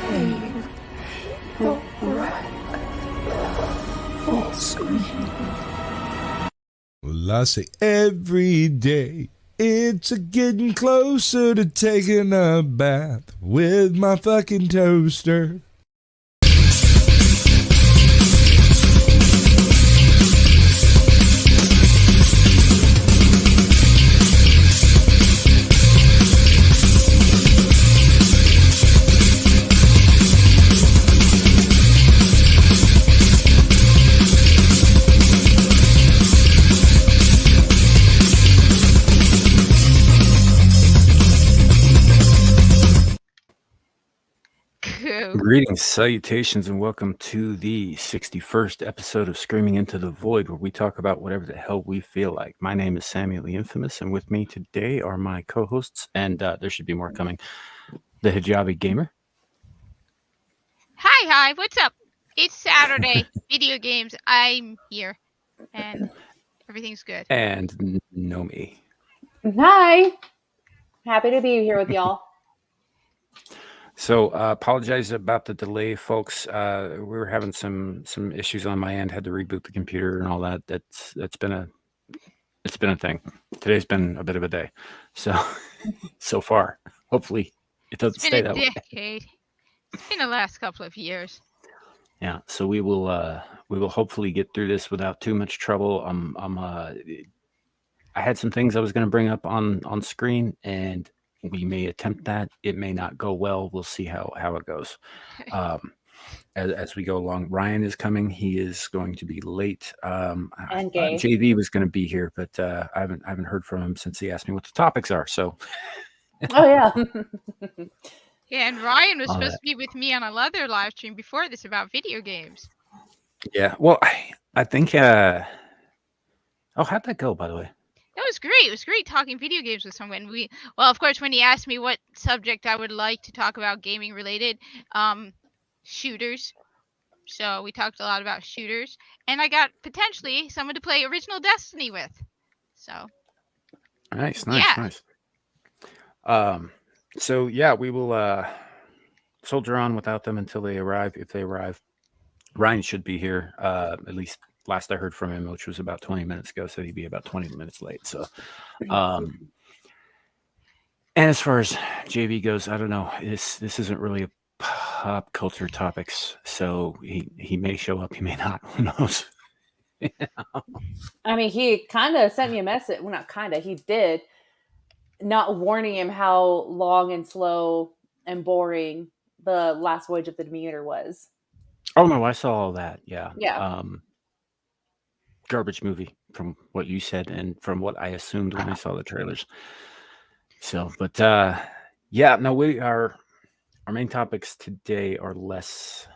pain, or full screen. Well, I say every day it's a getting closer to taking a bath with my fucking toaster. Greetings, salutations, and welcome to the 61st episode of Screaming Into the Void, where we talk about whatever the hell we feel like. My name is Samuel the Infamous, and with me today are my co-hosts, and there should be more coming. The Hijabi Gamer. Hi, what's up? It's Saturday. Video games. I'm here, and everything's good. And Nomi. Hi. Happy to be here with y'all. So apologize about the delay, folks. We were having some issues on my end. Had to reboot the computer and all that. It's been a thing. Today's been a bit of a day. So far, hopefully it doesn't stay that way. Decade. It's been the last couple of years. Yeah. So we will hopefully get through this without too much trouble. I had some things I was going to bring up on screen, and we may attempt that. It may not go well. We'll see how it goes. As we go along, Ryan is coming. He is going to be late. And gay. JV was going to be here, but I haven't heard from him since he asked me what the topics are. So. Oh yeah. Yeah, and Ryan was supposed to be with me on another live stream before this about video games. Yeah. Well, I think. How'd that go, by the way? That was great. It was great talking video games with someone. Of course, when he asked me what subject I would like to talk about gaming related, shooters. So we talked a lot about shooters, and I got potentially someone to play original Destiny with. So. Nice. So yeah, we will soldier on without them until they arrive. If they arrive, Ryan should be here. At least last I heard from him, which was about 20 minutes ago, said he'd be about 20 minutes late. So, and as far as JV goes, I don't know. This isn't really a pop culture topics, so he may show up, he may not. Who knows? I mean, he kind of sent me a message. Well, not kind of. He did, not warning him how long and slow and boring the last voyage of the Demeter was. Oh no, I saw all that. Yeah. Yeah. Garbage movie from what you said and from what I assumed when I saw the trailers. So, but yeah, no, our main topics today are less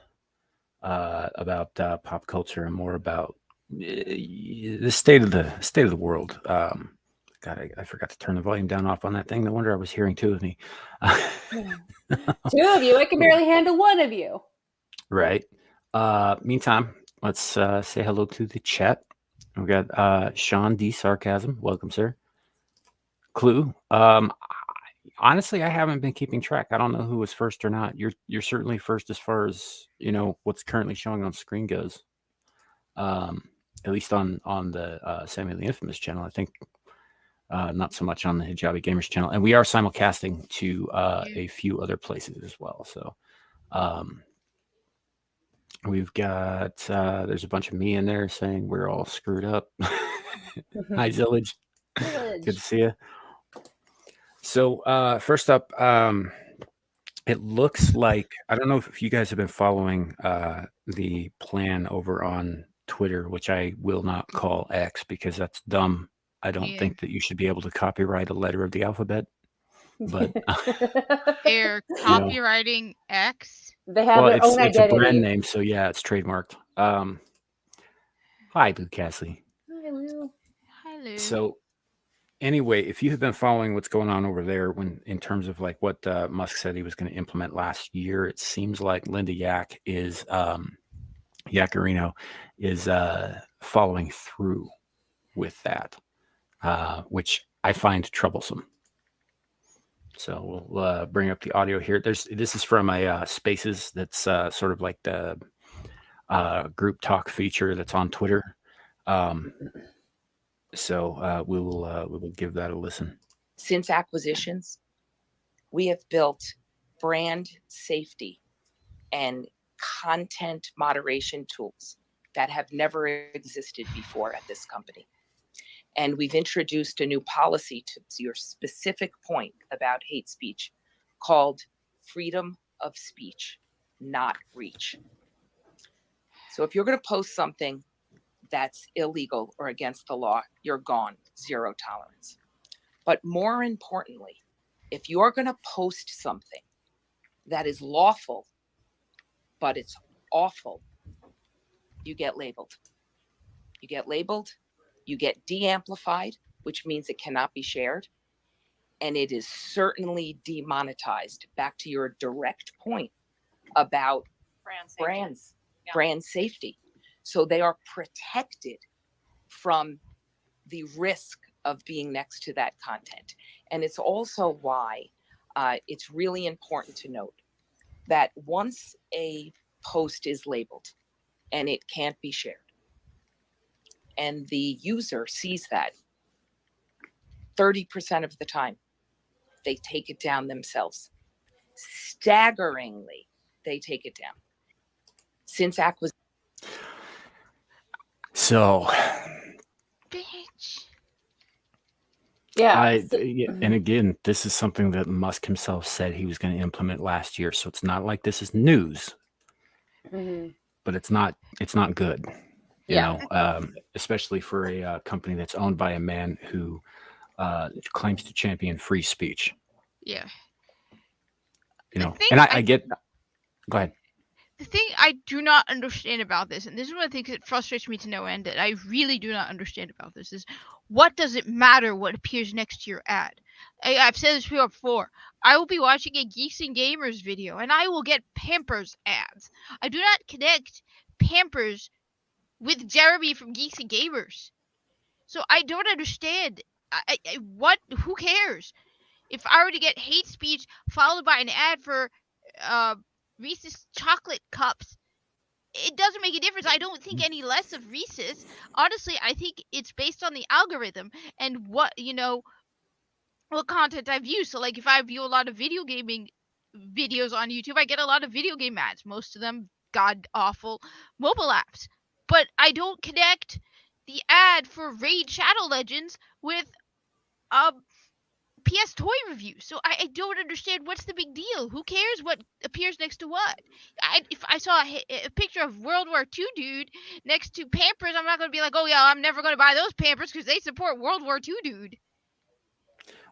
about pop culture and more about the state of the world. God, I forgot to turn the volume down off on that thing. No wonder I was hearing two of me. Two of you. I can barely handle one of you. Right. Meantime, let's say hello to the chat. We got Sean D. Sarcasm. Welcome, sir. Clue. Honestly, I haven't been keeping track. I don't know who was first or not. You're certainly first as far as what's currently showing on screen goes. At least on the Samuel the Infamous channel. I think not so much on the Hijabi Gamers channel, and we are simulcasting to a few other places as well. So. We've got there's a bunch of me in there saying we're all screwed up. Hi, Zillage. Good to see you. So first up, it looks like, I don't know if you guys have been following the plan over on Twitter, which I will not call X because that's dumb. I don't think that you should be able to copyright a letter of the alphabet. But they're copywriting X. They have their own identity. It's a brand name, so yeah, it's trademarked. Hi, Lou Castley. Hi, Lou. Hi, Lou. So anyway, if you have been following what's going on over there in terms of like what Musk said he was going to implement last year, it seems like Linda Yaccarino is following through with that, which I find troublesome. So we'll bring up the audio here. This is from a Spaces that's sort of like the group talk feature that's on Twitter. So we will give that a listen. Since acquisitions, we have built brand safety and content moderation tools that have never existed before at this company. And we've introduced a new policy, to your specific point about hate speech, called freedom of speech, not reach. So if you're going to post something that's illegal or against the law, you're gone, 0 tolerance. But more importantly, if you're going to post something that is lawful, but it's awful, you get labeled. You get labeled, you get de-amplified, which means it cannot be shared. And it is certainly demonetized. Back to your direct point about brand safety. So they are protected from the risk of being next to that content. And it's also why it's really important to note that once a post is labeled and it can't be shared, and the user sees that, 30% of the time, they take it down themselves. Staggeringly, they take it down. Since acquisition. So, Bitch. Yeah. and again, this is something that Musk himself said he was going to implement last year. So it's not like this is news, but it's not good. You know, especially for a company that's owned by a man who claims to champion free speech. Yeah. You know, thing and I get. Go ahead. The thing I do not understand about this, and this is one of the things that frustrates me to no end, that I really do not understand about this, is what does it matter what appears next to your ad? I've said this before. I will be watching a Geeks and Gamers video, and I will get Pampers ads. I do not connect Pampers with Jeremy from Geeks and Gamers. So I don't understand. Who cares? If I were to get hate speech followed by an ad for Reese's chocolate cups, it doesn't make a difference. I don't think any less of Reese's. Honestly, I think it's based on the algorithm and what content I view. So like if I view a lot of video gaming videos on YouTube, I get a lot of video game ads, most of them god awful mobile apps. But I don't connect the ad for Raid Shadow Legends with PS Toy review. So I don't understand what's the big deal. Who cares what appears next to what? If I saw a picture of World War II dude next to Pampers, I'm not going to be like, oh yeah, I'm never going to buy those Pampers because they support World War II dude.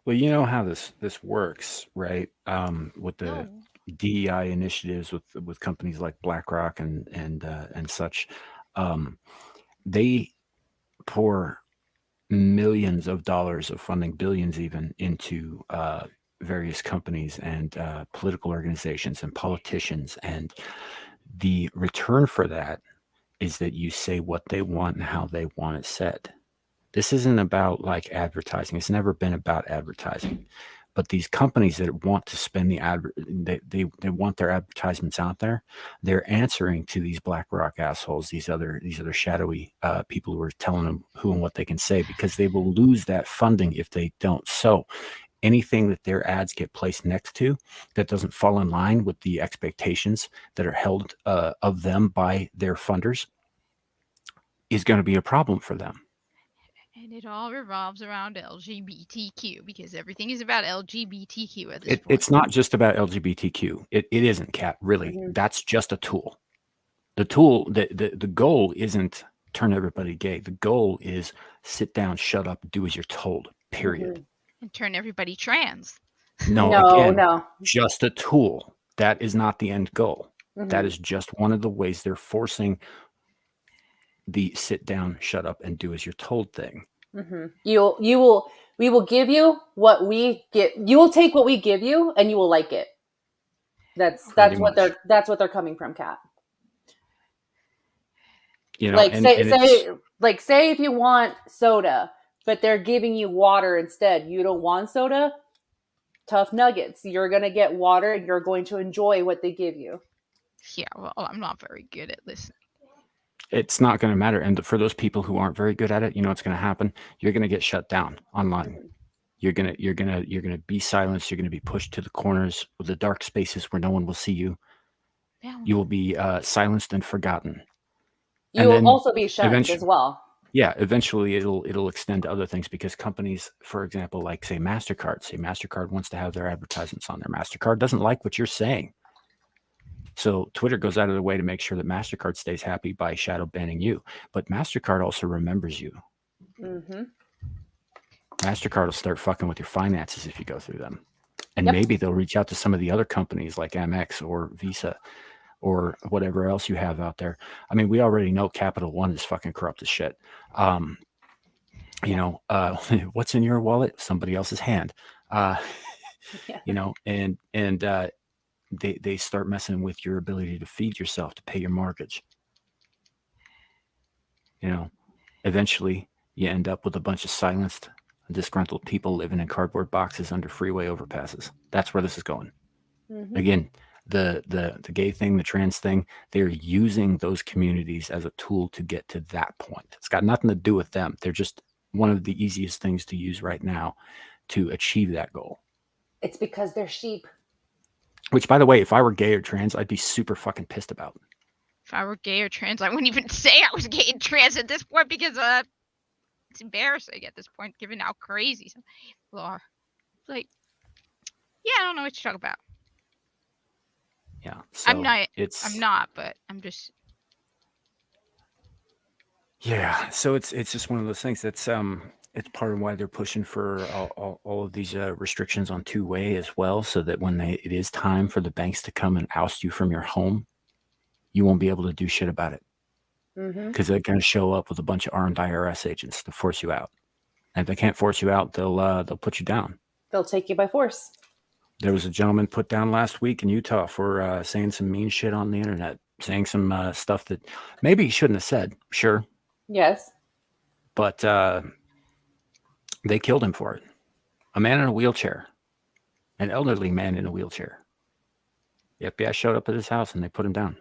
Well, you know how this works, right? With the DEI initiatives with companies like BlackRock and such, they pour millions of dollars of funding, billions even, into various companies and political organizations and politicians, and the return for that is that you say what they want and how they want it said. This isn't about like advertising. It's never been about advertising. But these companies that want to spend they want their advertisements out there, they're answering to these BlackRock assholes, these other shadowy people who are telling them who and what they can say, because they will lose that funding if they don't. So anything that their ads get placed next to that doesn't fall in line with the expectations that are held of them by their funders is going to be a problem for them. And it all revolves around LGBTQ because everything is about LGBTQ at this point. It's not just about LGBTQ. It isn't, Kat, really. That's just a tool. The tool, the goal isn't turn everybody gay. The goal is sit down, shut up, do as you're told, period. And turn everybody trans. No, just a tool. That is not the end goal. That is just one of the ways they're forcing the sit down, shut up, and do as you're told thing. We will give you what we get. You will take what we give you, and you will like it. That's what they're coming from, Kat. You know, say if you want soda, but they're giving you water instead. You don't want soda. tough nuggets. You're going to get water and you're going to enjoy what they give you. Yeah, well, I'm not very good at listening. It's not going to matter. And for those people who aren't very good at it, you know what's going to happen? You're going to get shut down online. You're gonna be silenced. You're gonna be pushed to the corners of the dark spaces where no one will see you. Yeah. You will be silenced and forgotten. You And will then also be shunned as well. Yeah, eventually it'll extend to other things because companies, for example, like say MasterCard wants to have their advertisements on there. MasterCard doesn't like what you're saying. So Twitter goes out of their way to make sure that MasterCard stays happy by shadow banning you. But MasterCard also remembers you. Mm-hmm. MasterCard will start fucking with your finances if you go through them. And Yep. maybe they'll reach out to some of the other companies like Amex or Visa or whatever else you have out there. I mean, we already know Capital One is fucking corrupt as shit. You know, what's in your wallet? Somebody else's hand. You know, and they start messing with your ability to feed yourself, to pay your mortgage. You know, eventually you end up with a bunch of silenced, disgruntled people living in cardboard boxes under freeway overpasses. That's where this is going. Mm-hmm. Again, the gay thing, the trans thing, they're using those communities as a tool to get to that point. It's got nothing to do with them. They're just one of the easiest things to use right now to achieve that goal. It's because they're sheep. Which, by the way, if I were gay or trans, I'd be super fucking pissed about. If I were gay or trans, I wouldn't even say I was gay and trans at this point because it's embarrassing at this point, given how crazy some people are. Like, yeah, I don't know what to talk about. Yeah, so I'm not, but I'm just. Yeah, so it's just one of those things that's it's part of why they're pushing for all of these restrictions on two-way as well, so that when it is time for the banks to come and oust you from your home, you won't be able to do shit about it. Because they're going to show up with a bunch of armed IRS agents to force you out. And if they can't force you out, they'll put you down. They'll take you by force. There was a gentleman put down last week in Utah for saying some mean shit on the internet, saying some stuff that maybe he shouldn't have said. Sure. Yes. But they killed him for it. A man in a wheelchair. An elderly man in a wheelchair. The FBI showed up at his house and they put him down.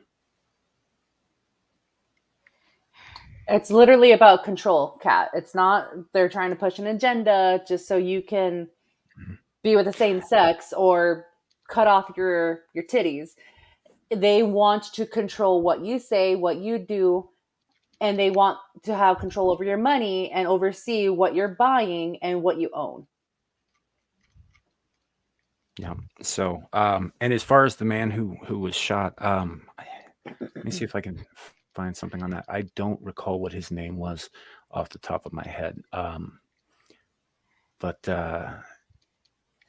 It's literally about control, Kat. It's not they're trying to push an agenda just so you can be with the same sex or cut off your titties. They want to control what you say, what you do, and they want to have control over your money and oversee what you're buying and what you own. Yeah. So, and as far as the man who was shot, let me see if I can find something on that. I don't recall what his name was off the top of my head. But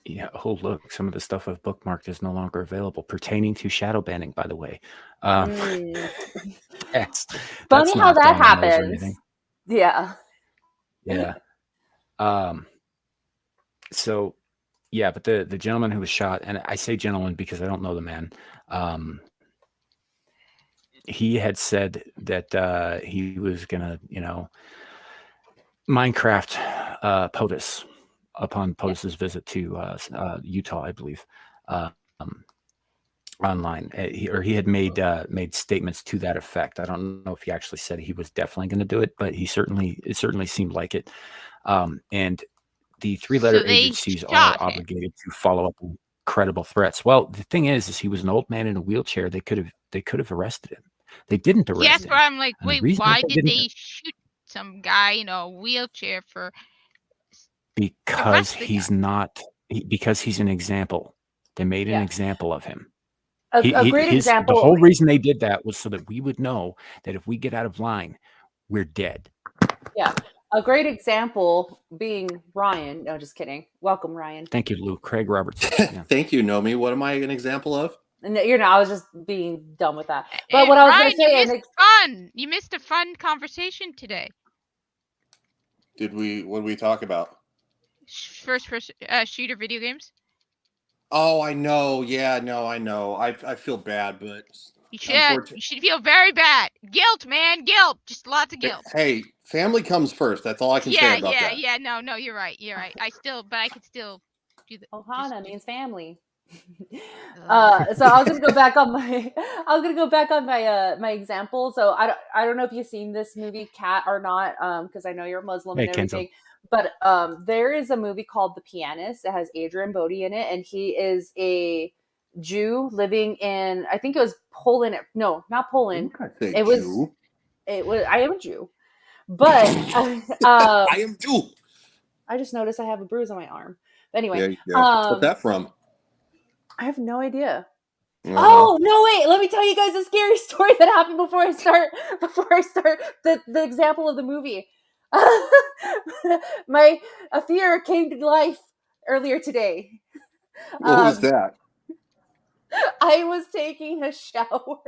yeah. Oh, look, some of the stuff I've bookmarked is no longer available pertaining to shadow banning, by the way. That's Funny how not that on the nose or happens. anything. Yeah. Yeah. So yeah, but the gentleman who was shot, and I say gentleman because I don't know the man. He had said that he was gonna, Minecraft POTUS upon POTUS's visit to Utah, I believe, online. He had made statements to that effect. I don't know if he actually said he was definitely going to do it, but it certainly seemed like it. And the three-letter agencies are obligated to follow up on credible threats. Well, the thing is he was an old man in a wheelchair. They could have arrested him. They didn't arrest him. Yes, but I'm like, wait, why did they didn't shoot some guy in a wheelchair for? Because he's not. Because he's an example. They made an example of him. A great example. The whole reason they did that was so that we would know that if we get out of line, we're dead. Yeah. A great example being Ryan. No, just kidding. Welcome, Ryan. Thank you, Lou. Craig Roberts. Yeah. Thank you, Nomi. What am I an example of? No, I was just being dumb with that. But what I was going to say, you missed a fun conversation today. What did we talk about? First shooter video games. Oh, I know. Yeah, no, I know. I feel bad, but you should feel very bad. Guilt, man, guilt. Just lots of guilt. Hey, family comes first. That's all I can say about that. Yeah. No, you're right. I could still do the. Ohana do- means family. Ugh. So I was gonna go back on my my example. So I don't know if you've seen this movie Cat or not, because I know you're Muslim Hey, and Kenzo. everything. But there is a movie called The Pianist. It has Adrian Brody in it, and he is a Jew living in, I think it was Poland. No, not Poland. I say It was Jew. I am a Jew, but I am Jew. I just noticed I have a bruise on my arm. But anyway, Yeah, yeah. What's that from? I have no idea. Uh-huh. Oh no! Wait, let me tell you guys a scary story that happened before I start. Before I start the example of the movie, a fear came to life earlier today. What was that? I was taking a shower,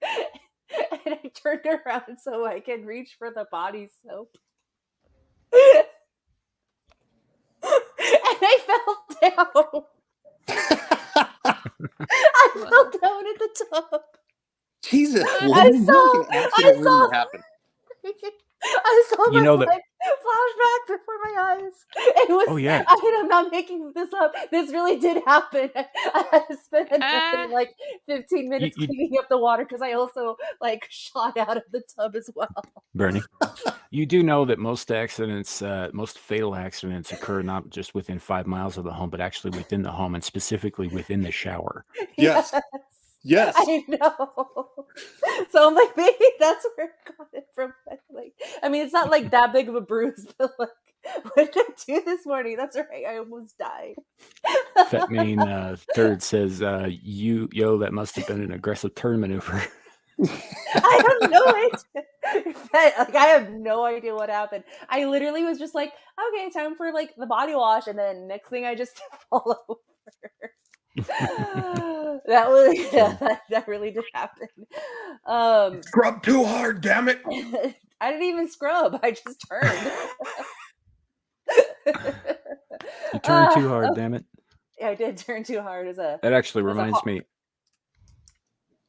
and I turned around so I can reach for the body soap, and I fell down. I fell down in the tub. Jesus, I woman, you saw- have an accident waiting to happen. I saw You my know that- life flashback before my eyes. It was. Oh, yeah. I'm not making this up. This really did happen. I had to spend another like 15 minutes You- cleaning up the water because I also like shot out of the tub as well. Bernie, you do know that most accidents, most fatal accidents occur not just within 5 miles of the home, but actually within the home and specifically within the shower. Yes. Yes. I know. So I'm like, maybe that's where I got it from. Like, I mean, it's not like that big of a bruise, but like, what did I do this morning? That's right, I almost died. Fetmane Third says, that must have been an aggressive turn maneuver. I don't know it. Like, I have no idea what happened. I literally was just like, okay, time for like the body wash, and then next thing I just fall over. That was that really did happen. Scrub too hard, damn it. I didn't even scrub. I just turned. You turned too hard, damn it. Yeah, I did turn too hard as a. That actually As a reminds hawk. me,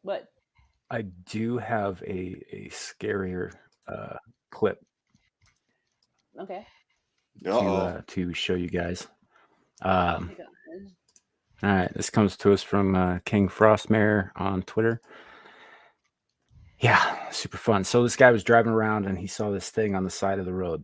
What? I do have a scarier clip Okay. to show you guys. All right, this comes to us from King Frostmare on Twitter. Yeah, super fun. So this guy was driving around and he saw this thing on the side of the road.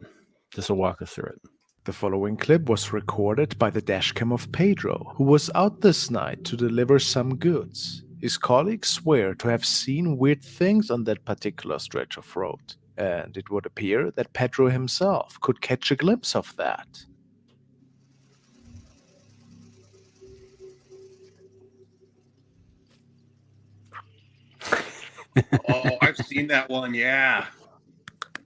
This will walk us through it. The following clip was recorded by the dashcam of Pedro, who was out this night to deliver some goods. His colleagues swear to have seen weird things on that particular stretch of road, and it would appear that Pedro himself could catch a glimpse of that. Oh, I've seen that one, yeah.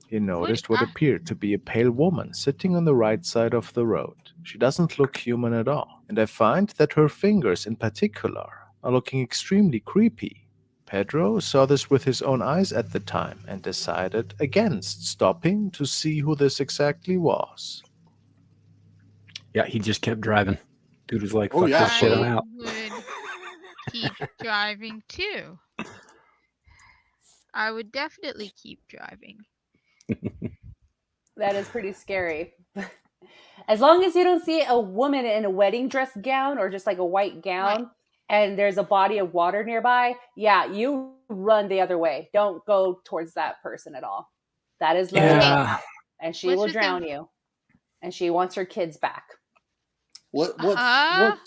He noticed what appeared to be a pale woman sitting on the right side of the road. She doesn't look human at all, and I find that her fingers in particular are looking extremely creepy. Pedro saw this with his own eyes at the time and decided against stopping to see who this exactly was. Yeah, he just kept driving. Dude was like, Oh, fuck yeah. this shit, I'm I out. would keep driving too. I would definitely keep driving. That is pretty scary. As long as you don't see a woman in a wedding dress gown or just like a white gown, Right. and there's a body of water nearby, yeah, you run the other way. Don't go towards that person at all. That is Lily, Yeah. and she What's will with the- drown you. And she wants her kids back. What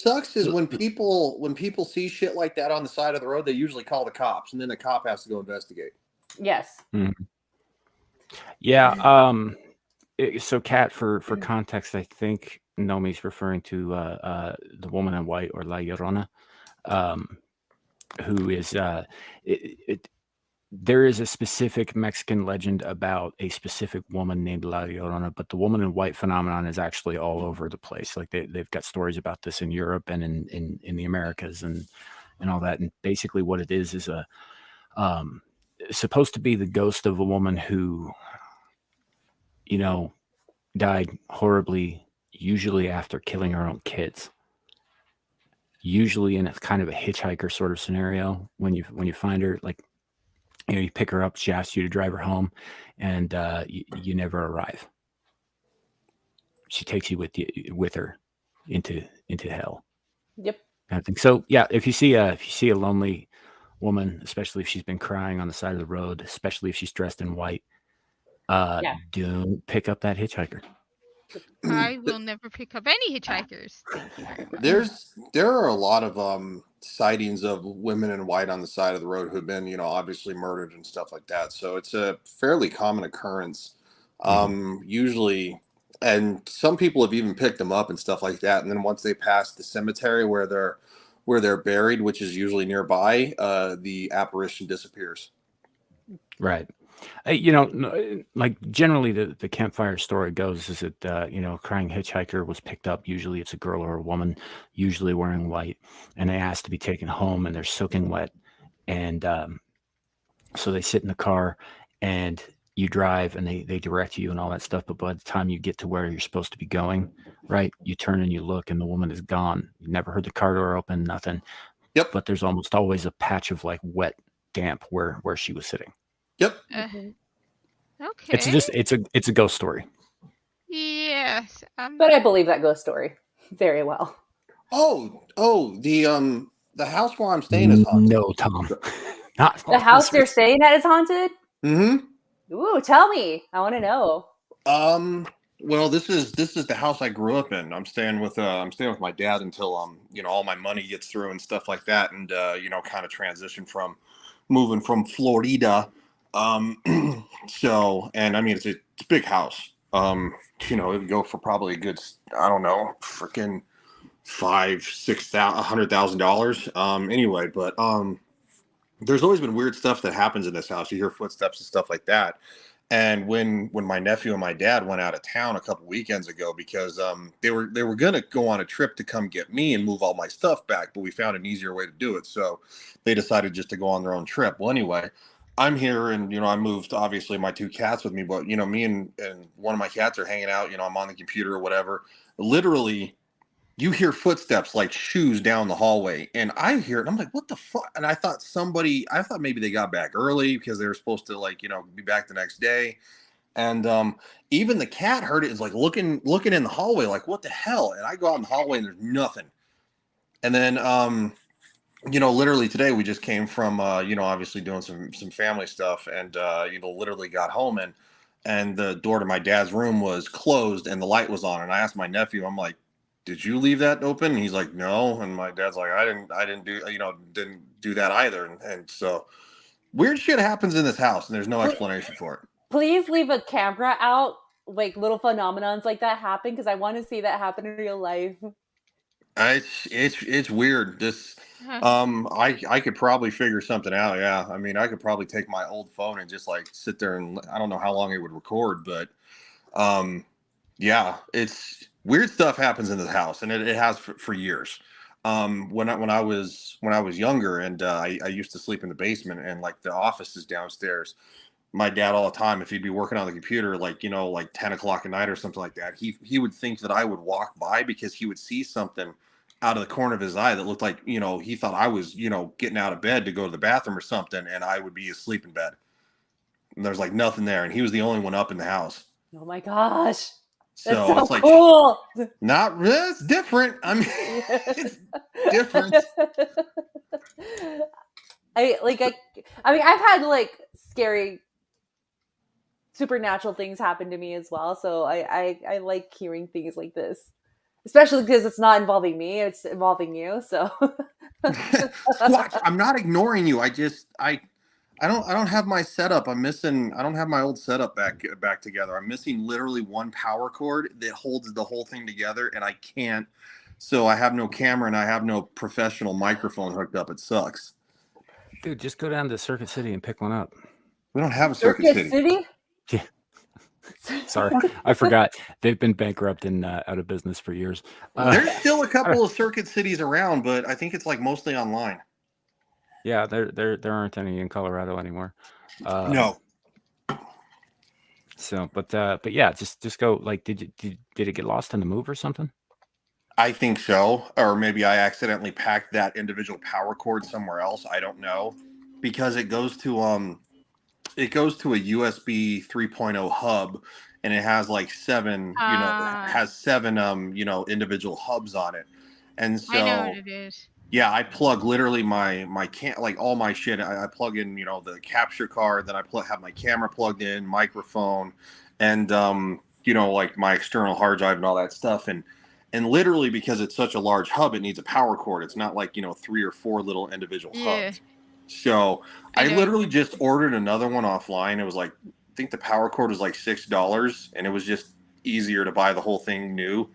sucks is when people see shit like that on the side of the road, they usually call the cops, and then the cop has to go investigate. Yes. Yeah. So, Kat, for context, I think Nomi's referring to the woman in white, or La Llorona, who is there is a specific Mexican legend about a specific woman named La Llorona, but the woman in white phenomenon is actually all over the place. Like they've got stories about this in Europe and in the Americas and all that. And basically what it is a supposed to be the ghost of a woman who, died horribly, usually after killing her own kids. Usually in a kind of a hitchhiker sort of scenario. When you find her, like, you pick her up, she asks you to drive her home, and you never arrive. She takes you with her. into hell. Yep. I think so. Yeah, if you see a lonely woman, especially if she's been crying on the side of the road, especially if she's dressed in white, don't pick up that hitchhiker. I will never pick up any hitchhikers. Thank you very much. There are a lot of sightings of women in white on the side of the road who've been, obviously murdered and stuff like that. So it's a fairly common occurrence. Usually, and some people have even picked them up and stuff like that. And then once they pass the cemetery where they're buried, which is usually nearby, the apparition disappears. Right. Like generally the campfire story goes is that, a crying hitchhiker was picked up. Usually it's a girl or a woman, usually wearing white, and they ask to be taken home, and they're soaking wet. And so they sit in the car and you drive, and they direct you and all that stuff. But by the time you get to where you're supposed to be going, right, you turn and you look, and the woman is gone. You never heard the car door open, nothing. Yep. But there's almost always a patch of like wet damp where she was sitting. Yep. Okay. It's a ghost story. Yes. But I believe that ghost story very well. Oh, the house where I'm staying is haunted. No, Tom. Not The house you're staying at is haunted? Mm-hmm. Ooh, tell me. I want to know. Well, this is the house I grew up in. I'm staying with my dad until all my money gets through and stuff like that, and kind of transition from moving from Florida. So, and I mean it's a big house. It would go for probably a good, I don't know, freaking $100,000. Anyway, but there's always been weird stuff that happens in this house. You hear footsteps and stuff like that. And when my nephew and my dad went out of town a couple weekends ago, because they were gonna go on a trip to come get me and move all my stuff back, but we found an easier way to do it. So they decided just to go on their own trip. Well, anyway, I'm here, and I moved obviously my 2 cats with me, but me and one of my cats are hanging out. I'm on the computer or whatever. Literally, you hear footsteps like shoes down the hallway, and I hear it, and I'm like, what the fuck? And I thought maybe they got back early because they were supposed to be back the next day. And even the cat heard it, is like looking in the hallway, like, what the hell? And I go out in the hallway and there's nothing. And then literally today we just came from obviously doing some family stuff, and literally got home, and the door to my dad's room was closed and the light was on. And I asked my nephew, I'm like, did you leave that open? And he's like, no. And my dad's like, I didn't do that either. And so weird shit happens in this house, and there's no explanation for it. Please leave a camera out, like little phenomenons like that happen, because I want to see that happen in real life. It's weird. This I could probably figure something out. Yeah, I mean, I could probably take my old phone and just like sit there, and I don't know how long it would record, but yeah, it's weird stuff happens in this house, and it has for years. When I was younger, and I used to sleep in the basement, and like the office is downstairs. My dad all the time, if he'd be working on the computer, like 10 o'clock at night or something like that, he would think that I would walk by, because he would see something out of the corner of his eye that looked like, he thought I was, getting out of bed to go to the bathroom or something, and I would be asleep in bed. And there's like nothing there, and he was the only one up in the house. Oh my gosh. So That's so it's like cool. Not really. It's different. I mean, it's different. I mean, I've had like scary supernatural things happen to me as well. So I like hearing things like this, especially because it's not involving me; it's involving you. So Watch, I'm not ignoring you. I don't have my setup. I don't have my old setup back together. I'm missing literally one power cord that holds the whole thing together, and I can't. So I have no camera, and I have no professional microphone hooked up. It sucks. Dude, just go down to Circuit City and pick one up. We don't have a Circuit City. Yeah. Sorry, I forgot. They've been bankrupt and out of business for years. There's still a couple of Circuit Cities around, but I think it's like mostly online. Yeah, there aren't any in Colorado anymore. No. So, but yeah, just go. Like, did it get lost in the move or something? I think so, or maybe I accidentally packed that individual power cord somewhere else. I don't know, because it goes to it goes to a USB 3.0 hub, and it has like seven, has seven, individual hubs on it. And I know what so, it is. yeah, I plug literally my like all my shit. I plug in, the capture card. Then I have my camera plugged in, microphone, and like my external hard drive and all that stuff. And literally, because it's such a large hub, it needs a power cord. It's not like 3 or 4 little individual hubs. So I literally just ordered another one offline. It was like, I think the power cord was like $6, and it was just easier to buy the whole thing new.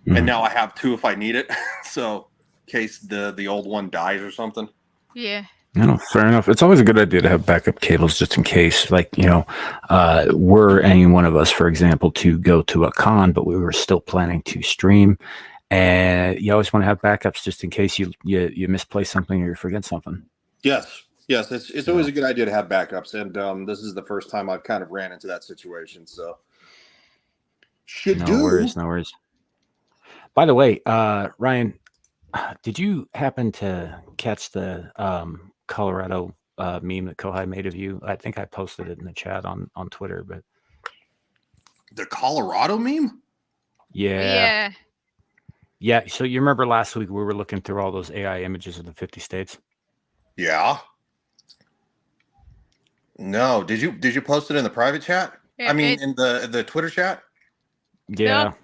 And now I have 2 if I need it. So in case the old one dies or something. Yeah. No, fair enough. It's always a good idea to have backup cables just in case, like, were any one of us, for example, to go to a con, but we were still planning to stream. And you always want to have backups just in case you misplace something or you forget something. Yes. It's always a good idea to have backups. And this is the first time I've kind of ran into that situation. So No worries. By the way, Ryan, did you happen to catch the Colorado meme that Kohai made of you? I think I posted it in the chat on Twitter, but the Colorado meme? Yeah. So you remember last week we were looking through all those AI images of the 50 states? Yeah. No, did you post it in the private chat? Yeah, I mean, in the Twitter chat? Yeah. No.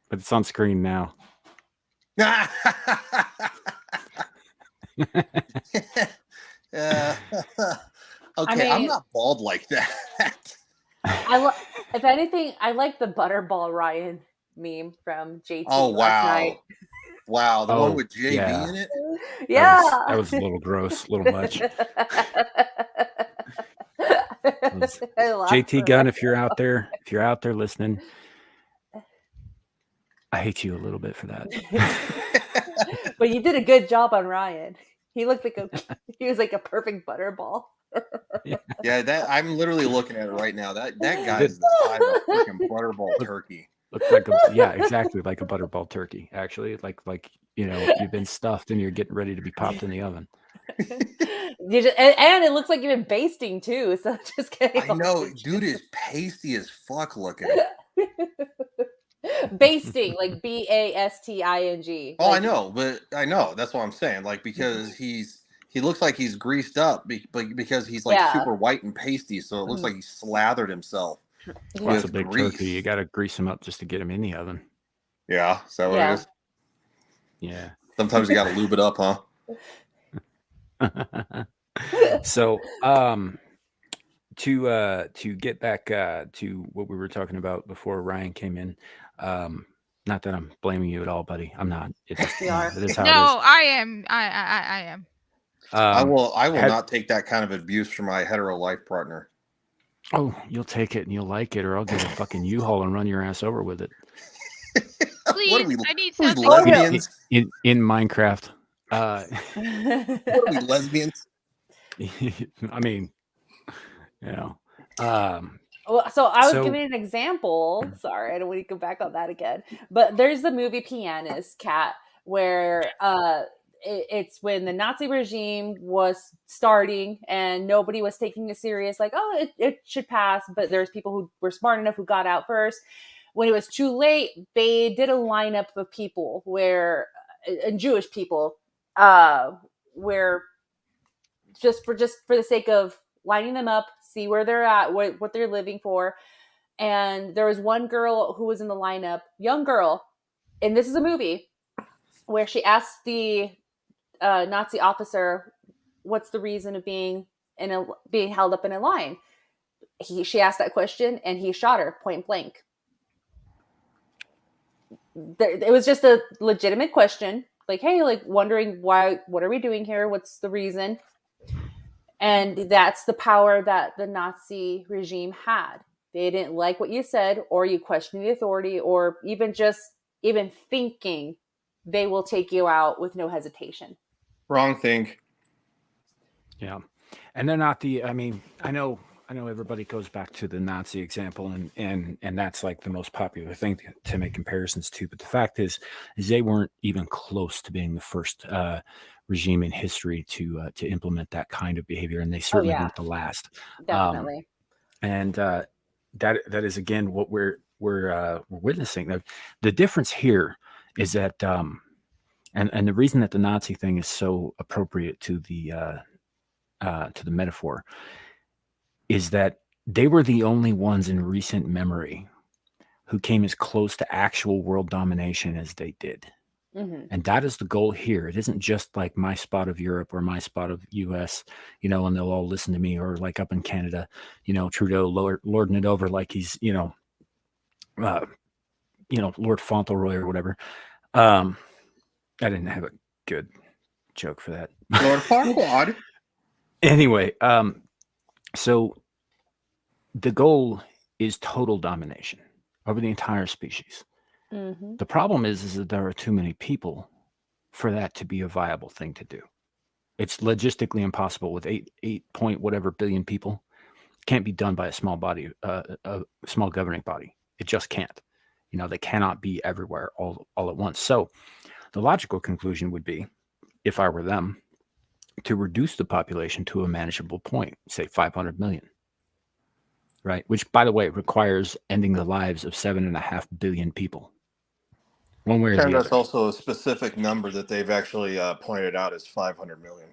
But it's on screen now. Okay, I mean, I'm not bald like that. If anything, I like the Butterball Ryan meme from JT Oh, last night. Wow, the one with JB in it? Yeah. That was a little gross, a little much. JT Gunn, if you're out there listening, I hate you a little bit for that. But you did a good job on Ryan. He looked like he was like a perfect butterball. Yeah, that I'm literally looking at it right now. That guy is the size of a freaking butterball turkey. Looks like exactly like a butterball turkey. Actually, like you've been stuffed and you're getting ready to be popped in the oven. And it looks like you've been basting too. So just kidding. I know, dude is pasty as fuck looking. Basting, like BASTING. Oh, I know, but I know that's what I'm saying. Like, because he looks like he's greased up, because he's like super white and pasty, so it looks like he slathered himself. Well, that's a big turkey. You got to grease him up just to get him in the oven. Yeah, is that what it is? Yeah. Sometimes you got to lube it up, huh? So, to get back to what we were talking about before Ryan came in, not that I'm blaming you at all, buddy. I'm not. It is how it is. I am. I am. I will not take that kind of abuse from my hetero life partner. Oh, you'll take it and you'll like it, or I'll get a fucking U-Haul and run your ass over with it. Please, I need something. Lesbians? In Minecraft. What are we, lesbians? I mean, so I was giving an example. Sorry, I don't want to go back on that again. But there's the movie Pianist, Cat, where it's when the Nazi regime was starting and nobody was taking it serious. Like, oh, it should pass. But there's people who were smart enough who got out first. When it was too late, they did a lineup of people and Jewish people, where just for the sake of lining them up, see where they're at, what they're living for. And there was one girl who was in the lineup, young girl, and this is a movie, where she asked the Nazi officer, what's the reason of being held up in a line? She asked that question and he shot her point blank. It was just a legitimate question. Like, hey, like wondering what are we doing here? What's the reason? And that's the power that the Nazi regime had. They didn't like what you said, or you questioned the authority, or even thinking, they will take you out with no hesitation. Wrong thing. Yeah. And they're not I know everybody goes back to the Nazi example and that's like the most popular thing to make comparisons to. But the fact is they weren't even close to being the first regime in history to implement that kind of behavior, and they certainly yeah. weren't the last. Definitely. And that is again what we're witnessing. The difference here is that, and the reason that the Nazi thing is so appropriate to the metaphor is that they were the only ones in recent memory who came as close to actual world domination as they did. Mhm. And that is the goal here. It isn't just like my spot of Europe or my spot of US, and they'll all listen to me, or like up in Canada, Trudeau lording it over like he's, Lord Fauntleroy or whatever. I didn't have a good joke for that. Lord Farquaad. Anyway, so the goal is total domination over the entire species. Mhm. The problem is that there are too many people for that to be a viable thing to do. It's logistically impossible with 8 point whatever billion people. Can't be done by a small body, a small governing body. It just can't. They cannot be everywhere all at once. So the logical conclusion would be, if I were them, to reduce the population to a manageable point, say 500 million. Right, which, by the way, requires ending the lives of 7.5 billion people. One way or And the that's other. also a specific number that they've actually pointed out is 500 million.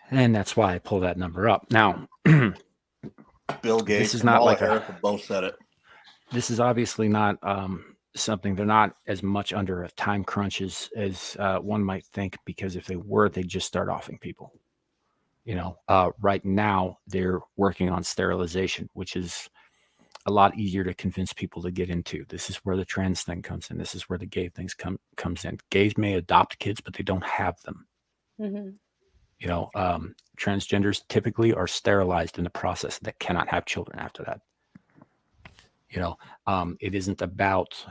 And that's why I pull that number up. Now, Bill Gates is and not Kamala like Harris have both said it. this is obviously not something, they're not as much under a time crunch as one might think, because if they were, they'd just start offing people. Right now they're working on sterilization, which is a lot easier to convince people to get into. This is where the trans thing comes in. This is where the gay things comes in. Gays may adopt kids, but they don't have them. Mhm. Transgenders typically are sterilized in the process, that cannot have children after that. It isn't about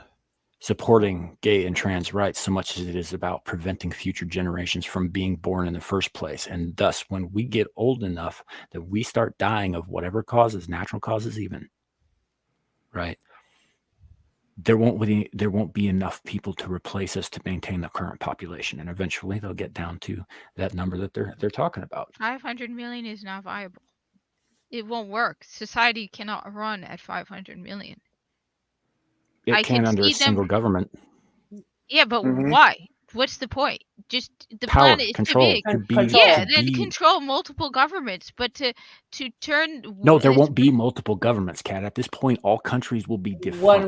supporting gay and trans rights so much as it is about preventing future generations from being born in the first place. And thus, when we get old enough that we start dying of whatever causes, natural causes even, right, there won't be enough people to replace us to maintain the current population, and eventually they'll get down to that number that they're talking about. 500 million is not viable. It won't work. Society cannot run at 500 million. It I can can under a see them- single government. Yeah, but Mhm. why? What's the point? Just the Power, planet is control, too big. to be, Control. Yeah, to then be. control multiple governments, but to turn No, there it's- won't be multiple governments, Kat. At this point, all countries will be One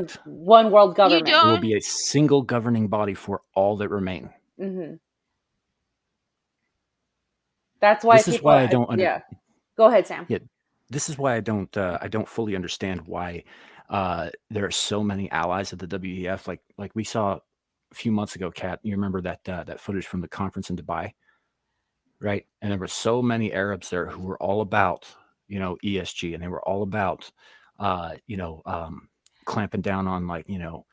defunct. world government. There will don't- be a single governing body for all that remain. Mhm. That's why This is people. why I don't Yeah. Go ahead, Sam. Yeah, this is why I don't fully understand why there are so many allies of the WEF. Like we saw a few months ago, Kat. You remember that footage from the conference in Dubai, right? And there were so many Arabs there who were all about ESG, and they were all about clamping down on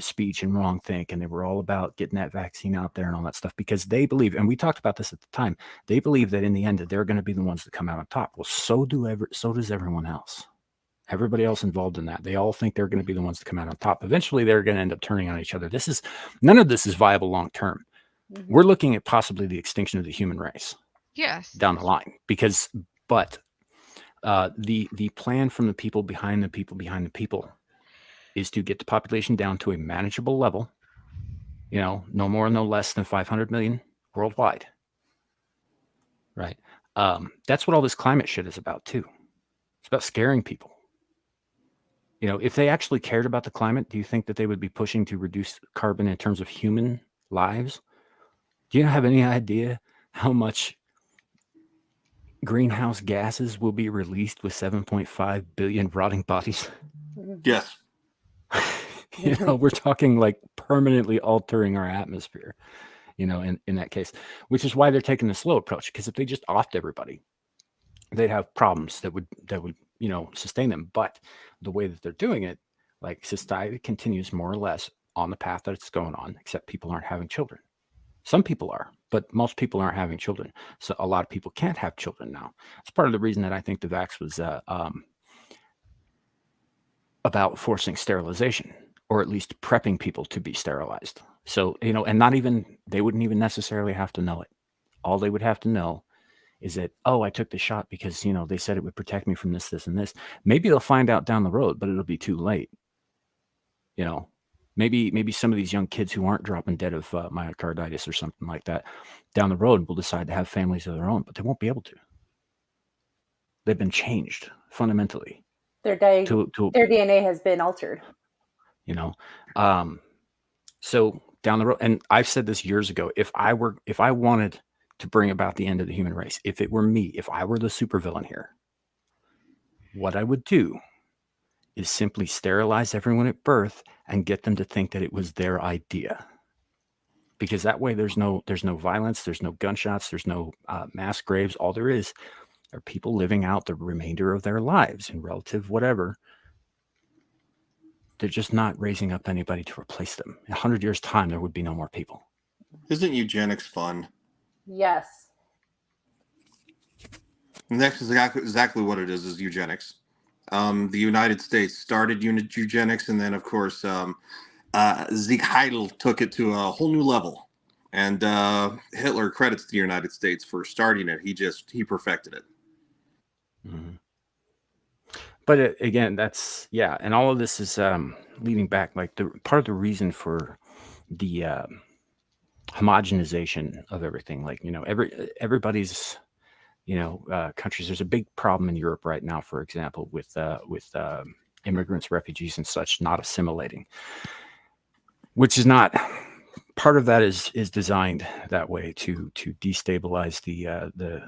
speech and wrong think, and they were all about getting that vaccine out there and all that stuff, because they believe, and we talked about this at the time, they believe that in the end that they're going to be the ones that come out on top. Well, so does everyone else. Everybody else involved in that, they all think they're going to be the ones to come out on top. Eventually they're going to end up turning on each other. None of this is viable long term. Mhm. We're looking at possibly the extinction of the human race yes. down the line, but the plan from the people behind the people is to get the population down to a manageable level, no more, no less than 500 million worldwide. Right. That's what all this climate shit is about too. It's about scaring people. If they actually cared about the climate, do you think that they would be pushing to reduce carbon in terms of human lives? Do you have any idea how much greenhouse gases will be released with 7.5 billion rotting bodies? Yes. We're talking like permanently altering our atmosphere, in that case, which is why they're taking the slow approach. Because if they just offed everybody, they'd have problems that would sustain them. But the way that they're doing it, like, society continues more or less on the path that it's going on, except people aren't having children. Some people are, but most people aren't having children. So a lot of people can't have children now. It's part of the reason that I think the vax was about forcing sterilization, or at least prepping people to be sterilized. So, and they wouldn't even necessarily have to know it. All they would have to know is that, oh, I took the shot because, they said it would protect me from this, this, and this. Maybe they'll find out down the road, but it'll be too late. Maybe some of these young kids who aren't dropping dead of myocarditis or something like that down the road will decide to have families of their own, but they won't be able to. They've been changed fundamentally. Their DNA has been altered. So down the road, and I've said this years ago, if I wanted to bring about the end of the human race, if it were me, if I were the supervillain here, what I would do is simply sterilize everyone at birth and get them to think that it was their idea. Because that way there's no violence, there's no gunshots, there's no mass graves. All there is are people living out the remainder of their lives in relative whatever. They're just not raising up anybody to replace them. In 100 years' time, there would be no more people. Isn't eugenics fun? Yes. And that's exactly what it is eugenics. The United States started eugenics, and then, of course, Sieg Heil took it to a whole new level. And Hitler credits the United States for starting it. He perfected it. Mm-hmm. But again, that's, and all of this is leading back, like the part of the reason for the homogenization of everything. Like, everybody's, countries. There's a big problem in Europe right now, for example, with immigrants, refugees, and such not assimilating, which is not. Part of that is designed that way to destabilize the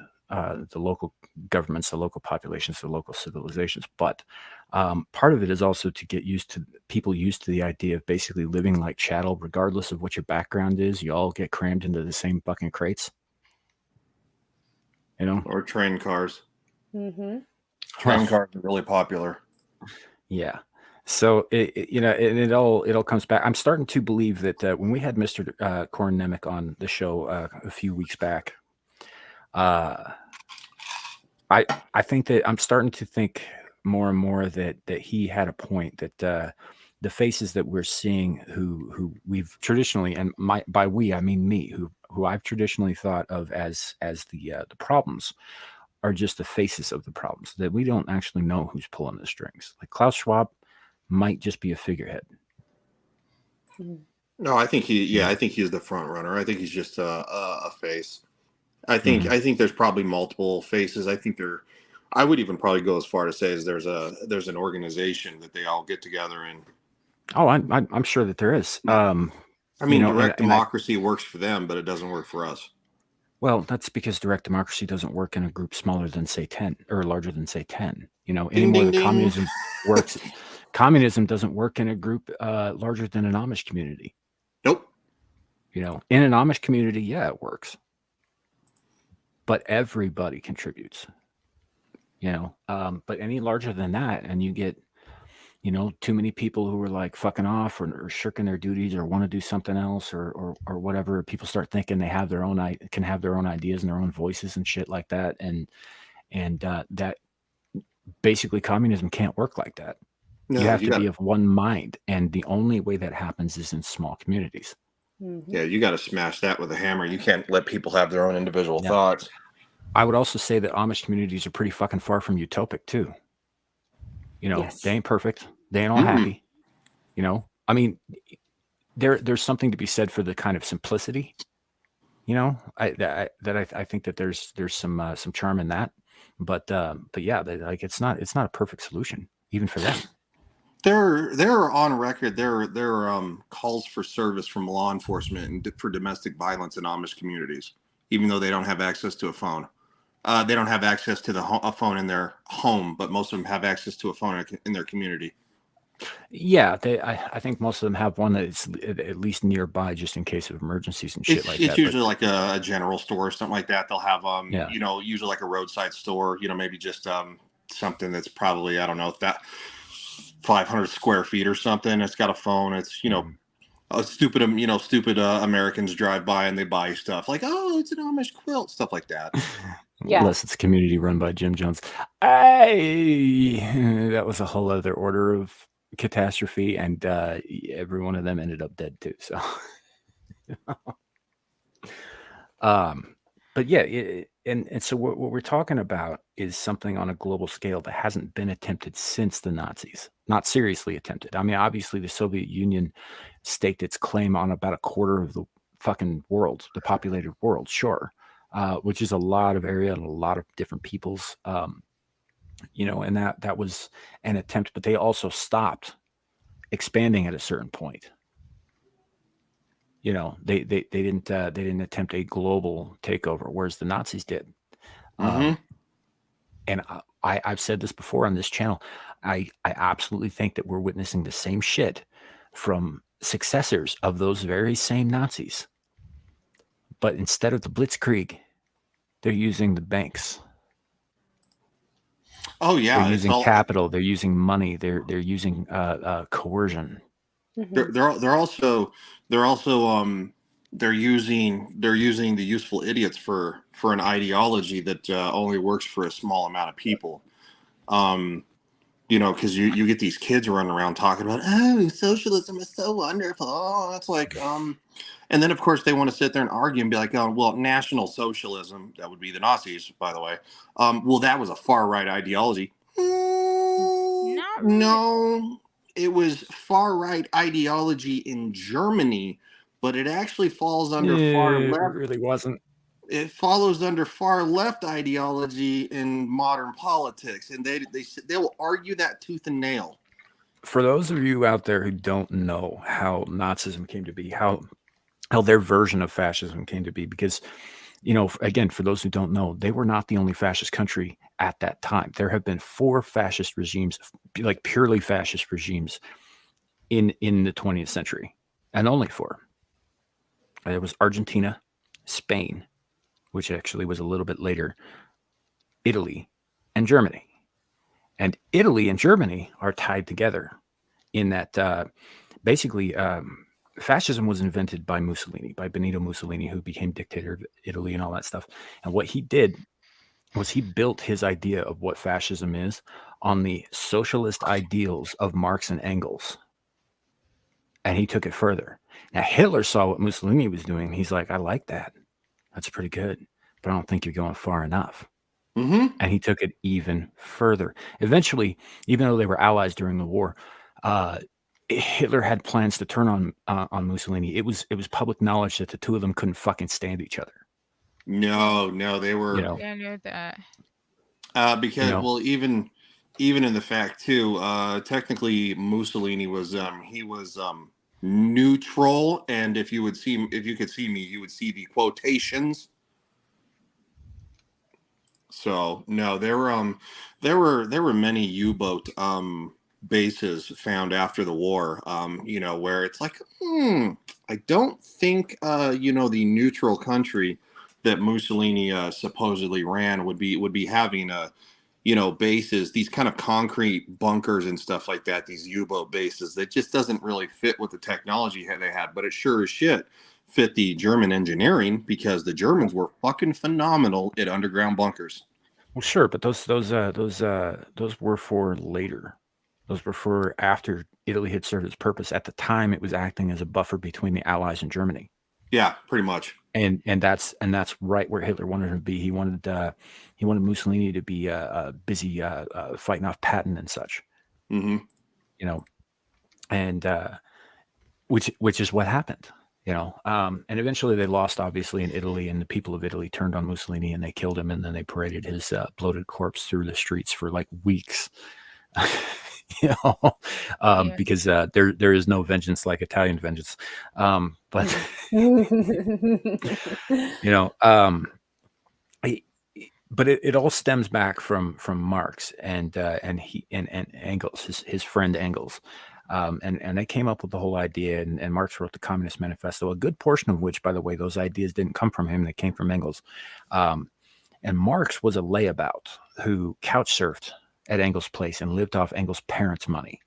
local governments, the local populations, the local civilizations. But part of it is also to get people used to the idea of basically living like chattel, regardless of what your background is. You all get crammed into the same fucking crates. Or train cars. Mm-hmm. Train cars are really popular. Yeah. So it all comes back. I'm starting to believe that when we had Mr. Korn Nemec on the show a few weeks back, I think that I'm starting to think more and more that he had a point, that the faces that we're seeing who we've traditionally, and by we I mean me, who I've traditionally thought of as the problems, are just the faces of the problems, that we don't actually know who's pulling the strings. Like Klaus Schwab might just be a figurehead. No, I think he is the front runner. I think he's just a face. I think there's probably multiple faces. I would even probably go as far to say as there's an organization that they all get together and. Oh, I'm sure that there is. Direct democracy works for them, but it doesn't work for us. Well, that's because direct democracy doesn't work in a group smaller than, say, 10 or larger than, say, 10. Anymore than communism works. Communism doesn't work in a group larger than an Amish community. Nope. In an Amish community, it works. But everybody contributes. But any larger than that, and you get, too many people who are like fucking off or shirking their duties or want to do something else or whatever. People start thinking they have can have their own ideas and their own voices and shit like that. And that basically communism can't work like that. No, you have to be of one mind. And the only way that happens is in small communities. Mm-hmm. Yeah, you got to smash that with a hammer. You can't let people have their own individual thoughts. I would also say that Amish communities are pretty fucking far from utopic too. Yes. They ain't perfect. They ain't all happy. There's something to be said for the kind of simplicity. I think that there's some charm in that. But yeah, it's not a perfect solution even for them. There are on record there are calls for service from law enforcement and for domestic violence in Amish communities, even though they don't have access to a phone. They don't have access to a phone in their home, but most of them have access to a phone in their community. Yeah, I think most of them have one that's at least nearby, just in case of emergencies and shit like that. It's usually like a general store or something like that. They'll have usually like a roadside store. Maybe just something that's probably, I don't know, that 500 square feet or something. It's got a phone. It's stupid Americans drive by and they buy stuff like, oh, it's an Amish quilt, stuff like that. Yeah. Unless it's a community run by Jim Jones. That was a whole other order of catastrophe, and every one of them ended up dead too. So, but but yeah, and so what we're talking about is something on a global scale that hasn't been attempted since the Nazis. Not seriously attempted. I mean, obviously, the Soviet Union staked its claim on about a quarter of the fucking world, the populated world, sure, which is a lot of area and a lot of different peoples, and that was an attempt, but they also stopped expanding at a certain point. They didn't attempt a global takeover, whereas the Nazis did. And I've said this before on this channel. I absolutely think that we're witnessing the same shit from successors of those very same Nazis. But instead of the Blitzkrieg, they're using the banks. Oh yeah, They're using capital. They're using money. They're using coercion. They're also they're using the useful idiots for an ideology that only works for a small amount of people. Because you get these kids running around talking about, oh, socialism is so wonderful. Oh, it's like, and then of course they want to sit there and argue and be like, oh, well, National Socialism, that would be the Nazis, by the way. Well, that was a far right ideology. Not really. No, it was far right ideology in Germany, but it actually falls under far left. It really wasn't. It follows under far left ideology in modern politics, and they will argue that tooth and nail. For those of you out there who don't know how Nazism came to be, how their version of fascism came to be, because again, for those who don't know, they were not the only fascist country at that time. There have been 4 fascist regimes, like purely fascist regimes, in the 20th century, and only 4. There was Argentina, Spain, which actually was a little bit later, Italy, and Germany. And Italy and Germany are tied together in that basically fascism was invented by Mussolini, by Benito Mussolini, who became dictator of Italy and all that stuff. And what he did was he built his idea of what fascism is on the socialist ideals of Marx and Engels. And he took it further. Now, Hitler saw what Mussolini was doing. He's like, I like that. That's pretty good, but I don't think you're going far enough. Mm-hmm. And he took it even further. Eventually, even though they were allies during the war, Hitler had plans to turn on Mussolini. It was public knowledge that the two of them couldn't fucking stand each other. No, they were. Yeah, I knew that. Because well, even in the fact too, technically Mussolini was neutral, and if you could see me, you would see the quotations. So no, there were many U-boat bases found after the war, where it's like, I don't think the neutral country that Mussolini supposedly ran would be having bases, these kind of concrete bunkers and stuff like that, these U-boat bases. That just doesn't really fit with the technology they had, but it sure as shit fit the German engineering, because the Germans were fucking phenomenal at underground bunkers. Well, sure, but those were for later. Those were for after Italy had served its purpose. At the time, it was acting as a buffer between the Allies and Germany. Yeah, pretty much. And that's right where Hitler wanted him to be. He wanted Mussolini to be busy fighting off Patton and such. Mm-hmm. And which is what happened. And eventually they lost, obviously, in Italy, and the people of Italy turned on Mussolini and they killed him, and then they paraded his bloated corpse through the streets for like weeks. Because there is no vengeance like Italian vengeance. But but it all stems back from Marx and Engels, his friend Engels. And they came up with the whole idea, and Marx wrote the Communist Manifesto, a good portion of which, by the way, those ideas didn't come from him. They came from Engels. And Marx was a layabout who couch surfed at Engels' place and lived off Engels' parents' money.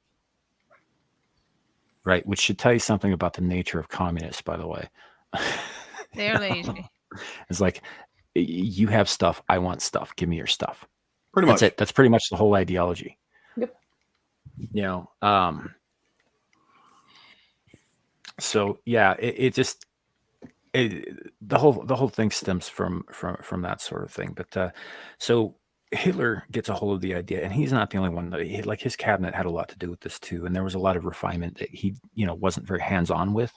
Right? Which should tell you something about the nature of communists, by the way. They're lazy. It's like, you have stuff, I want stuff. Give me your stuff. Pretty much. That's it. That's pretty much the whole ideology. Yep. So yeah, it just, the whole thing stems from that sort of thing. But so Hitler gets a hold of the idea, and he's not the only one. Like his cabinet had a lot to do with this too, and there was a lot of refinement that he wasn't very hands on with.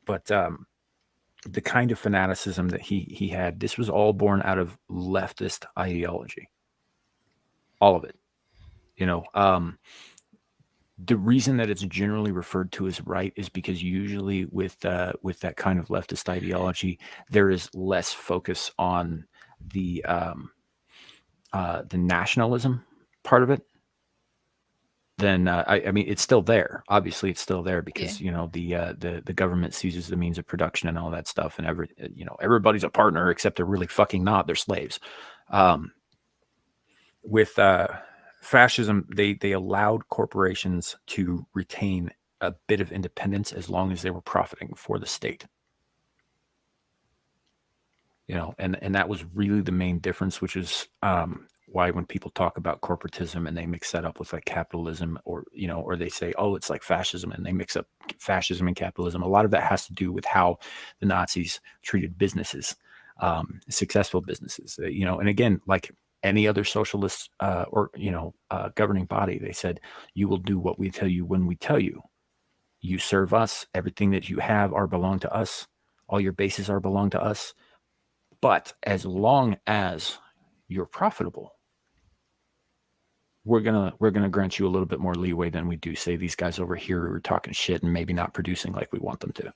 But the kind of fanaticism that he had, this was all born out of leftist ideology. All of it, the reason that it's generally referred to as right is because usually with that kind of leftist ideology, there is less focus on the nationalism part of it. Then I mean, it's still there. Obviously, it's still there because the government seizes the means of production and all that stuff, and everybody's a partner except they're really fucking not. They're slaves. With fascism, they allowed corporations to retain a bit of independence as long as they were profiting for the state. And that was really the main difference, which is why when people talk about corporatism and they mix that up with like capitalism, or they say, oh, it's like fascism, and they mix up fascism and capitalism. A lot of that has to do with how the Nazis treated businesses, successful businesses, and again, like any other socialist governing body, they said, you will do what we tell you when we tell you. You serve us. Everything that you have are belong to us. All your bases are belong to us. But as long as you're profitable, we're gonna grant you a little bit more leeway than we do, say, these guys over here who are talking shit and maybe not producing like we want them to.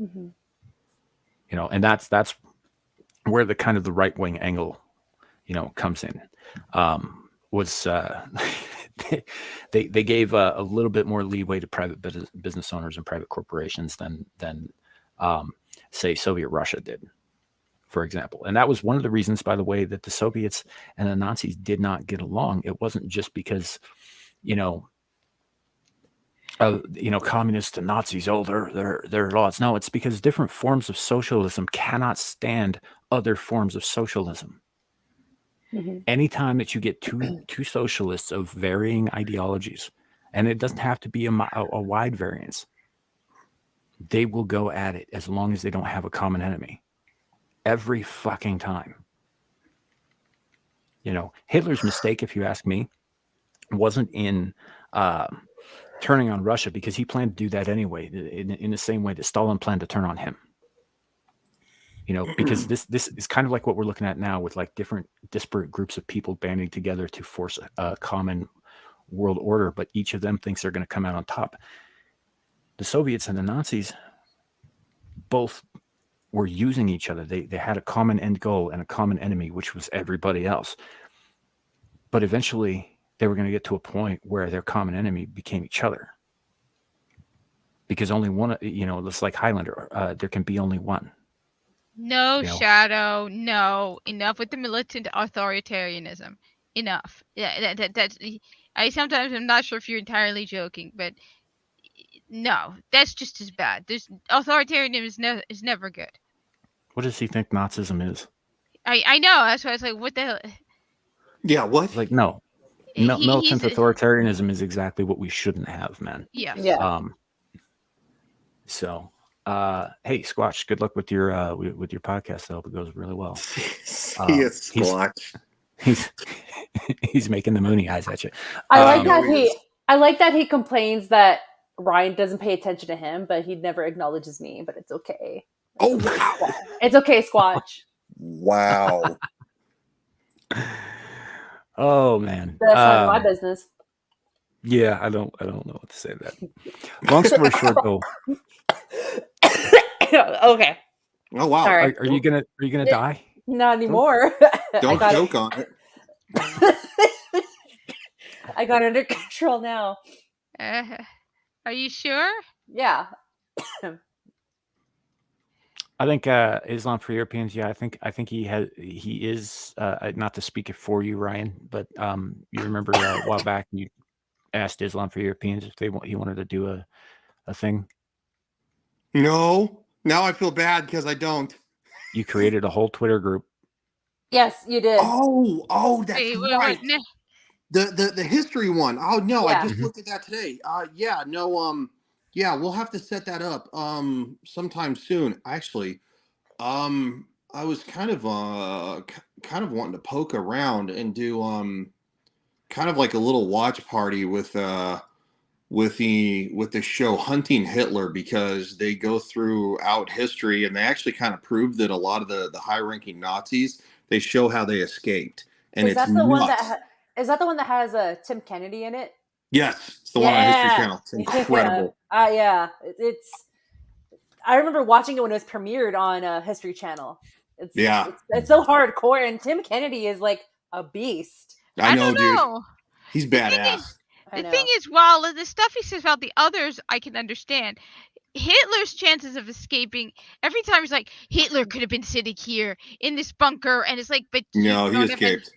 Mm-hmm. And that's where the kind of the right wing angle comes in. They gave a little bit more leeway to private business owners and private corporations than say Soviet Russia did, for example. And that was one of the reasons, by the way, that the Soviets and the Nazis did not get along. It wasn't just because communists and Nazis, they're at odds. No, it's because different forms of socialism cannot stand other forms of socialism. Mm-hmm. Anytime that you get two socialists of varying ideologies, and it doesn't have to be a wide variance, they will go at it as long as they don't have a common enemy. Every fucking time. Hitler's mistake, if you ask me, wasn't in turning on Russia, because he planned to do that anyway, in the same way that Stalin planned to turn on him. Because this is kind of like what we're looking at now, with like different disparate groups of people banding together to force a common world order, but each of them thinks they're going to come out on top. The Soviets and the Nazis both were using each other. They had a common end goal and a common enemy, which was everybody else. But eventually they were going to get to a point where their common enemy became each other. Because only one, it's like Highlander, there can be only one. No, Shadow, no. Enough with the militant authoritarianism. Enough. Yeah, that's. Sometimes I'm not sure if you're entirely joking, but no, that's just as bad. Authoritarianism is never good. What does he think Nazism is? I know. That's why I was like, what the hell? Yeah, what? Like, no. Militant authoritarianism is exactly what we shouldn't have, man. Yes. Yeah. So, hey, Squatch, good luck with your podcast. I hope it goes really well. See you, Squatch. He's making the moony eyes at you. I like that he complains that Ryan doesn't pay attention to him, but he never acknowledges me. But it's okay. Oh wow! It's okay, Squatch. Wow. Oh man, that's none of my business. Yeah, I don't know what to say to that. Long story short, though. Okay. Oh wow! Sorry. Are you gonna die? Not anymore. Don't joke on it. I got under control now. Are you sure? Yeah. I think Islam for Europeans. Yeah, I think he is not to speak it for you, Ryan, but you remember a while back you asked Islam for Europeans if he wanted to do a thing. No, now I feel bad because I don't. You created a whole Twitter group. Yes, you did. Oh, that's right. The history one. Oh no, yeah. I just looked at that today. Yeah, we'll have to set that up sometime soon. Actually, I was kind of wanting to poke around and do kind of like a little watch party with the show Hunting Hitler, because they go throughout history and they actually kind of prove that a lot of the high ranking Nazis, they show how they escaped, and Is it's that the one nuts. is that the one that has Tim Kennedy in it? Yes, it's the one on History Channel. It's incredible. Yeah. It's. I remember watching it when it was premiered on History Channel. It's so hardcore, and Tim Kennedy is like a beast. I know, don't dude. know. He's The thing badass. The thing is, while the stuff he says about the others I can understand, Hitler's chances of escaping, every time he's like, Hitler could have been sitting here in this bunker, and it's like, but No, he escaped.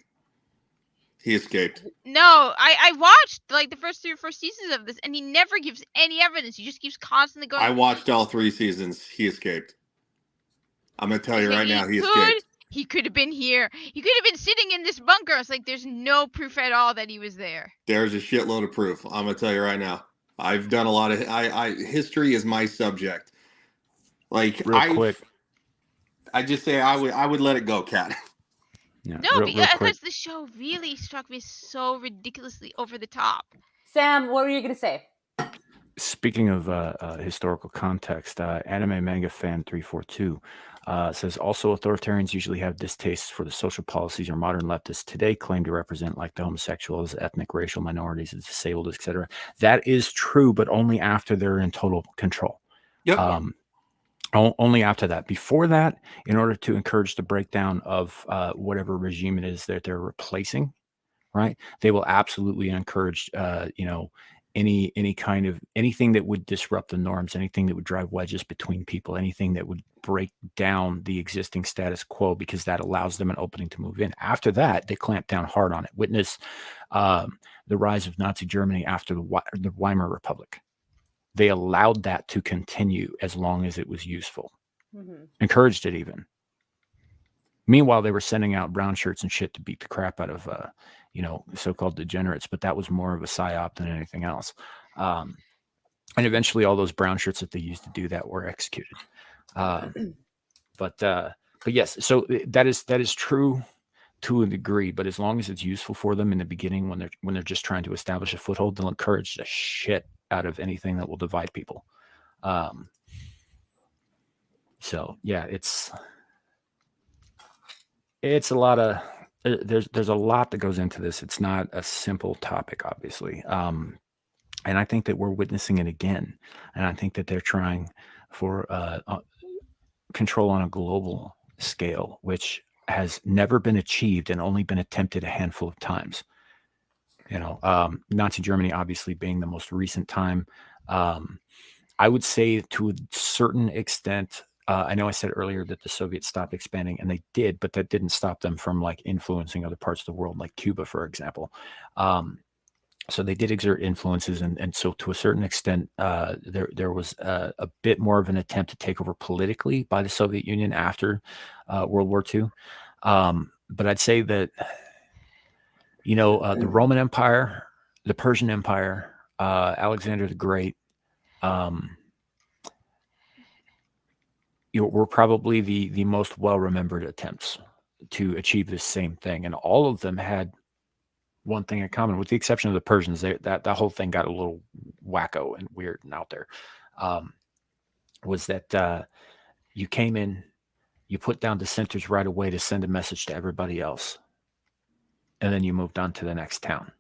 He escaped. No, I watched like the first 3 or 4 seasons of this, and he never gives any evidence. He just keeps constantly going. I watched all 3 seasons. He escaped. I'm gonna tell you right now, he escaped. He could have been here. He could have been sitting in this bunker. It's like there's no proof at all that he was there. There's a shitload of proof. I'm gonna tell you right now. I've done a lot of. History is my subject. Like Real quick. I just say I would let it go, Kat. Yeah, no, because the show really struck me so ridiculously over the top. Sam, what were you gonna say? Speaking of historical context, anime manga fan 342 says also authoritarians usually have distastes for the social policies or modern leftists today claim to represent, like the homosexuals, ethnic, racial minorities, the disabled, etc. That is true, but only after they're in total control. Yep. Only after that. Before that, in order to encourage the breakdown of whatever regime it is that they're replacing, right? They will absolutely encourage, any kind of anything that would disrupt the norms, anything that would drive wedges between people, anything that would break down the existing status quo, because that allows them an opening to move in. After that, they clamp down hard on it. Witness the rise of Nazi Germany after the Weimar Republic. They allowed that to continue as long as it was useful. Mm-hmm. Encouraged it even. Meanwhile, they were sending out brown shirts and shit to beat the crap out of so-called degenerates, but that was more of a psyop than anything else. And eventually all those brown shirts that they used to do that were executed. But yes, so that is true to a degree, but as long as it's useful for them in the beginning, when they're just trying to establish a foothold, they'll encourage the shit out of anything that will divide people. So yeah, it's a lot of, there's a lot that goes into this. It's not a simple topic, obviously. And I think that we're witnessing it again. And I think that they're trying for control on a global scale, which has never been achieved and only been attempted a handful of times. Nazi Germany obviously being the most recent time. I would say to a certain extent, I know I said earlier that the Soviets stopped expanding, and they did, but that didn't stop them from like influencing other parts of the world, like Cuba, for example. So they did exert influences, and so to a certain extent, there was a bit more of an attempt to take over politically by the Soviet Union after World War II. But I'd say that the Roman Empire, the Persian Empire, Alexander the Great, were probably the most well-remembered attempts to achieve the same thing. And all of them had one thing in common, with the exception of the Persians. That whole thing got a little wacko and weird and out there. Was that you came in, you put down dissenters right away to send a message to everybody else. And then you moved on to the next town.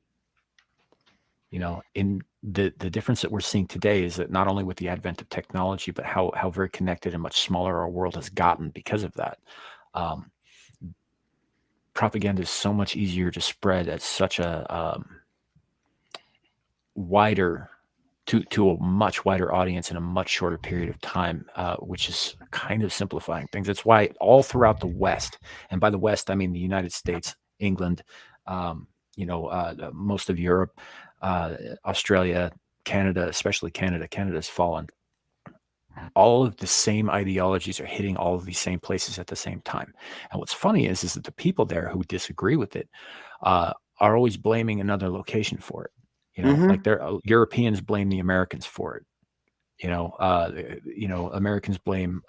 In the difference that we're seeing today is that not only with the advent of technology, but how very connected and much smaller our world has gotten because of that. Propaganda is so much easier to spread at such a wider, to a much wider audience in a much shorter period of time, which is kind of simplifying things. That's why all throughout the West, and by the West, I mean the United States, England, most of Europe, Australia, Canada, especially Canada. Canada's fallen. All of the same ideologies are hitting all of these same places at the same time. And what's funny is that the people there who disagree with it are always blaming another location for it. Like Europeans blame the Americans for it. Americans blame,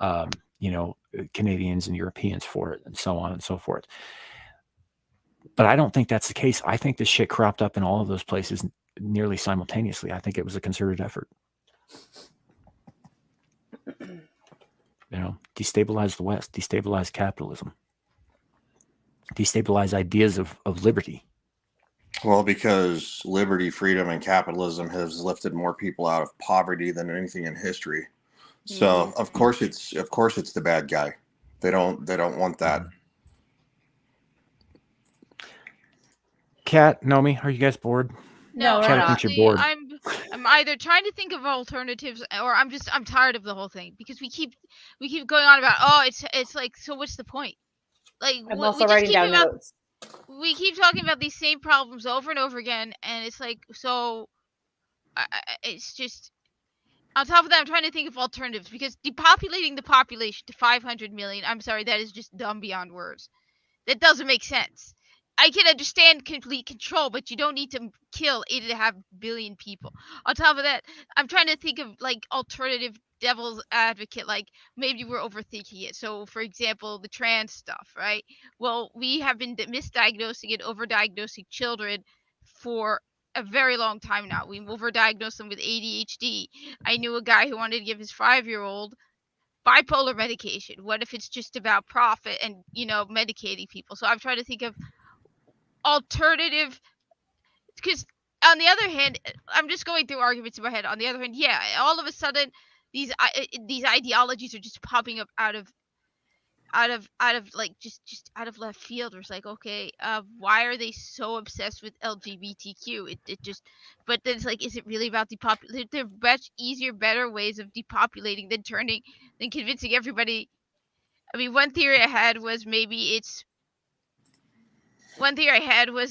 Canadians and Europeans for it, and so on and so forth. But I don't think that's the case. I think this shit cropped up in all of those places nearly simultaneously. I think it was a concerted effort. Destabilize the West, destabilize capitalism, destabilize ideas of liberty. Well, because liberty, freedom, and capitalism has lifted more people out of poverty than anything in history. So of course it's the bad guy. They don't want that. Kat, Nomi, are you guys bored? No, we're Kat, I not. think you're bored. I'm either trying to think of alternatives, or I'm tired of the whole thing, because we keep going on about, oh, it's like, so what's the point? Like, I'm we also just writing keep down about, notes. we keep talking about these same problems over and over again, and it's like, so it's just, on top of that, I'm trying to think of alternatives, because depopulating the population to 500 million, I'm sorry, that is just dumb beyond words. That doesn't make sense. I can understand complete control, but you don't need to kill 8.5 billion people. On top of that, I'm trying to think of like alternative devil's advocate, like maybe we're overthinking it. So, for example, the trans stuff, right? Well, we have been misdiagnosing and overdiagnosing children for a very long time now. We overdiagnosed them with ADHD. I knew a guy who wanted to give his 5-year-old bipolar medication. What if it's just about profit and, medicating people? So I'm trying to think of alternative, because on the other hand, I'm just going through arguments in my head. On the other hand, yeah, all of a sudden these ideologies are just popping up out of like just out of left field. Where it's like, okay, why are they so obsessed with LGBTQ? It just, but then it's like, is it really about depopulating? There are much easier, better ways of depopulating than convincing everybody. I mean, one theory I had was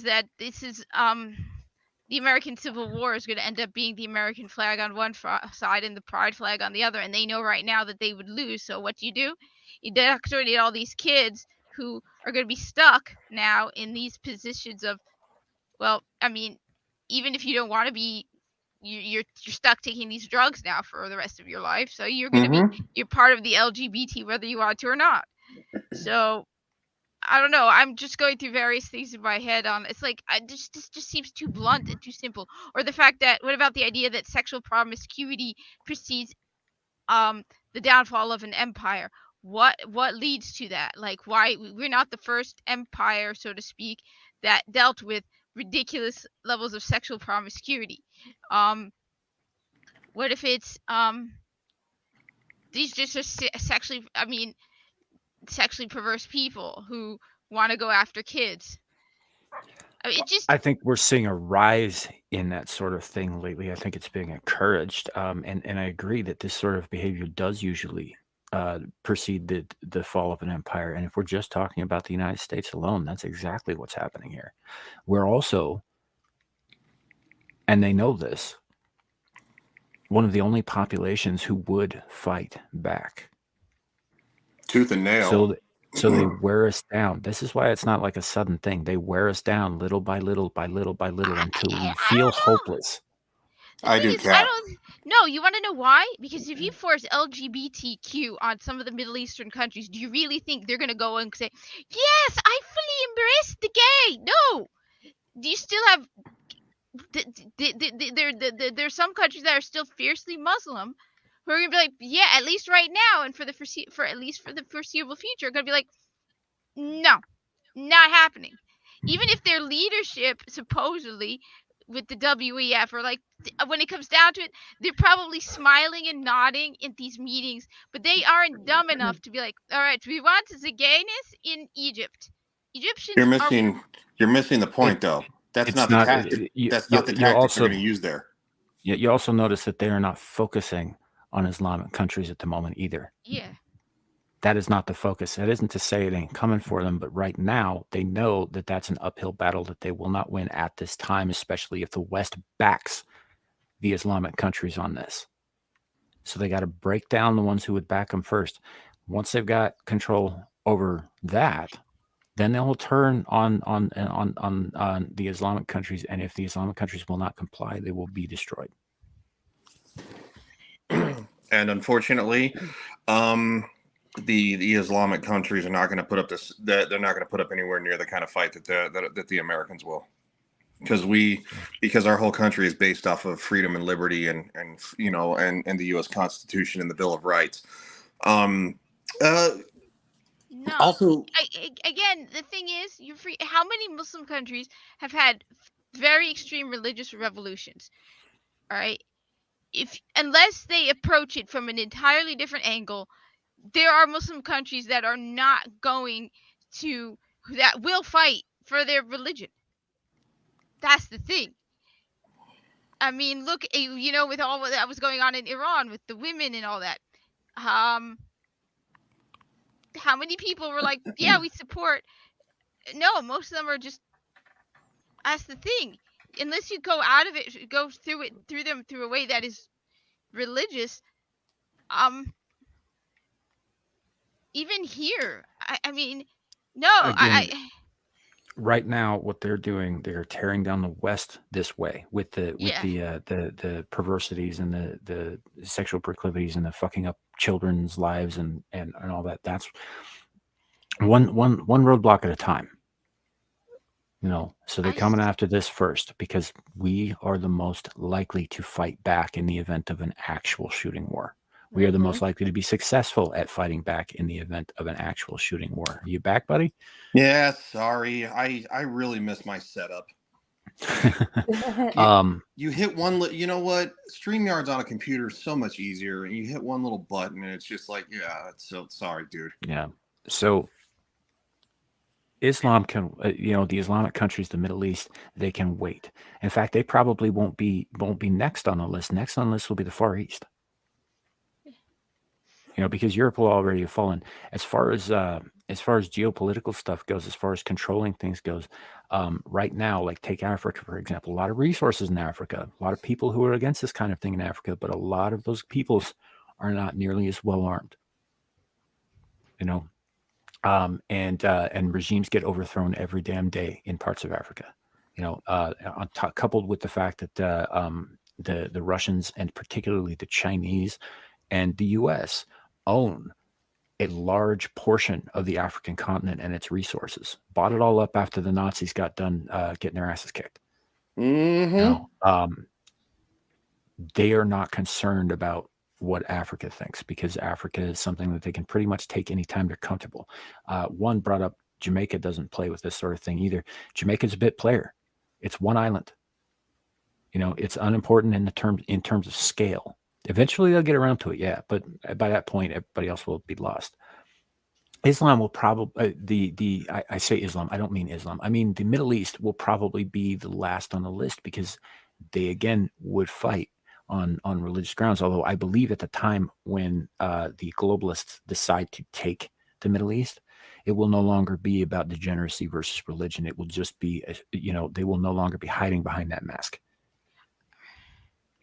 that this is the American Civil War is going to end up being the American flag on one side and the pride flag on the other, and they know right now that they would lose. So what do? You indoctrinate all these kids who are going to be stuck now in these positions of, well, I mean, even if you don't want to be, you're stuck taking these drugs now for the rest of your life. So you're going to be, you're part of the LGBT whether you want to or not. So I don't know. I'm just going through various things in my head on, it's like, this just seems too blunt and too simple. Or the fact that, what about the idea that sexual promiscuity precedes the downfall of an empire? What leads to that? Like, why we're not the first empire, so to speak, that dealt with ridiculous levels of sexual promiscuity. What if it's these just are sexually perverse people who want to go after kids? I mean, I think we're seeing a rise in that sort of thing lately. I think it's being encouraged, and I agree that this sort of behavior does usually precede the fall of an empire. And if we're just talking about the United States alone, that's exactly what's happening here. We're also, and they know this, one of the only populations who would fight back. Tooth and nail. So they wear us down. This is why it's not like a sudden thing. They wear us down little by little by little by little until we feel hopeless. I do, Kat. No, you want to know why? Because if you force LGBTQ on some of the Middle Eastern countries, do you really think they're going to go and say, yes, I fully embrace the gay? No. Do you still have... There's some countries that are still fiercely Muslim who are going to be like, yeah, at least right now, and for at least for the foreseeable future, are going to be like, no, not happening. Even if their leadership, supposedly, with the WEF, or like, when it comes down to it, they're probably smiling and nodding in these meetings, but they aren't dumb enough to be like, all right, we want the gayness in Egypt. Egyptians You're missing the point, though. That's not the tactic. That's not the tactic they're going to use there. You also notice that they are not focusing on Islamic countries at the moment either. Yeah. That is not the focus. That isn't to say it ain't coming for them, but right now they know that that's an uphill battle that they will not win at this time, especially if the West backs the Islamic countries on this. So they got to break down the ones who would back them first. Once they've got control over that, then they'll turn on the Islamic countries, and if the Islamic countries will not comply, they will be destroyed. And unfortunately, the Islamic countries are not going to put up this. They're not going to put up anywhere near the kind of fight that the Americans will, because our whole country is based off of freedom and liberty and the U.S. Constitution and the Bill of Rights. No. Also, Again, the thing is, you're free. How many Muslim countries have had very extreme religious revolutions? All right. Unless they approach it from an entirely different angle, there are Muslim countries that are not going to, that will fight for their religion. That's the thing. I mean, look, with all that was going on in Iran with the women and all that. How many people were like, yeah, we support? No, most of them are just. That's the thing. Unless you go out of it, go through a way that is religious. Even here, I mean, no, Again, right now, what they're doing, they're tearing down the West this way with the perversities and the sexual proclivities and the fucking up children's lives and all that. That's one roadblock at a time. So they're coming after this first because we are the most likely to fight back in the event of an actual shooting war. We are the most likely to be successful at fighting back in the event of an actual shooting war. Are you back, buddy? Yeah, sorry. I really miss my setup. You hit one, you know what? StreamYard's on a computer is so much easier, and you hit one little button, and it's just like, yeah, it's so sorry, dude. Yeah. So Islam can, the Islamic countries, the Middle East, they can wait. In fact, they probably won't be next on the list. Next on the list will be the Far East. Because Europe will already have fallen. As far as geopolitical stuff goes, as far as controlling things goes, right now, like take Africa, for example, a lot of resources in Africa, a lot of people who are against this kind of thing in Africa, but a lot of those peoples are not nearly as well armed. And regimes get overthrown every damn day in parts of Africa. Coupled with the fact that the Russians and particularly the Chinese and the U.S. own a large portion of the African continent and its resources. Bought it all up after the Nazis got done getting their asses kicked. Mm-hmm. They are not concerned about what Africa thinks because Africa is something that they can pretty much take anytime they're comfortable. One brought up Jamaica doesn't play with this sort of thing either. Jamaica's a bit player. It's one island. It's unimportant in terms of scale. Eventually they'll get around to it, yeah. But by that point, everybody else will be lost. Islam will probably I say Islam. I don't mean Islam. I mean the Middle East will probably be the last on the list because they again would fight on religious grounds. Although I believe at the time when the globalists decide to take the Middle East, it will no longer be about degeneracy versus religion. It will just be they will no longer be hiding behind that mask.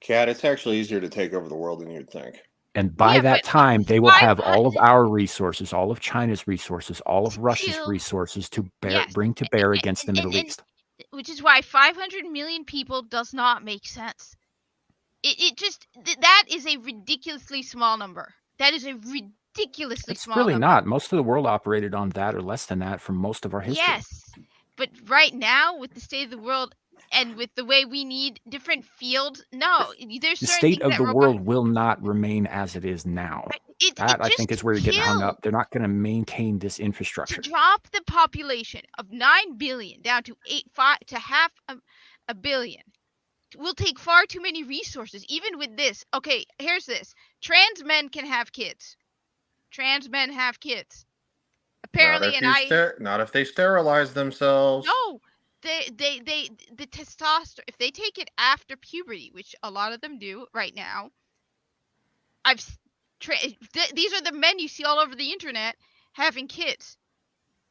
Cat, it's actually easier to take over the world than you'd think. And by that time, they will have all of our resources, all of China's resources, all of Russia's resources to bring to bear against the Middle East. Which is why 500 million people does not make sense. That is a ridiculously small number. That is a ridiculously small number. It's really not. Most of the world operated on that or less than that for most of our history. Yes, but right now, with the state of the world and with the way we need different fields, no, there's the certain state of the world will not remain as it is now. I think is where you're getting hung up. They're not going to maintain this infrastructure. To drop the population of 9 billion down to half a billion will take far too many resources. Even with this, okay, here's this: trans men can have kids. Trans men have kids. Apparently, not if they sterilize themselves. No. The testosterone, if they take it after puberty, which a lot of them do right now, these are the men you see all over the internet having kids.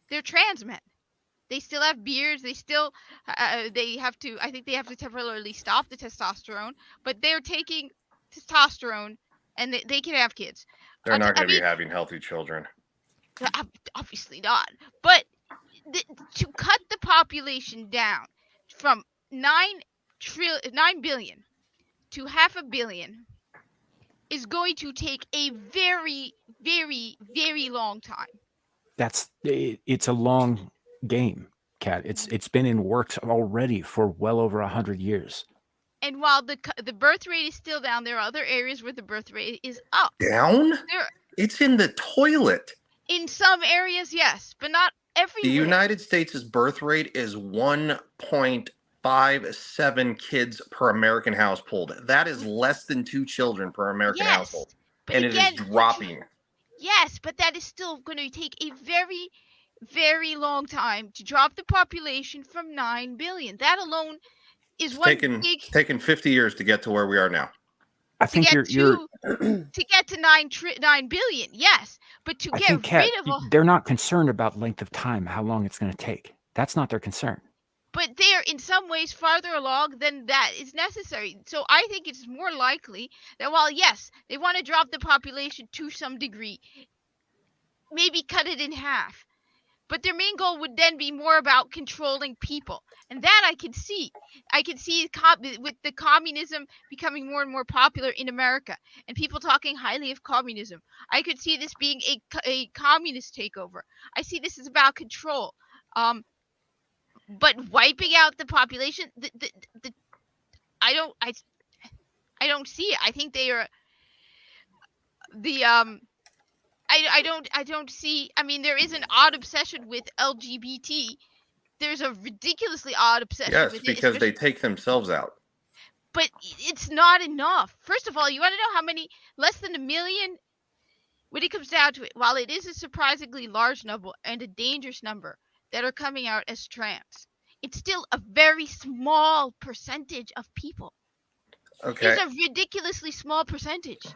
They're trans men. They still have beards. They still, I think they have to temporarily stop the testosterone, but they're taking testosterone and they can have kids. They're not going to be having healthy children. Obviously not. But to cut the population down from 9 billion to half a billion is going to take a very, very, very long time. It's a long game, Kat. It's been in works already for well over 100 years. And while the birth rate is still down, there are other areas where the birth rate is up. Down? There, It's in the toilet. in some areas, yes, but not The everywhere. United States' birth rate is 1.57 kids per American household. That is less than 2 children per American household. But And again, it is dropping. Yes, but that is still going to take a very, very long time to drop the population from 9 billion. That alone is It's one taken, big it's taken 50 years to get to where we are now. I to think get you're to get to 9 billion. Yes, but to I get think, Kat, rid of all, they're not concerned about length of time, how long it's going to take. That's not their concern. but they are in some ways farther along than that is necessary. So I think it's more likely that while yes, they want to drop the population to some degree, maybe cut it in half. But their main goal would then be more about controlling people. And that I can see. I can see with the communism becoming more and more popular in America and people talking highly of communism. I could see this being a communist takeover. I see this as about control. But wiping out the population, I don't see it. I think they are I don't see. I mean, there is an odd obsession with LGBT. There's a ridiculously odd obsession Yes, with because it. they take themselves out. But it's not enough. First of all, you want to know how many? Less than 1 million. When it comes down to it, while it is a surprisingly large number and a dangerous number that are coming out as trans, it's still a very small percentage of people. Okay. It's a ridiculously small percentage.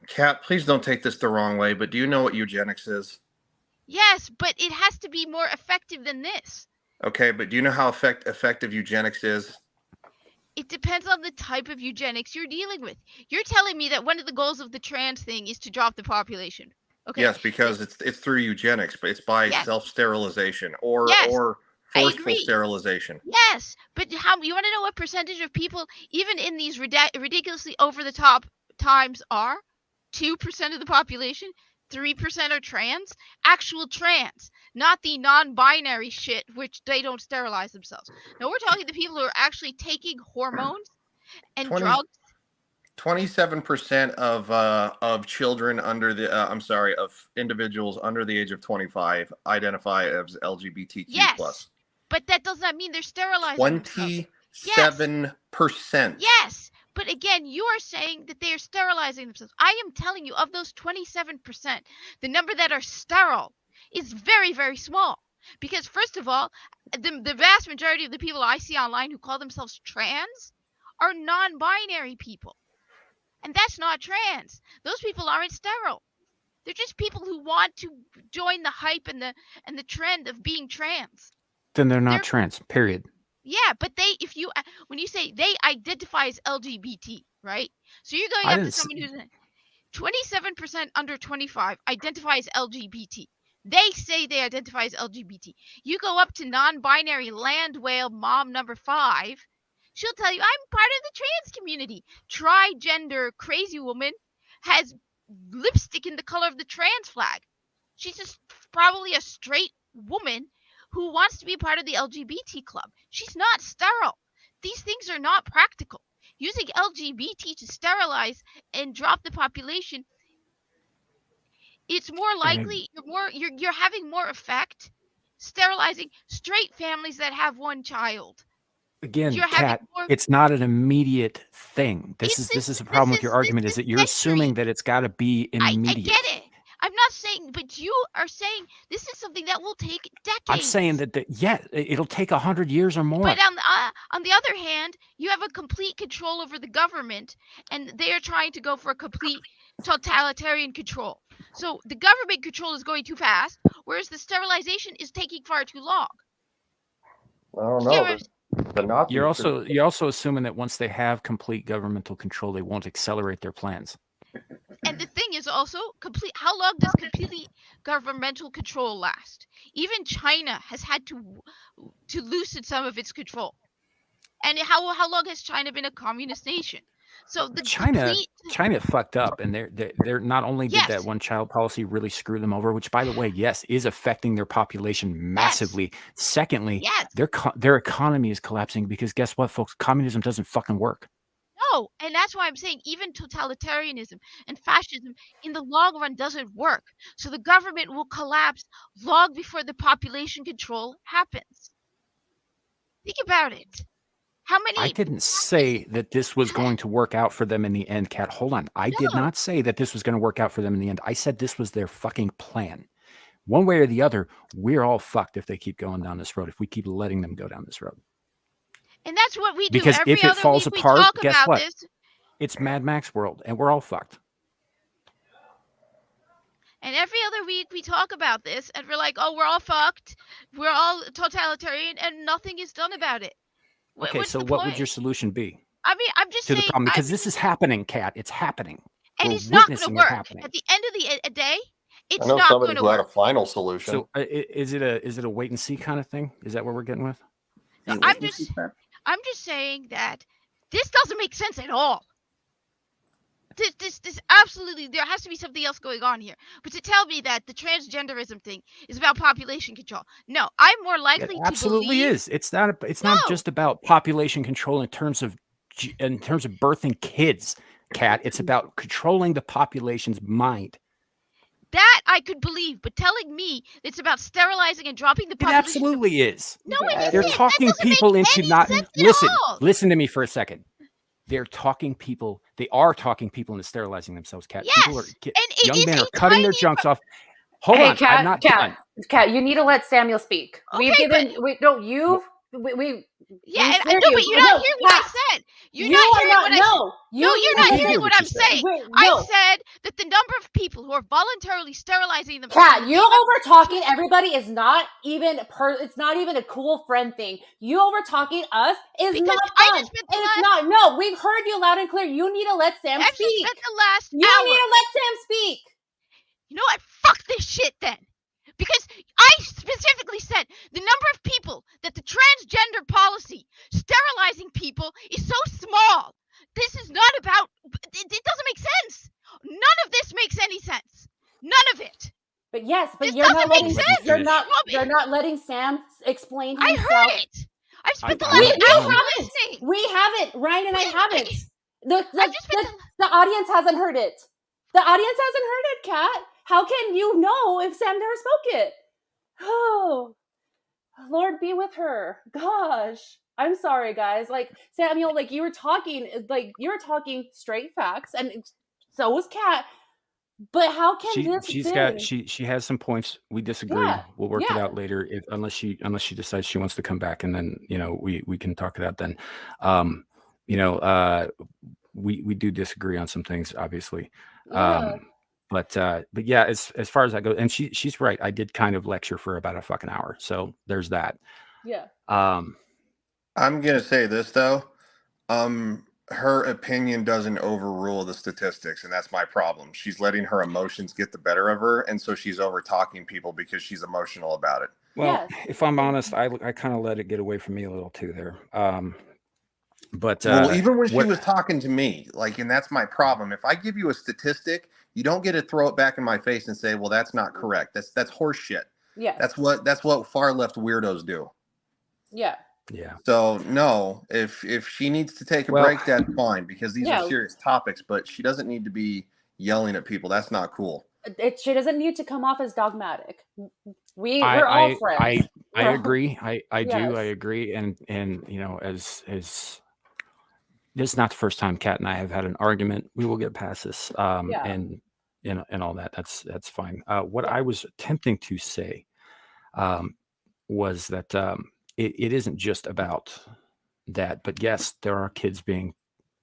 Kat, please don't take this the wrong way, but do you know what eugenics is? Yes, but it has to be more effective than this. Okay, but do you know how effective eugenics is? It depends on the type of eugenics you're dealing with. You're telling me that one of the goals of the trans thing is to drop the population. Okay. Yes, because it's through eugenics, but it's by self-sterilization or forceful sterilization. Yes, but how you want to know what percentage of people, even in these ridiculously over-the-top times, are? 2% of the population? 3% are trans? Actual trans, not the non-binary shit, which they don't sterilize themselves. No, we're talking to people who are actually taking hormones and drugs. 27% of children under the of individuals under the age of 25 identify as LGBTQ+. Yes, but that does not mean they're sterilizing 27%. Yes, but again, you are saying that they are sterilizing themselves. I am telling you, of those 27%, the number that are sterile is very, very small. Because first of all, the vast majority of the people I see online who call themselves trans are non-binary people. And that's not trans. Those people aren't sterile. They're just people who want to join the hype and the trend of being trans. Then they're not trans, period. Yeah, but when you say they identify as LGBT, right? So you're going up to someone who's 27% under 25 identify as LGBT. They say they identify as LGBT. You go up to non-binary land whale mom number 5. She'll tell you, I'm part of the trans community. Tri-gender crazy woman has lipstick in the color of the trans flag. She's just probably a straight woman who wants to be part of the LGBT club. She's not sterile. These things are not practical. Using LGBT to sterilize and drop the population, it's more likely you're having more effect sterilizing straight families that have one child. Again, Kat, it's not an immediate thing. This is a problem with your argument, is that you're assuming that it's got to be immediate. I get it. I'm not saying, but you are saying this is something that will take decades. I'm saying that it'll take 100 years or more. But on the other hand, you have a complete control over the government, and they are trying to go for a complete totalitarian control. So the government control is going too fast, whereas the sterilization is taking far too long. I don't know. The Nazis You're also assuming that once they have complete governmental control, they won't accelerate their plans. And the thing is also how long does complete governmental control last? Even China has had to loosen some of its control. And how long has China been a communist nation? So the China complete fucked up, and they're not only did Yes. that one child policy really screw them over, which by the way, yes, is affecting their population massively. Secondly, Yes. their economy is collapsing because guess what, folks? Communism doesn't fucking work. No, and that's why I'm saying even totalitarianism and fascism in the long run doesn't work. So the government will collapse long before the population control happens. Think about it. How many I didn't say that this was going to work out for them in the end, Kat. Hold on. I did No. not say that this was going to work out for them in the end. I said this was their fucking plan. One way or the other, we're all fucked if they keep going down this road, if we keep letting them go down this road. And that's what we do Because every if it other falls week. apart, We talk guess about what? this. It's Mad Max world, and we're all fucked. And every other week we talk about this and we're like, oh, we're all fucked. We're all totalitarian and nothing is done about it. Okay, What's so the what would point? your solution be I mean, I'm just to the saying, problem? Because this is happening, Kat. It's happening. and We're it's not going to witnessing it work. happening. At the end of the day, it's I know not somebody going to who had a work. final solution. So is it a wait and see kind of thing? Is that what we're getting with? No, I'm just saying that this doesn't make sense at all. This absolutely, there has to be something else going on here. But to tell me that the transgenderism thing is about population control, no, I'm more likely It to absolutely believe. is. It's not just about population control in terms of birthing kids, Kat. It's about controlling the population's mind. That I could believe, but telling me it's about sterilizing and dropping the It population. absolutely is. No, Yeah, it isn't. They're That talking doesn't people make into any not sense at listen. all. Listen to me for a second. They are talking people into sterilizing themselves, Kat. Yes, People and it young is men a are cutting their tiny junks off. Hold on, I'm not done. Kat, you need to let Samuel speak. We've Okay, given. but- We don't. You. We. Yeah, we and heard no, you. but you're not No, hearing what I Kat, said. You're you not are hearing not. what I No, said. No, you're I not did hearing hear what what I'm you said. saying. Wait, I no. said that the number of people who are voluntarily sterilizing themselves. Kat, you over talking everybody is not even it's not even a cool friend thing. You over talking us is Because not I fun. just spent the It's last- not. No, we've heard you loud and clear. You need to let Sam I actually speak. spent the last You hour. need to let Sam speak. You know what? Fuck this shit then. Because I specifically said the number of people that the transgender policy sterilizing people is so small. This is not about. It doesn't make sense. None of this makes any sense. None of it. But yes, but This you're not doesn't make letting sense. you're not Robbie. you're not letting Sam explain I himself. heard it. I've spent the I last wanna- hour haven't. listening. We haven't. Ryan and I Wait, haven't. wait. I just spent The audience hasn't heard it. The audience hasn't heard it, Kat. How can you know if Sam never spoke it? Oh, Lord be with her. Gosh. I'm sorry, guys. Like, Samuel, like you were talking straight facts, and so was Kat. But how can she has some points. We disagree. Yeah, We'll work it yeah. out later unless she decides she wants to come back, and then we can talk it out then. We do disagree on some things, obviously. Yeah. But yeah, as far as that goes, and she's right. I did kind of lecture for about a fucking hour, so there's that. Yeah. I'm gonna say this though. Her opinion doesn't overrule the statistics, and that's my problem. She's letting her emotions get the better of her, and so she's over talking people because she's emotional about it. Well, Yes. if I'm honest, I kind of let it get away from me a little too there. But well, even when she was talking to me, like, and that's my problem. If I give you a statistic, you don't get to throw it back in my face and say, "Well, that's not correct." That's horse shit. Yes. That's what far left weirdos do. Yeah. Yeah. So no, if she needs to take a break, that's fine, because these are serious topics. But she doesn't need to be yelling at people. That's not cool. She doesn't need to come off as dogmatic. We're all friends. I agree. I Yes. do. I agree. And as this is not the first time Kat and I have had an argument. We will get past this. And all that. That's fine. What I was attempting to say was that it isn't just about that, but yes, there are kids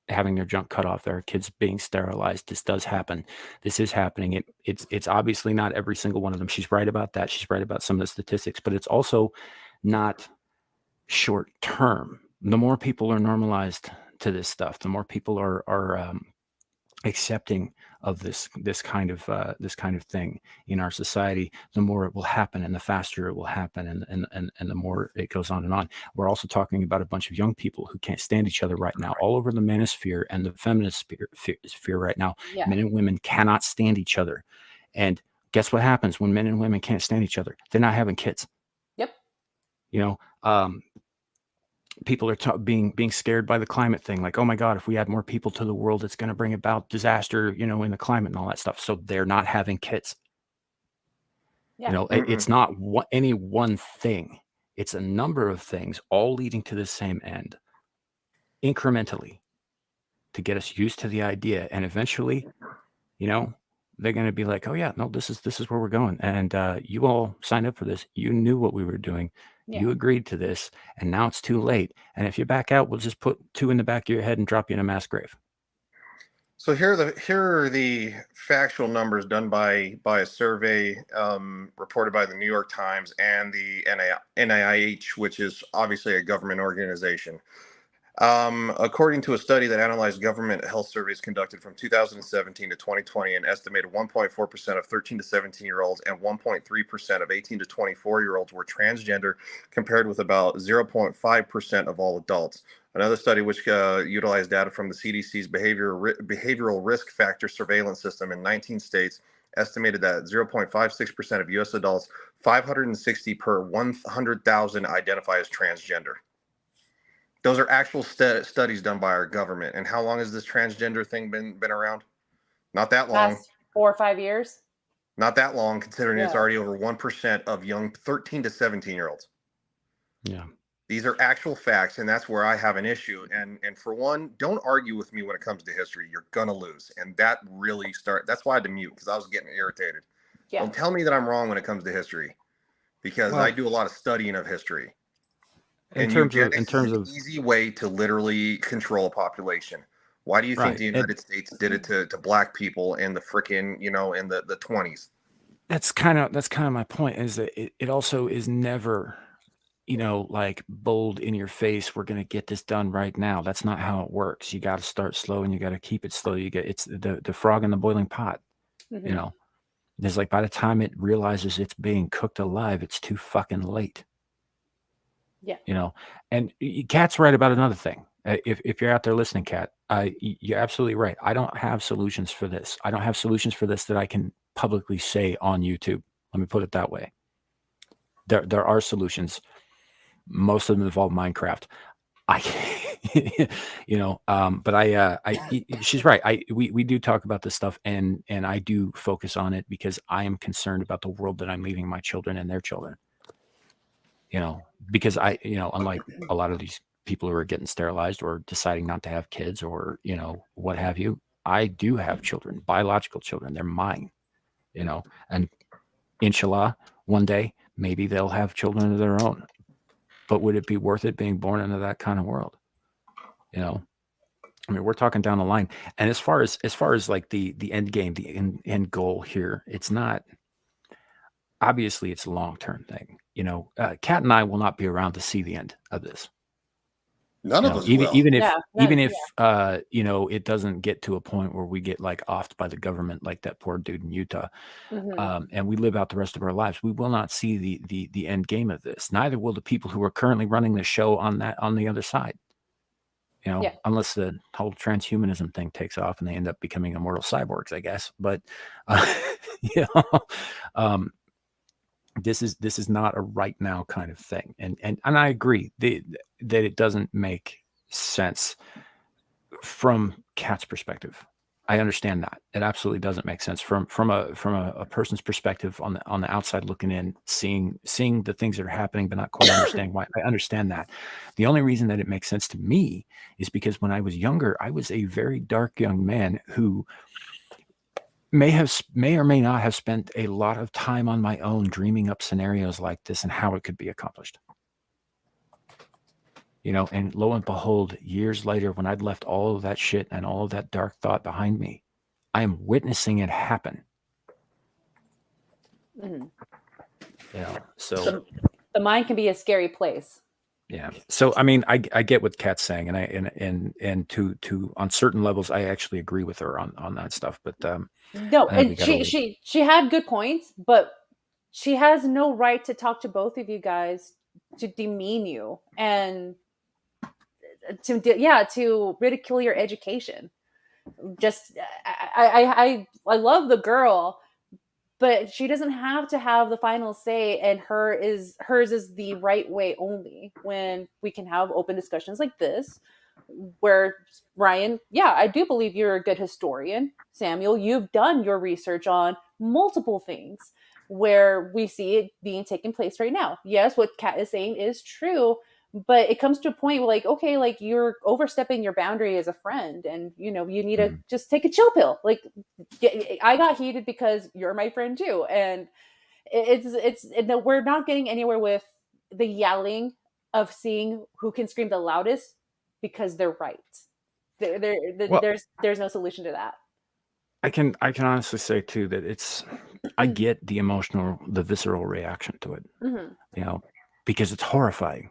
having their junk cut off. There are kids being sterilized. This does happen. This is happening. It's obviously not every single one of them. She's right about that. She's right about some of the statistics, but it's also not short term. The more people are normalized to this stuff, the more people are accepting of this kind of thing in our society, the more it will happen, and the faster it will happen, and the more it goes on and on. We're also talking about a bunch of young people who can't stand each other right now, all over the manosphere and the feminist sphere right now. Yeah. Men and women cannot stand each other, and guess what happens when men and women can't stand each other? They're not having kids. Yep. People are being scared by the climate thing, like, oh my God, if we add more people to the world, it's going to bring about disaster, in the climate and all that stuff. So they're not having kids. Yeah. It's not any one thing. It's a number of things all leading to the same end, incrementally, to get us used to the idea. And eventually, they're going to be like, oh yeah, no, this is where we're going. And you all signed up for this. You knew what we were doing. Yeah. You agreed to this, and now it's too late. And if you back out, we'll just put 2 in the back of your head and drop you in a mass grave. So here are the factual numbers done by a survey reported by the New York Times and the NIH, which is obviously a government organization. According to a study that analyzed government health surveys conducted from 2017 to 2020, an estimated 1.4% of 13 to 17-year-olds and 1.3% of 18 to 24-year-olds were transgender, compared with about 0.5% of all adults. Another study, which utilized data from the CDC's behavioral risk factor surveillance system in 19 states, estimated that 0.56% of U.S. adults, 560 per 100,000, identify as transgender. Those are actual studies done by our government. And how long has this transgender thing been around? Not that long. Past 4 or 5 years. Not that long, considering it's Yeah. already over 1% of young 13 to 17-year-olds. Yeah. These are actual facts, and that's where I have an issue. And for one, don't argue with me when it comes to history. You're gonna lose. And that really that's why I had to mute, because I was getting irritated. Yeah. Don't tell me that I'm wrong when it comes to history, because I do a lot of studying of history. In terms of an easy way to literally control a population. Why do you think the United States did it to black people in the frickin', in the 20s? That's kind of my point, is that it also is never, like, bold in your face, we're going to get this done right now. That's not how it works. You got to start slow, and you got to keep it slow. It's the frog in the boiling pot. Mhm. There's, like, by the time it realizes it's being cooked alive, it's too fucking late. Yeah. And Kat's right about another thing. If you're out there listening, Kat, you're absolutely right. I don't have solutions for this. I don't have solutions for this that I can publicly say on YouTube. Let me put it that way. There are solutions. Most of them involve Minecraft. She's right. We do talk about this stuff, and I do focus on it because I am concerned about the world that I'm leaving my children and their children. Because unlike a lot of these people who are getting sterilized or deciding not to have kids or, what have you, I do have children, biological children. They're mine, and inshallah, one day, maybe they'll have children of their own. But would it be worth it being born into that kind of world? We're talking down the line. And as far as like the end game, the end goal here, it's not, obviously it's a long-term thing. Kat and I will not be around to see the end of this. None of us even will. even if Yeah, even none- if it doesn't get to a point where we get, like, offed by the government, like that poor dude in Utah, Mhm. and we live out the rest of our lives, we will not see the end game of this. Neither will the people who are currently running the show on the other side. Yeah. Unless the whole transhumanism thing takes off and they end up becoming immortal cyborgs, I guess. But this is not a right now kind of thing, and I agree that it doesn't make sense from Kat's perspective. I understand that it absolutely doesn't make sense from a person's perspective on the outside looking in, seeing the things that are happening, but not quite understanding why. I understand that. The only reason that it makes sense to me is because when I was younger, I was a very dark young man who may or may not have spent a lot of time on my own dreaming up scenarios like this and how it could be accomplished. And lo and behold, years later, when I'd left all of that shit and all of that dark thought behind me, I am witnessing it happen. Mhm. So The mind can be a scary place. Yeah. So I mean, I get what Kat's saying, and to on certain levels, I actually agree with her on that stuff. But No, I think we and gotta she had good points, but she has no right to talk to both of you guys to demean you and to ridicule your education. Just I love the girl, but she doesn't have to have the final say, and hers is the right way only when we can have open discussions like this where Ryan, yeah, I do believe you're a good historian. Samuel, you've done your research on multiple things where we see it being taken place right now. Yes, what Kat is saying is true, but it comes to a point where, like, okay, like you're overstepping your boundary as a friend, and you know you need to just take a chill pill. Like, I got heated because you're my friend too, and we're not getting anywhere with the yelling of seeing who can scream the loudest because they're right. Well, There's no solution to that. I can honestly say too that I get the visceral reaction to it, you know, because it's horrifying.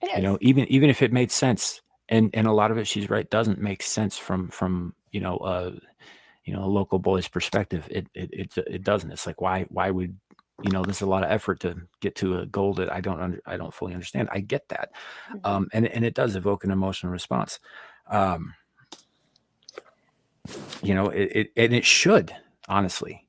It You is. know, even if it made sense, and a lot of it, she's right, doesn't make sense from a local boy's perspective. It doesn't. It's like why would there's a lot of effort to get to a goal that I don't fully understand. I get that, and it does evoke an emotional response. It should, honestly.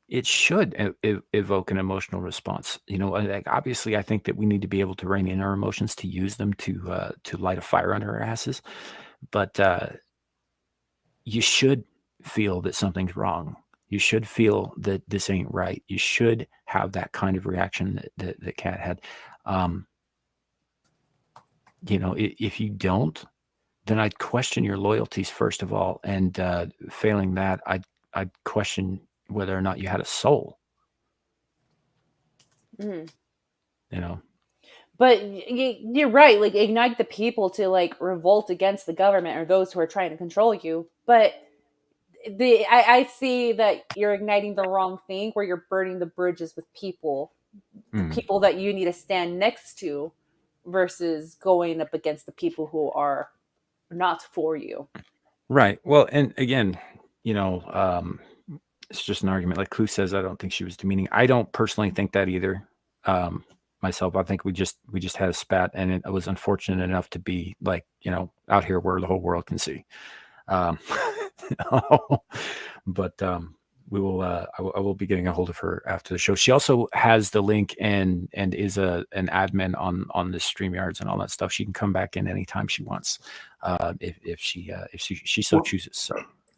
It should evoke an emotional response. Like, obviously, I think that we need to be able to rein in our emotions to use them to light a fire under our asses. But you should feel that something's wrong. You should feel that this ain't right. You should have that kind of reaction that Kat had. If you don't, then I'd question your loyalties first of all, and failing that, I'd question whether or not you had a soul. But you're right. Like, ignite the people to like revolt against the government or those who are trying to control you. But I see that you're igniting the wrong thing, where you're burning the bridges with people that you need to stand next to, versus going up against the people who are not for you. Right. Well, and again, it's just an argument. Like Clue says, I don't think she was demeaning. I don't personally think that either. Myself, I think we just had a spat, and it was unfortunate enough to be like, out here where the whole world can see. But we will. I will be getting a hold of her after the show. She also has the link and is an admin on the StreamYards and all that stuff. She can come back in anytime she wants, if she so chooses. So.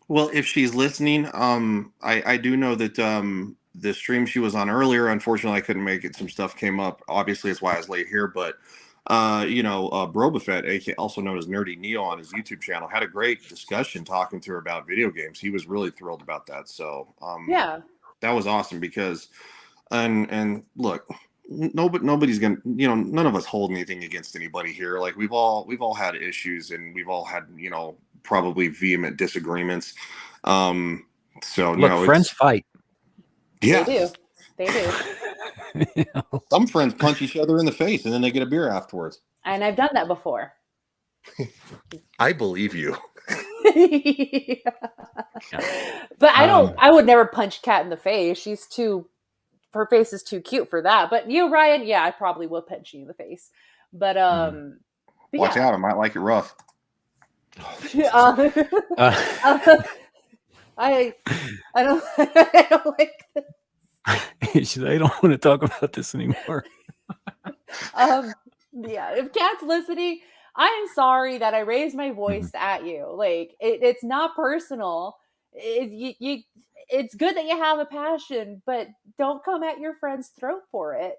Well, if she's listening, I do know that the stream she was on earlier, unfortunately, I couldn't make it. Some stuff came up. Obviously, that's why I was late here. But Brobafett, aka also known as Nerdy Neo, on his YouTube channel, had a great discussion talking to her about video games. He was really thrilled about that. So yeah, that was awesome because, and look, nobody's gonna, none of us hold anything against anybody here. Like we've all had issues, and we've all had probably vehement disagreements. So look, friends fight. Yeah, they do. Some friends punch each other in the face and then they get a beer afterwards. And I've done that before. I believe you. But I would never punch Kat in the face. Her face is too cute for that. But you, Ryan, yeah, I probably will punch you in the face. But watch out, I might like it rough. I don't like this. I don't want to talk about this anymore. Yeah, if Kat's listening, I am sorry that I raised my voice at you. Like, it's not personal. It's good that you have a passion, but don't come at your friend's throat for it.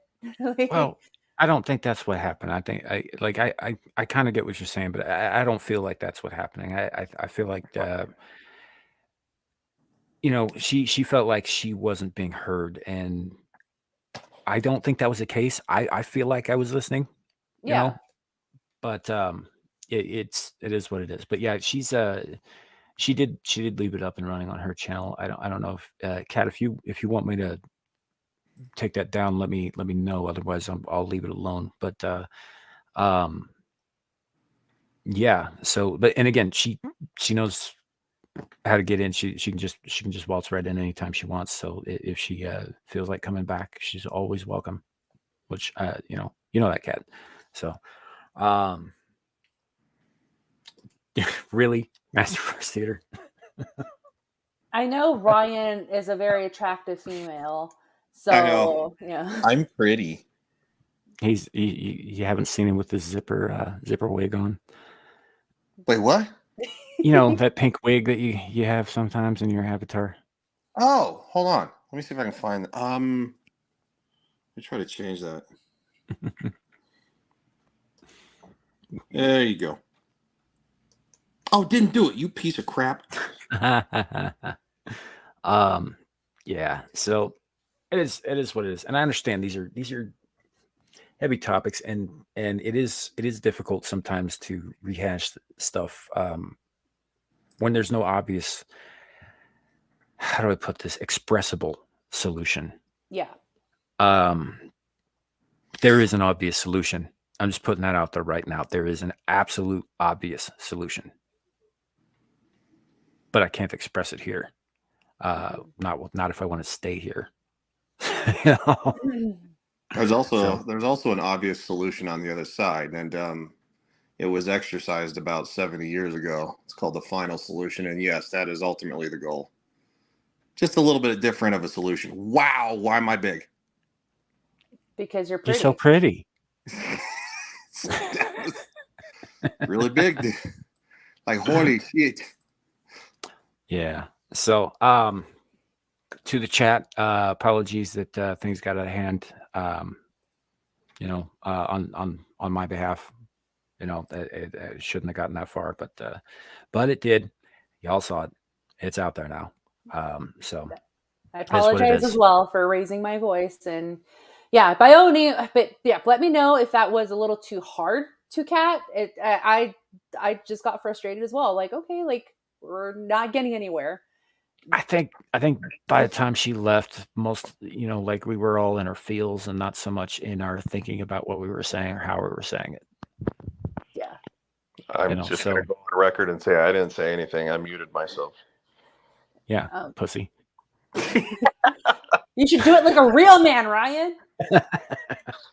Well, I don't think that's what happened. I think I kind of get what you're saying, but I don't feel like that's what's happening. I feel like she felt like she wasn't being heard, and I don't think that was the case. I feel like I was listening, but it is what it is. But yeah, she did leave it up and running on her channel. I don't know if Kat, if you want me to take that down, let me know. Otherwise, I'll leave it alone. But yeah. So, but and again, she knows how to get in. She can just waltz right in anytime she wants. So if she feels like coming back, she's always welcome. Which you know that cat. So really, Masterverse Theater. I know Ryan is a very attractive female, so I know. yeah. I'm pretty. You haven't seen him with the zipper wig on. Wait, what? You know that pink wig that you have sometimes in your avatar. Oh, hold on. Let me see if I can find. Let me try to change that. There you go. Oh, didn't do it, you piece of crap. Yeah. So it is what it is, and I understand these are heavy topics, and it is difficult sometimes to rehash stuff when there's no obvious, how do I put this, expressible solution. Yeah. There is an obvious solution. I'm just putting that out there right now. There is an absolute obvious solution, but I can't express it here. Not if I want to stay here. You know? There's also an obvious solution on the other side, and it was exercised about 70 years ago. It's called the final solution, and yes, that is ultimately the goal. Just a little bit different of a solution. Wow, why am I big? Because you're You're pretty. so pretty. That was really big, dude. Like holy shit. Yeah. So, to the chat, apologies that things got out of hand. On my behalf, it shouldn't have gotten that far, but it did. Y'all saw it. It's out there now. So I that's what it apologize is. as well for raising my voice, and yeah, by all means, but yeah, let me know if that was a little too hard to Kat. I just got frustrated as well. Like, okay, like we're not getting anywhere. I think by the time she left, most, like we were all in our feels and not so much in our thinking about what we were saying or how we were saying it. Yeah. I'm going to go on record and say I didn't say anything. I muted myself. Yeah, pussy. You should do it like a real man, Ryan.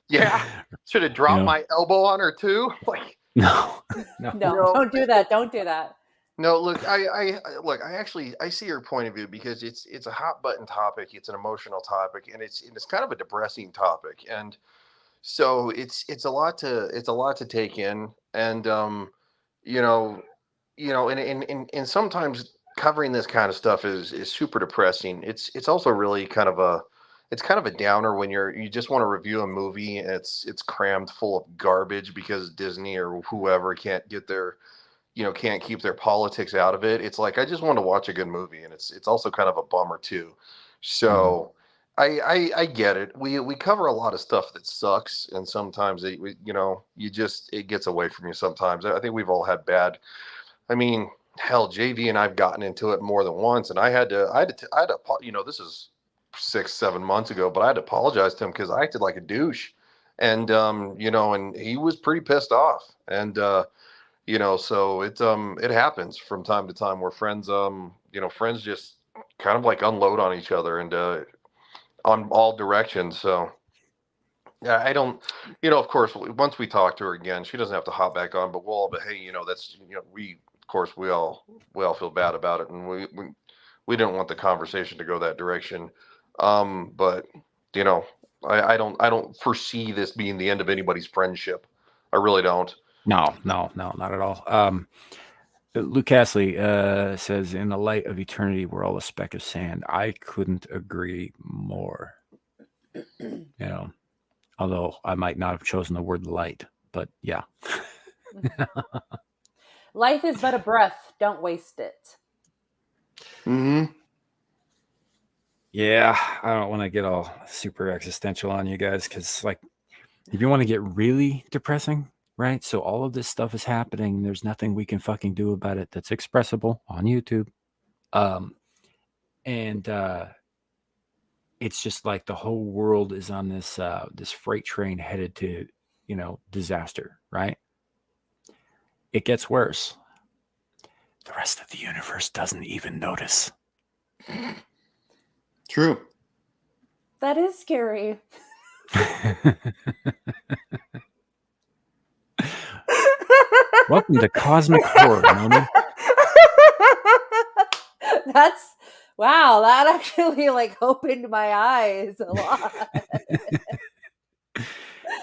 Yeah. Should have dropped my elbow on her too. Like no, don't do that. Don't do that. No, look, I see your point of view, because it's a hot button topic. It's an emotional topic, and it's kind of a depressing topic. And so it's a lot to take in. And and sometimes covering this kind of stuff is super depressing. It's also really kind of a downer when you just want to review a movie and it's crammed full of garbage because Disney or whoever can't keep their politics out of it. It's like, I just want to watch a good movie, and it's also kind of a bummer too. So I get it. We cover a lot of stuff that sucks, and sometimes it gets away from you sometimes. I think we've all had bad. I mean, hell, JV and I've gotten into it more than once, and I had to this is 6-7 months ago, but I had to apologize to him because I acted like a douche, and and he was pretty pissed off, and so it happens from time to time where friends friends just kind of like unload on each other, and on all directions. So yeah, I don't, of course, once we talk to her again, she doesn't have to hop back on, but hey, that's, we all feel bad about it, and we didn't want the conversation to go that direction. But I don't foresee this being the end of anybody's friendship. I really don't. No, not at all. Luke Castley says, in the light of eternity, we're all a speck of sand. I couldn't agree more. Although I might not have chosen the word light, but yeah. Life is but a breath. Don't waste it. Mm-hmm. Yeah, I don't want to get all super existential on you guys, because like, if you want to get really depressing, right? So all of this stuff is happening. There's nothing we can fucking do about it that's expressible on YouTube. And it's just like the whole world is on this this freight train headed to, disaster, right? It gets worse. The rest of the universe doesn't even notice. True. That is scary. Welcome to Cosmic Horror, Nomi. That's wow. That actually like opened my eyes a lot.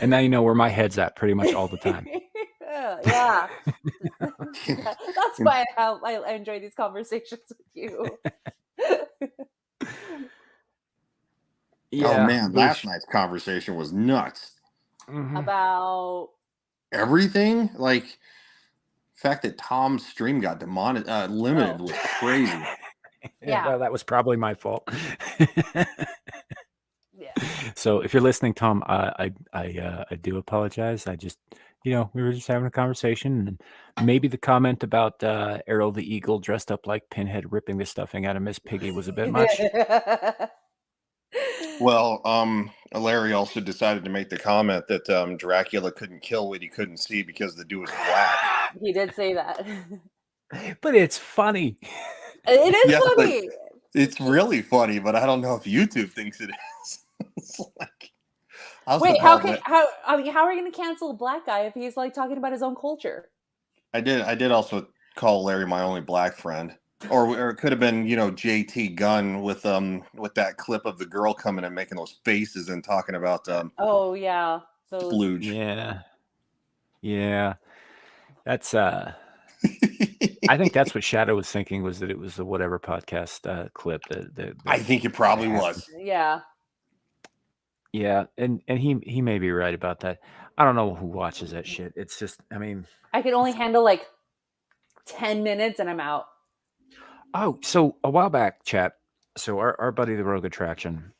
And now you know where my head's at pretty much all the time. Yeah. That's why I enjoy these conversations with you. Oh man, last night's conversation was nuts. About Everything, like the fact that Tom's stream got limited was crazy. Yeah. Well, that was probably my fault. Yeah. So if you're listening, Tom, I do apologize. I just, we were just having a conversation, and maybe the comment about Errol the Eagle dressed up like Pinhead ripping the stuffing out of Miss Piggy was a bit much. Well, Larry also decided to make the comment that Dracula couldn't kill what he couldn't see because the dude was black. He did say that. But it's funny. It is Yeah, funny. It's really funny, but I don't know if YouTube thinks it is. It's like, wait, how are you going to cancel a black guy if he's like talking about his own culture? I did also call Larry my only black friend. Or it could have been, JT Gunn with that clip of the girl coming and making those faces and talking about oh yeah, those splooge. Yeah. That's I think that's what Shadow was thinking, was that it was the whatever podcast clip that I think it probably was. Yeah. Yeah, and he may be right about that. I don't know who watches that shit. It's just, I mean, I can only handle like 10 minutes and I'm out. Oh, so a while back, chat. So our buddy the Rogue Attraction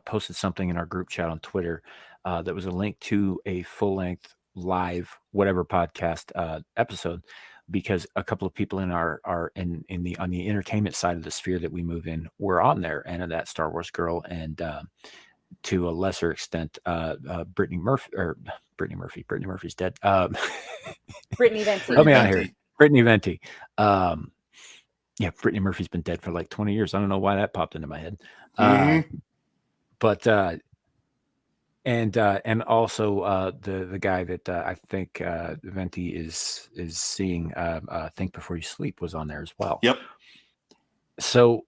posted something in our group chat on Twitter that was a link to a full-length live whatever podcast episode, because a couple of people in our on the entertainment side of the sphere that we move in were on there, and that Star Wars girl, and to a lesser extent Brittany Murphy's dead. Brittany Venti. Help me out here. Brittany Venti. Yeah, Brittany Murphy's been dead for like 20 years. I don't know why that popped into my head. But and also the guy that I think Venti is seeing Think Before You Sleep was on there as well. Yep. So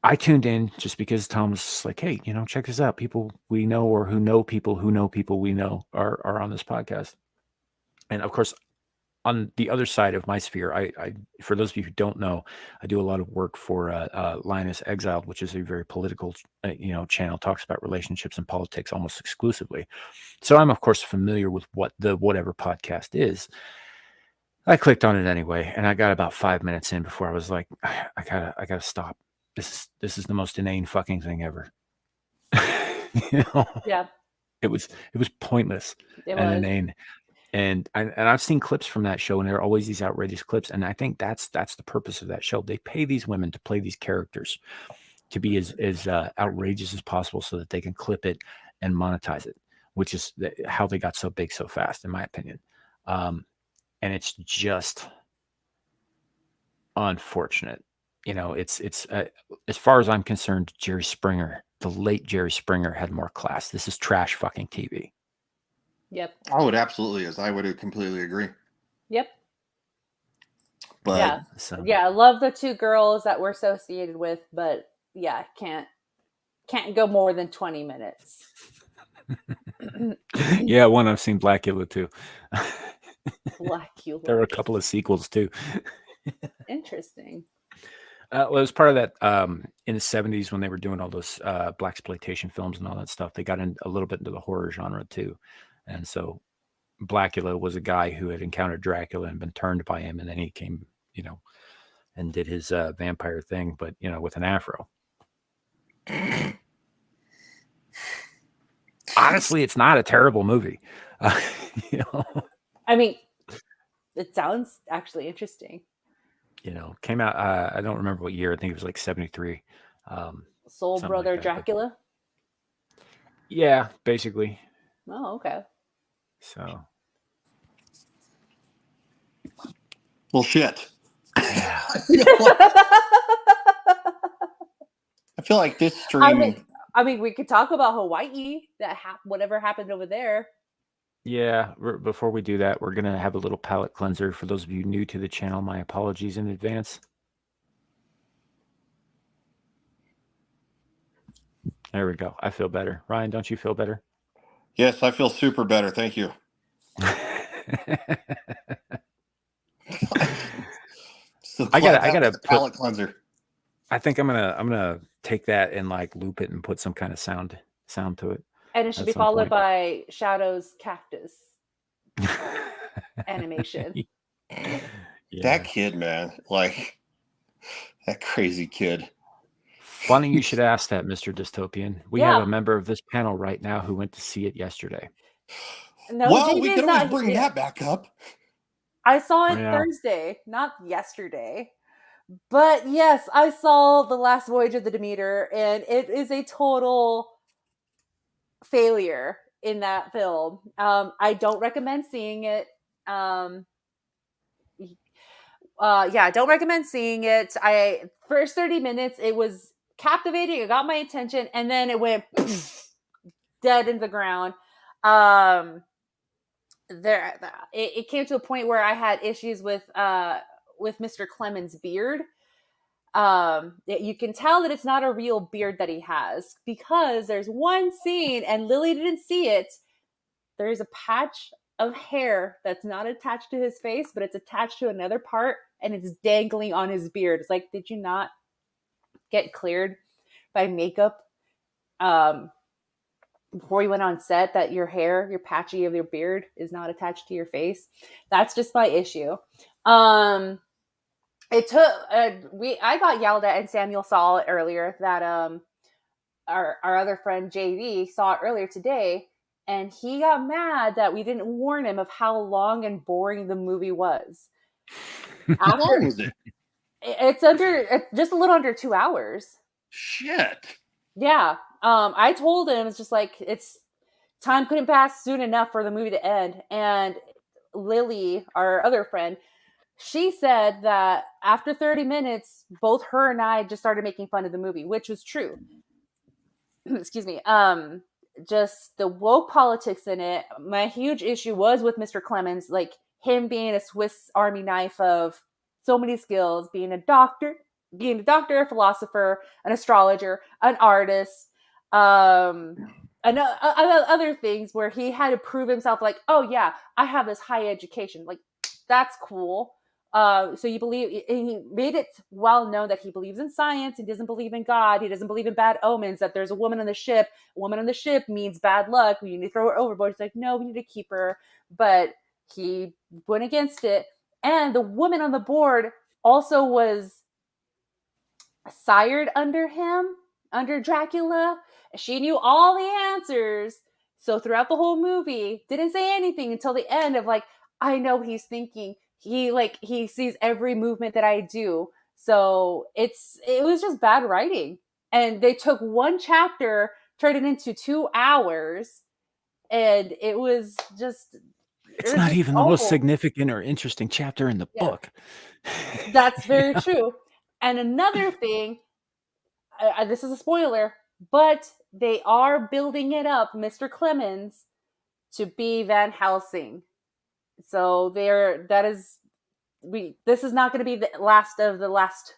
I tuned in just because Tom was like, hey, check this out. People we know, or who know people we know are on this podcast. And of course, on the other side of my sphere, I for those of you who don't know, I do a lot of work for Linus Exiled, which is a very political, channel, talks about relationships and politics almost exclusively. So I'm of course familiar with what the whatever podcast is. I clicked on it anyway, and I got about 5 minutes in before I was like, I gotta stop. This is the most inane fucking thing ever. Yeah. It was pointless and inane. And I've seen clips from that show, and there are always these outrageous clips. And I think that's the purpose of that show. They pay these women to play these characters, to be as outrageous as possible, so that they can clip it and monetize it, which is how they got so big so fast, in my opinion. And it's just unfortunate. It's as far as I'm concerned, Jerry Springer, the late Jerry Springer, had more class. This is trash fucking TV. Yep. Oh, it absolutely is. I would completely agree. Yep. But yeah, I love the two girls that we're associated with, but yeah, can't go more than 20 minutes. Yeah, one I've seen Blackula too. Blackula. There were a couple of sequels too. Interesting. Well, it was part of that in the 70s when they were doing all those blaxploitation films and all that stuff. They got in a little bit into the horror genre too. And so Blackula was a guy who had encountered Dracula and been turned by him. And then he came, and did his vampire thing, but, with an afro. Honestly, it's not a terrible movie. I mean, it sounds actually interesting. Came out, I don't remember what year. I think it was like 73. Soul something Brother like that, but- Dracula. Yeah, basically. Oh, okay. So Well, shit. yeah. I feel like this stream. I mean, we could talk about Hawaii. Whatever happened over there. Yeah, before we do that, we're going to have a little palate cleanser. For those of you new to the channel, my apologies in advance. There we go. I feel better. Ryan, don't you feel better? Yes, I feel super better. Thank you. So I gotta that was the put- palate cleanser. I think I'm gonna take that and like loop it and put some kind of sound to it. And it should At be some followed point. by Shadow's cactus animation. Yeah. That kid, man, like that crazy kid. Funny you should ask that, Mr. Dystopian. We Yeah. have a member of this panel right now who went to see it yesterday. No, Well, JJ we is can always not bring here. that back up. I saw it Yeah. Thursday, not yesterday. But yes, I saw The Last Voyage of the Demeter, and it is a total failure in that film. I don't recommend seeing it. I don't recommend seeing it. First 30 minutes, it was captivating. It got my attention, and then it went dead in the ground. It came to a point where I had issues with Mr. Clemens' beard. You can tell that it's not a real beard that he has, because there's one scene, and Lily didn't see it. There's a patch of hair that's not attached to his face, but it's attached to another part, and it's dangling on his beard. It's like, did you not get cleared by makeup before you went on set that your hair, your patchy of your beard, is not attached to your face? That's just my issue. It took I got yelled at, and Samuel saw it earlier, that our other friend JV saw it earlier today, and he got mad that we didn't warn him of how long and boring the movie was. How long is it? It's just a little under 2 hours. Shit. Yeah. I told him, it's just like, time couldn't pass soon enough for the movie to end. And Lily, our other friend, she said that after 30 minutes, both her and I just started making fun of the movie, which was true. Excuse me. Just the woke politics in it. My huge issue was with Mr. Clemens, like him being a Swiss Army knife of so many skills, being a doctor, a philosopher, an astrologer, an artist, and other things where he had to prove himself, like, oh yeah, I have this high education. Like, that's cool. So you believe, and he made it well known that he believes in science. He doesn't believe in God. He doesn't believe in bad omens, that there's a woman on the ship. A woman on the ship means bad luck. We need to throw her overboard. He's like, no, we need to keep her. But he went against it. And the woman on the board also was sired under him, under Dracula. She knew all the answers. So throughout the whole movie, didn't say anything until the end of, like, I know he's thinking. He sees every movement that I do. So it was just bad writing. And they took one chapter, turned it into 2 hours, and it was just... It's not even the most significant or interesting chapter in the book. That's very true. And another thing, this is a spoiler, but they are building it up, Mr. Clemens, to be Van Helsing. So this is not going to be the last of the last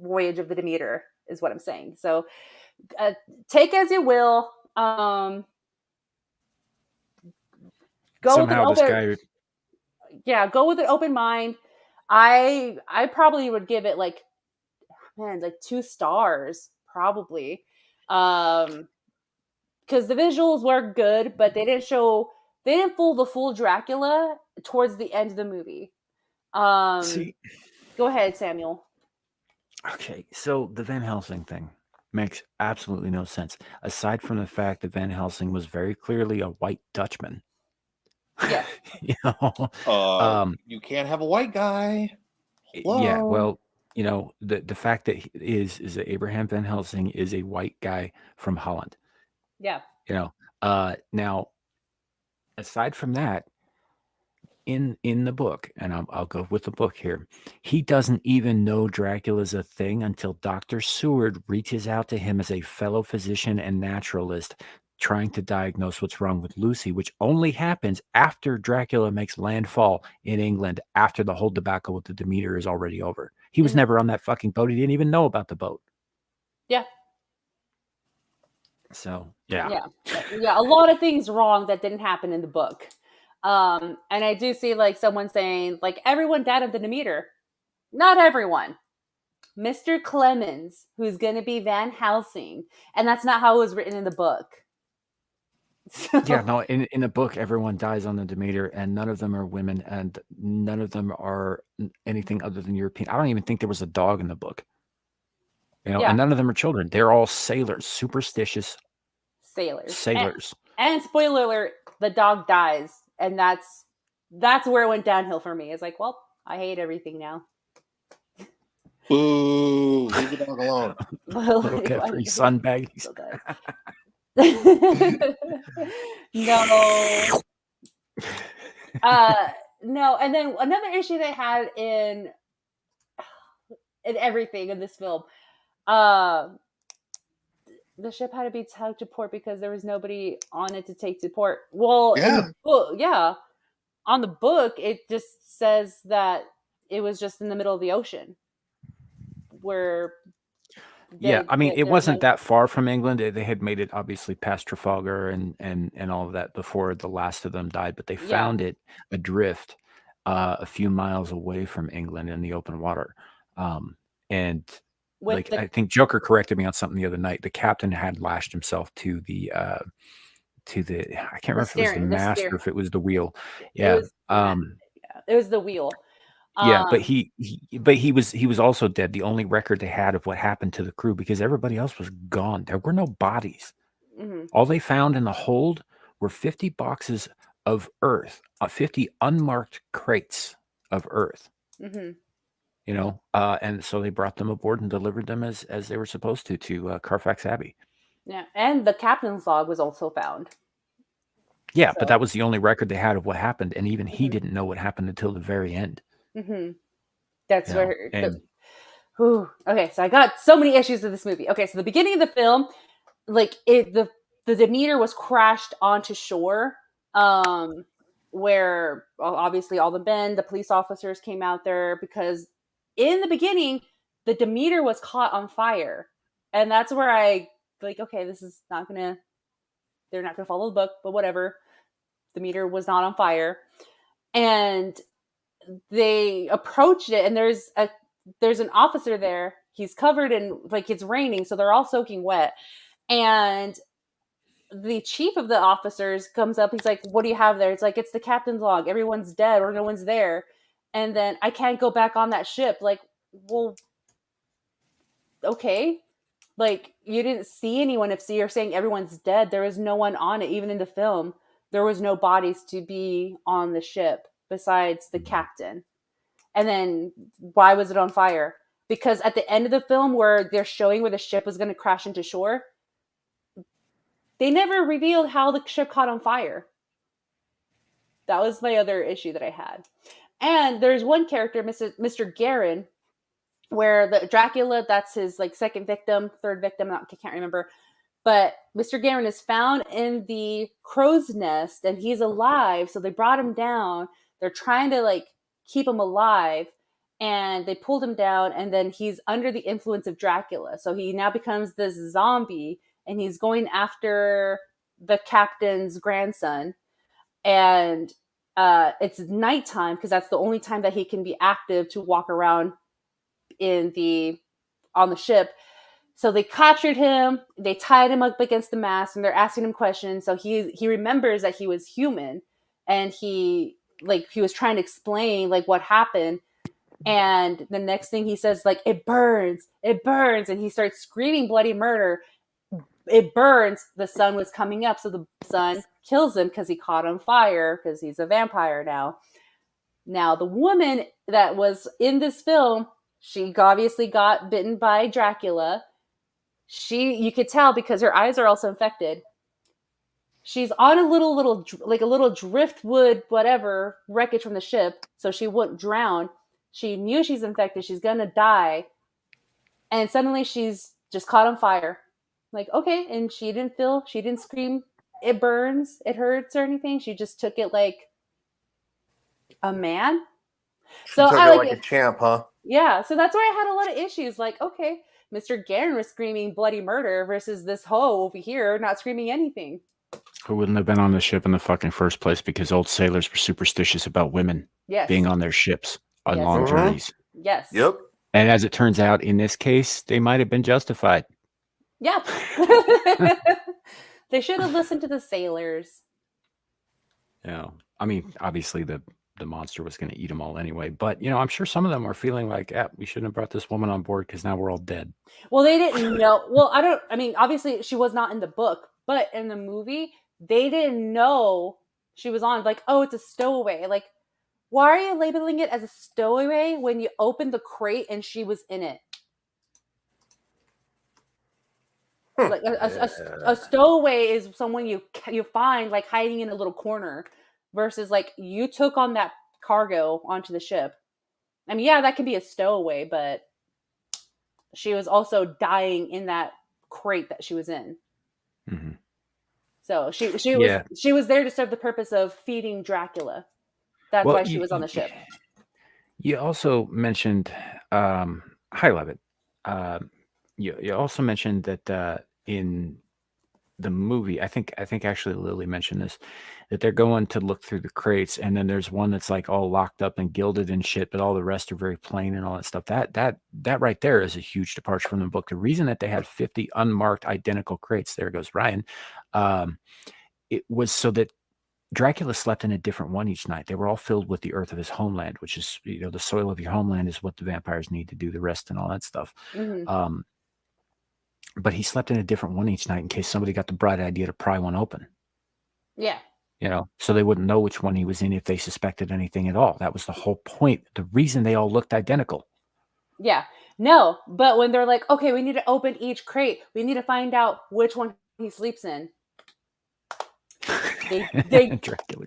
voyage of the Demeter, is what I'm saying. So take as you will. Go Somehow with an open mind. I probably would give it like 2 stars, probably. Because the visuals were good, but they didn't fool the full Dracula towards the end of the movie. See, go ahead, Samuel. Okay, so the Van Helsing thing makes absolutely no sense, aside from the fact that Van Helsing was very clearly a white Dutchman. Yeah. You know, You can't have a white guy. Hello? Yeah, well, you know, the fact that is that Abraham Van Helsing is a white guy from Holland. Yeah. You know, now aside from that, in the book, and I'll go with the book here, he doesn't even know Dracula's a thing until Dr. Seward reaches out to him as a fellow physician and naturalist, trying to diagnose what's wrong with Lucy, which only happens after Dracula makes landfall in England, after the whole debacle with the Demeter is already over. He was never on that fucking boat. He didn't even know about the boat. Yeah. So, yeah. A lot of things wrong that didn't happen in the book. And I do see like someone saying like everyone died of the Demeter. Not everyone. Mr. Clemens, who's going to be Van Helsing, and that's not how it was written in the book. So, Yeah, no, in the book, everyone dies on the Demeter, and none of them are women, and none of them are anything other than European. I don't even think there was a dog in the book. You know, Yeah. and none of them are children. They're all sailors, superstitious sailors. And spoiler alert, the dog dies, and that's where it went downhill for me. It's like, well, I hate everything now. Ooh, leave the dog alone. Little cat-free sun baggies. No. No, and then another issue they had in everything in this film, the ship had to be tugged to port because there was nobody on it to take to port. Well, in the book, on the book, it just says that it was just in the middle of the ocean where. I mean, it wasn't that far from England. They had made it obviously past Trafalgar and all of that before the last of them died, but they found it adrift a few miles away from England in the open water. And like I think Joker corrected me on something the other night. The captain had lashed himself to the I can't remember if it was the mast or if it was the wheel. Yeah. It was the wheel. Yeah, but he was also dead. The only record they had of what happened to the crew, because everybody else was gone. There were no bodies. Mm-hmm. All they found in the hold were 50 boxes of earth, 50 unmarked crates of earth. Mm-hmm. You know, and so they brought them aboard and delivered them as they were supposed to Carfax Abbey. Yeah, and the captain's log was also found. Yeah, but that was the only record they had of what happened, and even he didn't know what happened until the very end. Mm-hmm. That's where. Okay, so I got so many issues with this movie. Okay, so the beginning of the film, like the Demeter was crashed onto shore, where obviously all the men, the police officers came out there because in the beginning the Demeter was caught on fire, and that's where I like, okay, this is not gonna. They're not gonna follow the book, but whatever. The Demeter was not on fire, and they approached it, and there's an officer there. He's covered in, like, it's raining, so they're all soaking wet. And the chief of the officers comes up. He's like, "What do you have there?" It's like, "It's the captain's log. Everyone's dead, or no one's there." And then, "I can't go back on that ship." Like, well, okay. Like, you didn't see anyone. If you're saying everyone's dead, there was no one on it. Even in the film, there was no bodies to be on the ship besides the captain. And then why was it on fire? Because at the end of the film, where they're showing where the ship was going to crash into shore, they never revealed how the ship caught on fire. That was my other issue that I had. And there's one character, Mr. Guerin, where the Dracula, that's his like second victim, third victim, I can't remember. But Mr. Guerin is found in the crow's nest, and he's alive. So they brought him down. They're trying to like keep him alive, and they pulled him down, and then he's under the influence of Dracula. So he now becomes this zombie, and he's going after the captain's grandson. And it's nighttime because that's the only time that he can be active to walk around on the ship. So they captured him, they tied him up against the mast, and they're asking him questions. So he remembers that he was human, and he was trying to explain like what happened. And the next thing he says, like, it burns, and he starts screaming bloody murder. It burns. The sun was coming up, so the sun kills him because he caught on fire, because he's a vampire now. Now, the woman that was in this film, She obviously got bitten by Dracula. You could tell because her eyes are also infected. She's on a little driftwood, whatever, wreckage from the ship, so she wouldn't drown. She knew she's infected. She's gonna die. And suddenly she's just caught on fire. Like, okay. And she didn't scream, it burns, it hurts, or anything. She just took it like a man. She took it like a champ, huh? Yeah. So that's why I had a lot of issues. Like, okay, Mr. Garen was screaming bloody murder versus this hoe over here not screaming anything. Who wouldn't have been on the ship in the fucking first place because old sailors were superstitious about women being on their ships on long journeys. Yes. Yep. And as it turns out, in this case, they might have been justified. Yeah. They should have listened to the sailors. Yeah. I mean, obviously the monster was going to eat them all anyway. But, I'm sure some of them were feeling like, we shouldn't have brought this woman on board because now we're all dead. Well, they didn't know. Well, obviously she was not in the book, but in the movie, they didn't know she was on. Like, oh, it's a stowaway. Like, why are you labeling it as a stowaway when you opened the crate and she was in it? Like a stowaway is someone you find like hiding in a little corner, versus like you took on that cargo onto the ship. I mean, yeah, that can be a stowaway, but she was also dying in that crate that she was in. Mm-hmm. So she was there to serve the purpose of feeding Dracula. That's why she was on the ship. You also mentioned, hi, Levitt. You also mentioned that in the movie, I think actually Lily mentioned this, that they're going to look through the crates, and then there's one that's like all locked up and gilded and shit, but all the rest are very plain and all that stuff. That right there is a huge departure from the book. The reason that they had 50 unmarked identical crates, there goes Ryan, it was so that Dracula slept in a different one each night. They were all filled with the earth of his homeland, which is, the soil of your homeland is what the vampires need to do the rest and all that stuff. Mm-hmm. But he slept in a different one each night in case somebody got the bright idea to pry one open. Yeah. So they wouldn't know which one he was in if they suspected anything at all. That was the whole point. The reason they all looked identical. Yeah. No, but when they're like, okay, we need to open each crate. We need to find out which one he sleeps in.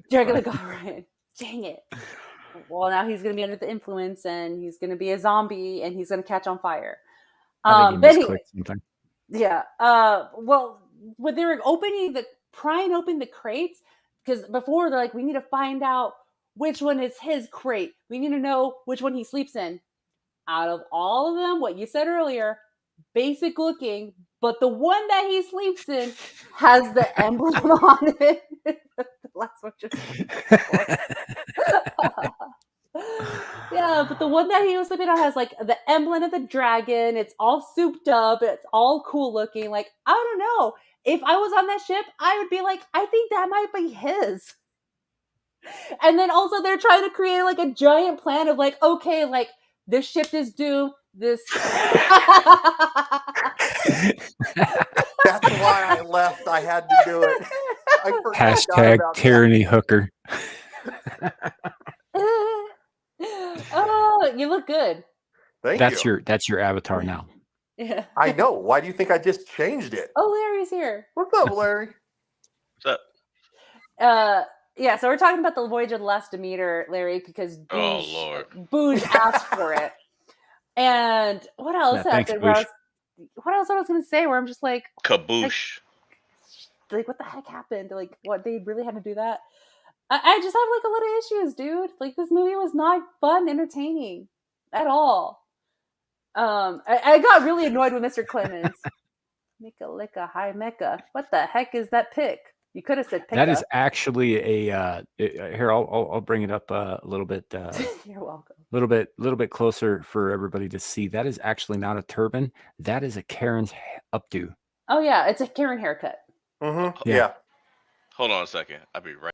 Dracula got right. Dang it. Well, now he's going to be under the influence, and he's going to be a zombie, and he's going to catch on fire. I think he misclicked something. Yeah. Well, when they were prying open the crates, because before they're like, we need to find out which one is his crate. We need to know which one he sleeps in. Out of all of them, what you said earlier, basic looking, but the one that he sleeps in has the emblem on it. The last one just yeah, but the one that he was sleeping on has like the emblem of the dragon. It's all souped up. It's all cool looking. Like, I don't know. If I was on that ship, I would be like, I think that might be his. And then also they're trying to create like a giant plan of like, okay, like this ship is doomed. This. That's why I left. I had to do it. I forgot about tyranny hooker. Oh, you look good. Thank you. That's your avatar now. Yeah. I know. Why do you think I just changed it? Oh, Larry's here. What's up, Larry? What's up? Yeah, so we're talking about the Voyage of the Last Demeter, Larry, because Booge asked for it. And what else happened? Thanks, what else I was going to say where I'm just like... Kaboosh. Like, what the heck happened? Like, what, they really had to do that? I just have, like, a lot of issues, dude. Like, this movie was not fun, entertaining at all. I got really annoyed with Mr. Clemens. Mika Lika, hi Mecca. What the heck is that pick? You could have said pick. That is actually a here. I'll bring it up a little bit. You're welcome. A little bit closer for everybody to see. That is actually not a turban. That is a Karen's updo. Oh yeah, it's a Karen haircut. Mm-hmm. Yeah. Hold on a second. I'll be right.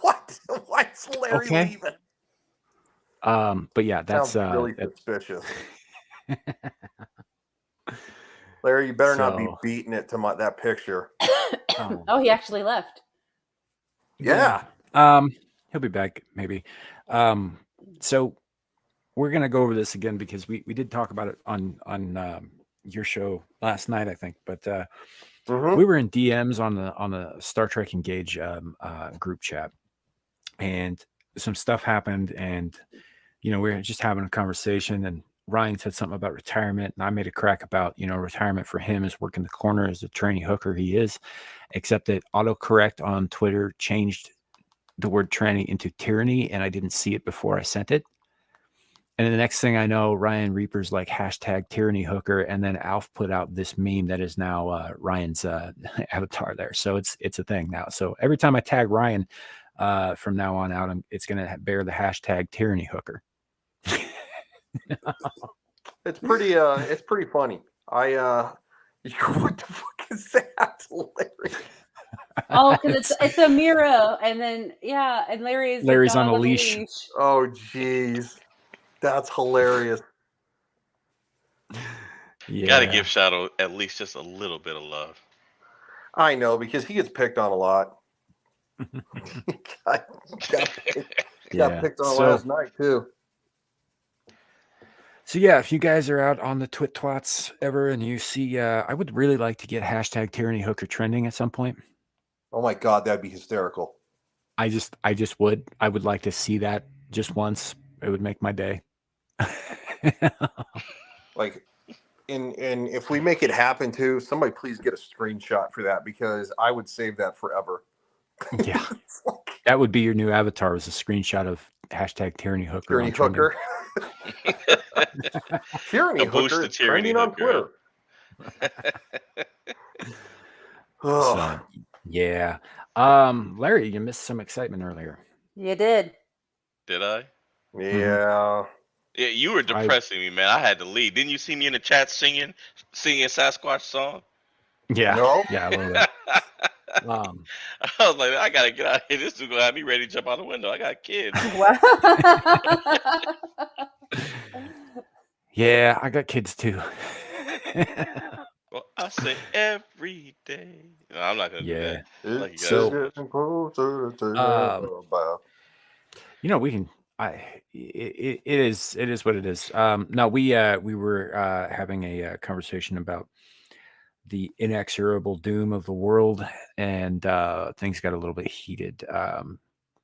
What? Why's Larry leaving? But yeah, that's really suspicious. Larry, you better not be beating it to that picture. Oh, he actually left. Yeah. He'll be back maybe. So we're gonna go over this again because we did talk about it on your show last night, I think. But we were in DMs on the Star Trek Engage group chat, and some stuff happened, and we were just having a conversation, and Ryan said something about retirement, and I made a crack about retirement for him is working the corner as a trainee hooker. He is, except that autocorrect on Twitter changed the word tranny into tyranny, and I didn't see it before I sent it. And then the next thing I know, Ryan Reaper's like #tyranny hooker, and then Alf put out this meme that is now Ryan's avatar there. So it's a thing now. So every time I tag Ryan from now on out, it's going to bear the #tyranny hooker. It's pretty funny. What the fuck is that? Hilarious. Oh, because it's a mirror, and then and Larry's on a leash. Oh, jeez, that's hilarious. Yeah. Gotta give Shadow at least just a little bit of love. I know, because he gets picked on a lot. got picked on last night too. So yeah, if you guys are out on the twit twats ever and you see, I would really like to get #tyranny hooker trending at some point. Oh my God, that'd be hysterical. I would like to see that just once. It would make my day. Like, and if we make it happen too, somebody please get a screenshot for that, because I would save that forever. Yeah, that would be your new avatar, was a screenshot of #tyranny hooker. Tyranny hooker. Tyranny hooker is trending on Twitter. So, yeah. Larry, you missed some excitement earlier. You did. Did I? Yeah. Yeah, you were depressing me, man. I had to leave. Didn't you see me in the chat singing Sasquatch song? Yeah. No? Yeah, a little bit. I was like, I gotta get out of here. This is gonna have me ready to jump out the window. I got kids. Yeah, I got kids too. Well, I say every day. No, I'm not gonna do that. Like we can. It is what it is. No, we were having a conversation about the inexorable doom of the world, and things got a little bit heated.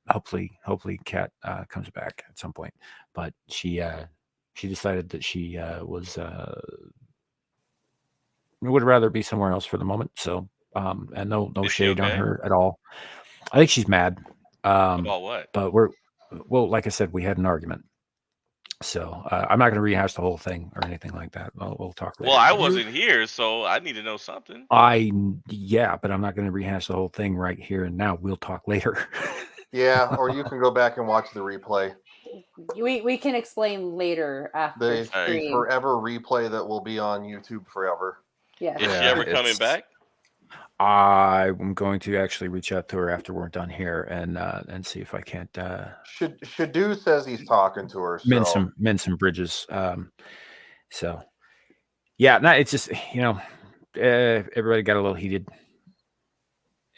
Hopefully Kat comes back at some point, but she decided that she would rather be somewhere else for the moment. So and no shade on her at all. I think she's mad. about what? But like I said, we had an argument. So I'm not going to rehash the whole thing or anything like that. We'll talk later. Well, I wasn't here, so I need to know something. but I'm not going to rehash the whole thing right here and now. We'll talk later. Yeah, or you can go back and watch the replay. We can explain later after The stream. forever replay that will be on YouTube forever. Yeah. Is she ever coming back? I'm going to actually reach out to her after we're done here and see if I can't Shadu says he's talking to her. mend So. some bridges. So yeah, no, it's just everybody got a little heated,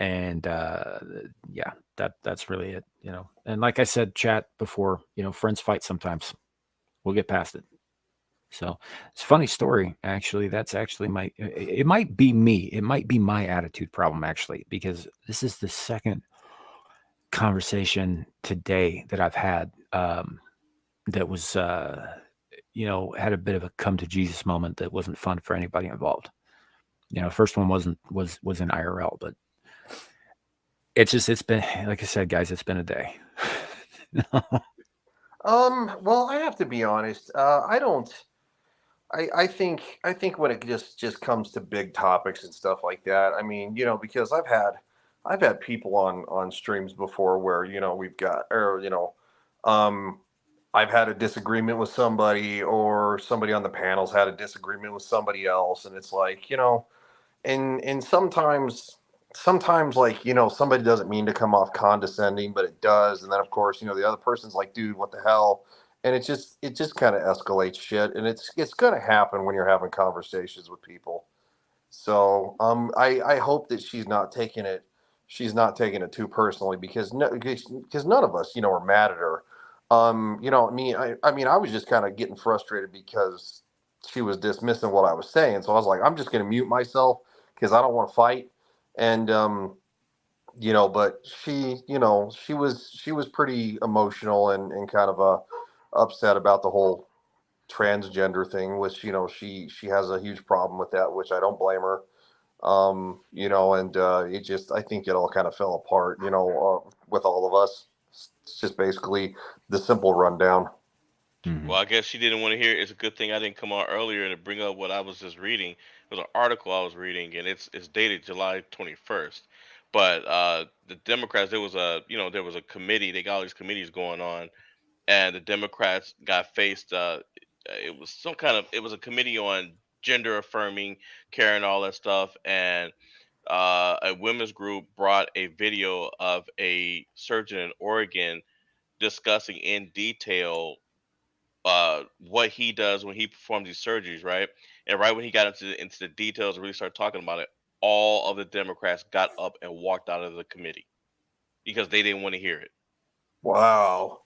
and that's really it. And like I said, chat before, friends fight sometimes. We'll get past it. So it's a funny story, actually. That's actually it might be me. It might be my attitude problem, actually, because this is the second conversation today that I've had that was, had a bit of a come to Jesus moment that wasn't fun for anybody involved. First one was in IRL, but it's been, like I said, guys, it's been a day. Well, I have to be honest. I think when it just comes to big topics and stuff like that, I mean, because I've had people on streams before where, I've had a disagreement with somebody, or somebody on the panel's had a disagreement with somebody else. And it's like, and sometimes like, somebody doesn't mean to come off condescending, but it does. And then of course, the other person's like, dude, what the hell? And it just kind of escalates shit. And it's going to happen when you're having conversations with people. So, I hope that she's not taking it too personally, because none of us, are mad at her. You know, I mean, I was just kind of getting frustrated because she was dismissing what I was saying. So I was like, I'm just going to mute myself because I don't want to fight. And, you know, but she, you know, she was pretty emotional and kind of upset about the whole transgender thing, which, you know, she has a huge problem with that, which I don't blame her. You know, and it just, I think it all kind of fell apart, you know, with all of us. It's just basically the simple rundown. Mhm. Well, I guess she didn't want to hear it. It's a good thing I didn't come on earlier to bring up what I was just reading. It was an article I was reading, and it's dated July 21st. But the Democrats, there was a committee. They got all these committees going on, and the Democrats got faced. It was it was a committee on gender affirming care and all that stuff, and a women's group brought a video of a surgeon in Oregon discussing in detail what he does when he performs these surgeries, right? And right when he got into the details and really started talking about it, all of the Democrats got up and walked out of the committee because they didn't want to hear it. Wow.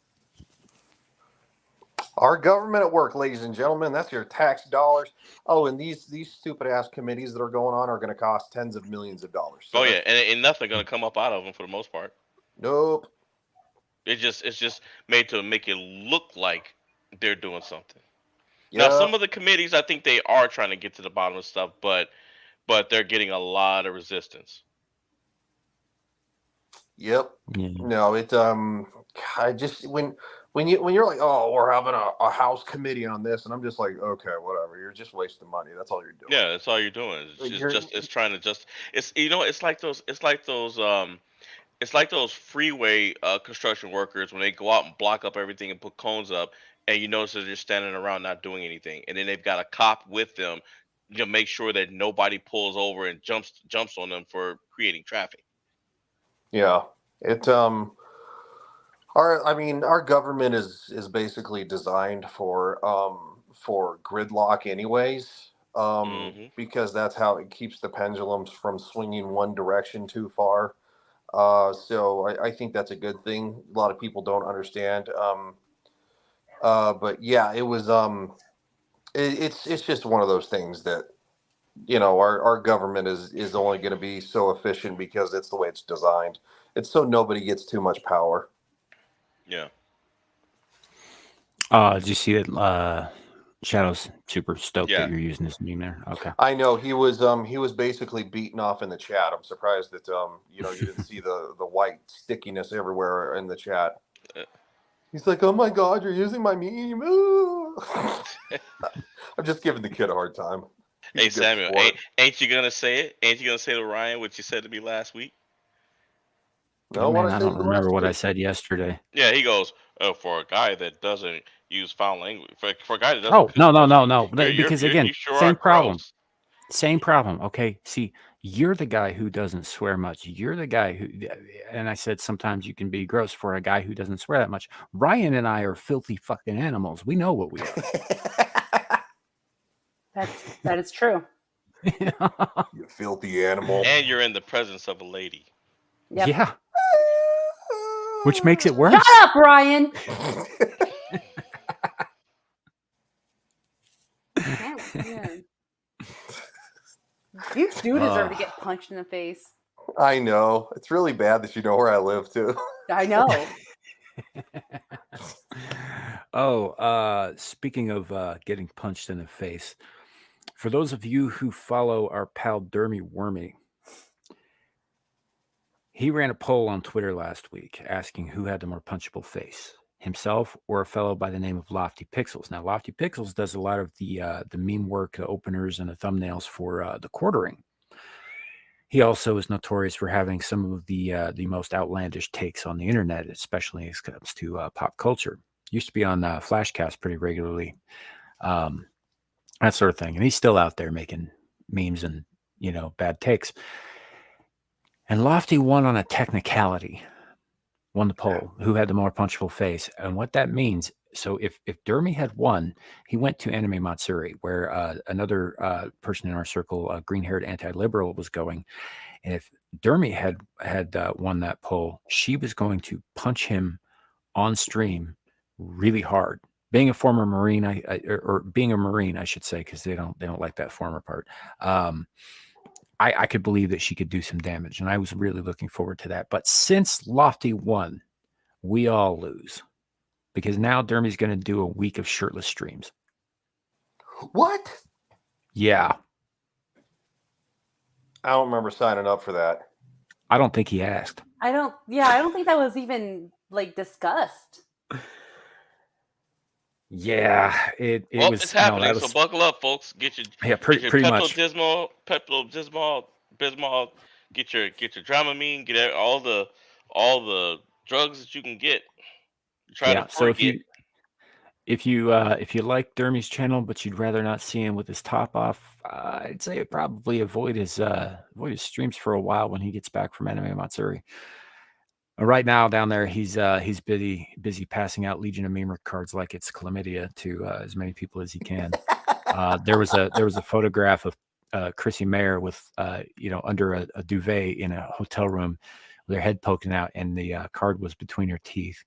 Our government at work, ladies and gentlemen, that's your tax dollars. Oh, and these stupid ass committees that are going on are going to cost tens of millions of dollars. So Oh yeah, and nothing gonna come up out of them for the most part. Nope. It's just made to make it look like they're doing something. Now, Yep. some of the committees, I think they are trying to get to the bottom of stuff, but they're getting a lot of resistance. Yep. Yeah. No, it I just when you're like, oh, we're having a house committee on this, and I'm just like, okay, whatever. You're just wasting money. That's all you're doing. Yeah, that's all you're doing. It's trying to just it's it's like those freeway construction workers when they go out and block up everything and put cones up, and you notice they're just standing around not doing anything, and then they've got a cop with them to make sure that nobody pulls over and jumps on them for creating traffic. Yeah. It our government is basically designed for gridlock anyways. Because that's how it keeps the pendulums from swinging one direction too far. So I think that's a good thing. A lot of people don't understand. But yeah, it was it's just one of those things that, you know, our government is only going to be so efficient because it's the way it's designed. It's so nobody gets too much power. Yeah. Did you see that? Shadow's super stoked Yeah. that you're using this meme there. Okay. I know he was basically beaten off in the chat. I'm surprised that you know, you didn't see the white stickiness everywhere in the chat. He's like, oh my god, you're using my meme. I'm just giving the kid a hard time. Hey Samuel, ain't you gonna say it? Ain't you gonna say to Ryan what you said to me last week? No, man, I don't remember what I said yesterday. Yeah, he goes, "Oh, for a guy that doesn't use foul language, for a guy that doesn't." Oh, no. Because again, you sure same are problem. gross. Same problem. Okay. See, you're the guy who doesn't swear much. You're the guy who, and I said sometimes you can be gross for a guy who doesn't swear that much. Ryan and I are filthy fucking animals. We know what we are. That is true. You filthy animal. And you're in the presence of a lady. Yep. Yeah. Which makes it worse. Shut up, Ryan. You do deserve to get punched in the face. I know. It's really bad that you know where I live too. I know. Speaking of getting punched in the face, for those of you who follow our pal Dermy Wormy, he ran a poll on Twitter last week asking who had the more punchable face, himself or a fellow by the name of Lofty Pixels. Now, Lofty Pixels does a lot of the meme work, the openers, and the thumbnails for the Quartering. He also is notorious for having some of the most outlandish takes on the internet, especially as it comes to pop culture. Used to be on Flashcast pretty regularly, that sort of thing. And he's still out there making memes and, you know, bad takes. And Lofty won on a technicality, won the poll, who had the more punchable face. And what that means, so if Dermy had won, he went to Anime Matsuri, where another person in our circle, green-haired anti-liberal, was going. And if Dermy had won that poll, she was going to punch him on stream really hard. Being a former Marine, or being a Marine, I should say, because they don't like that former part. I could believe that she could do some damage, and I was really looking forward to that. But since Lofty won, we all lose, because now Dermy's going to do a week of shirtless streams. What? Yeah. I don't remember signing up for that. I don't think he asked. I don't think that was even like discussed. Yeah, it Well, was. it's happening. No, that was, So buckle up, folks. Get your pretty much. Bismol, get your Dramamine, get all the drugs that you can get. Try to So forget. if you like Dermy's channel, but you'd rather not see him with his top off, I'd say probably avoid his streams for a while when he gets back from Anime Matsuri. Right now down there, he's busy passing out Legion of Memer cards like it's chlamydia to as many people as he can. There was a photograph of Chrissy Mayer with under a duvet in a hotel room with her head poking out, and the card was between her teeth.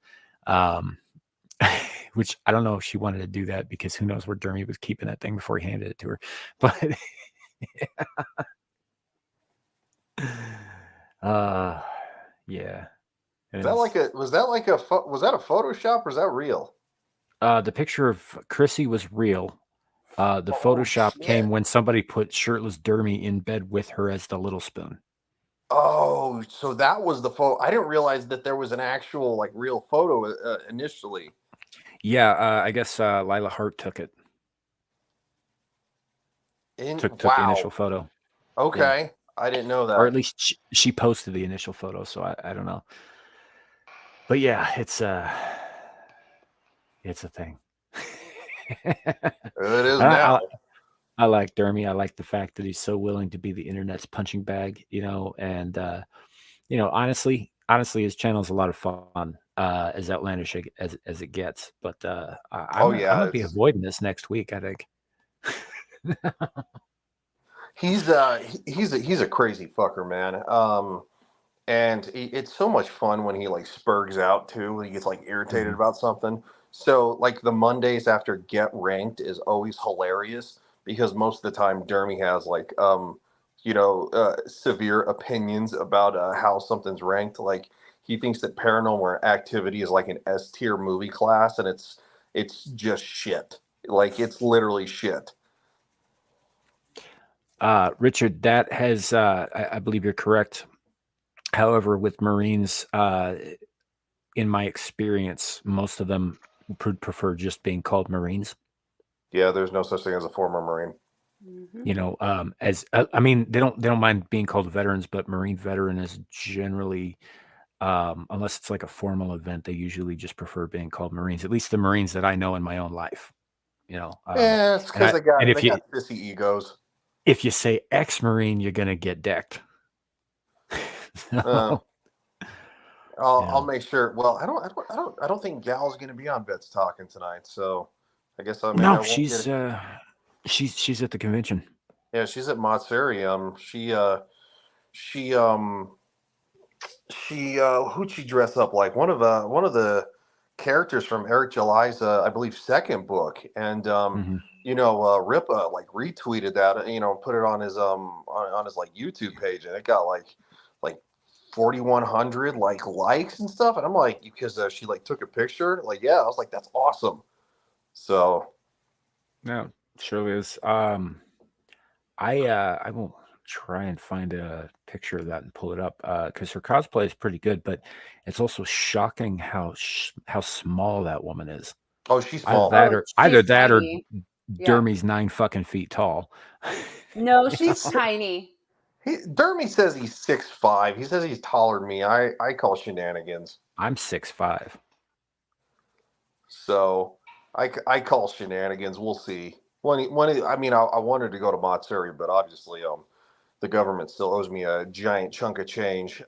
Which I don't know if she wanted to do that, because who knows where Dermy was keeping that thing before he handed it to her. But yeah. Was that a Photoshop, or is that real? The picture of Chrissy was real. The Photoshop came when somebody put shirtless Dermy in bed with her as the little spoon. Oh, so that was the photo. I didn't realize that there was an actual like real photo initially. Yeah, I guess Lila Hart took it. Took the initial photo. Okay, yeah. I didn't know that. Or at least she posted the initial photo, so I don't know. But yeah, it's a thing. It is now. I like Dermy. I like the fact that he's so willing to be the internet's punching bag, and honestly, his channel is a lot of fun, as outlandish as it gets. But I'm gonna be avoiding this next week, I think. He's a crazy fucker, man. And it's so much fun when he like spurgs out too. He gets like irritated about something. So like the Mondays after Get Ranked is always hilarious, because most of the time Dermy has like severe opinions about how something's ranked. Like he thinks that Paranormal Activity is like an S tier movie class, and it's just shit. Like it's literally shit. Richard, that has I believe you're correct. However, with Marines, in my experience, most of them prefer just being called Marines. Yeah, there's no such thing as a former Marine. Mm-hmm. They don't mind being called veterans, but Marine veteran is generally, unless it's like a formal event, they usually just prefer being called Marines. At least the Marines that I know in my own life. Yeah, it's because they got pissy egos. If you say ex-Marine, you're gonna get decked. I'll make sure. Well, I don't think Gal's going to be on Vets Talking tonight, so I guess I won't she's at the convention. Yeah, she's at Matsuri. Who'd she dress up like? One of the characters from Eric July's I believe second book, and Ripa like retweeted that, put it on his on his like YouTube page, and it got like 4,100 like likes and stuff, and I'm like, because she like took a picture, like, yeah, I was like, that's awesome. So no, surely is. I will try and find a picture of that and pull it up, because her cosplay is pretty good, but it's also shocking how small that woman is. Oh, she's small. Either that or tiny. Dermy's 9 fucking feet tall. No, she's tiny. Dermy says he's 6'5". He says he's taller than me. I call shenanigans. I'm 6'5". So I call shenanigans. We'll see. I wanted to go to Matsuri, but obviously the government still owes me a giant chunk of change.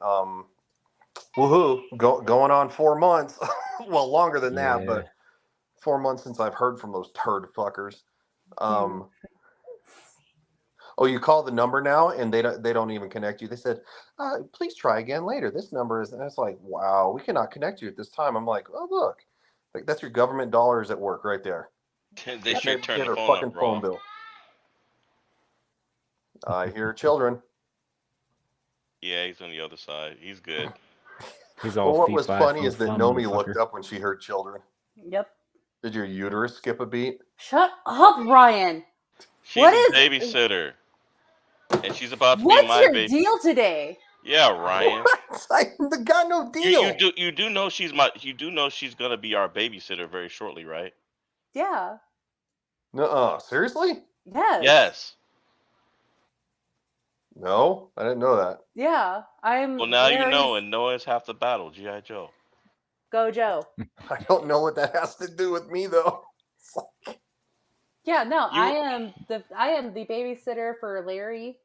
Woohoo! Going on 4 months. Well, longer than that, but 4 months since I've heard from those turd fuckers. Oh, you call the number now, and they don't even connect you. They said, please try again later. This number is, and it's like, wow, we cannot connect you at this time. I'm like, oh, look, Like, that's your government dollars at work right there. They should turn the Her phone fucking number phone off. bill. I hear children. Yeah, he's on the other side. He's good. He's all Well, what fee, was fi, funny fo is that fum, Nomi motherfucker. looked up when she heard children. Yep. Did your uterus skip a beat? Shut up, Ryan. She's What a is- babysitter, and she's about to be What's my your baby. deal today? Yeah, Ryan. What? I got no deal. You do know she's gonna be our babysitter very shortly, right? Yeah. Nuh-uh. Seriously? Yes. Yes. No, I didn't know that. Yeah. I'm. Well, now you Larry's- know, and Noah's half the battle. G.I. Joe. Go Joe. I don't know what that has to do with me, though. Yeah. No, You- I am the babysitter for Larry's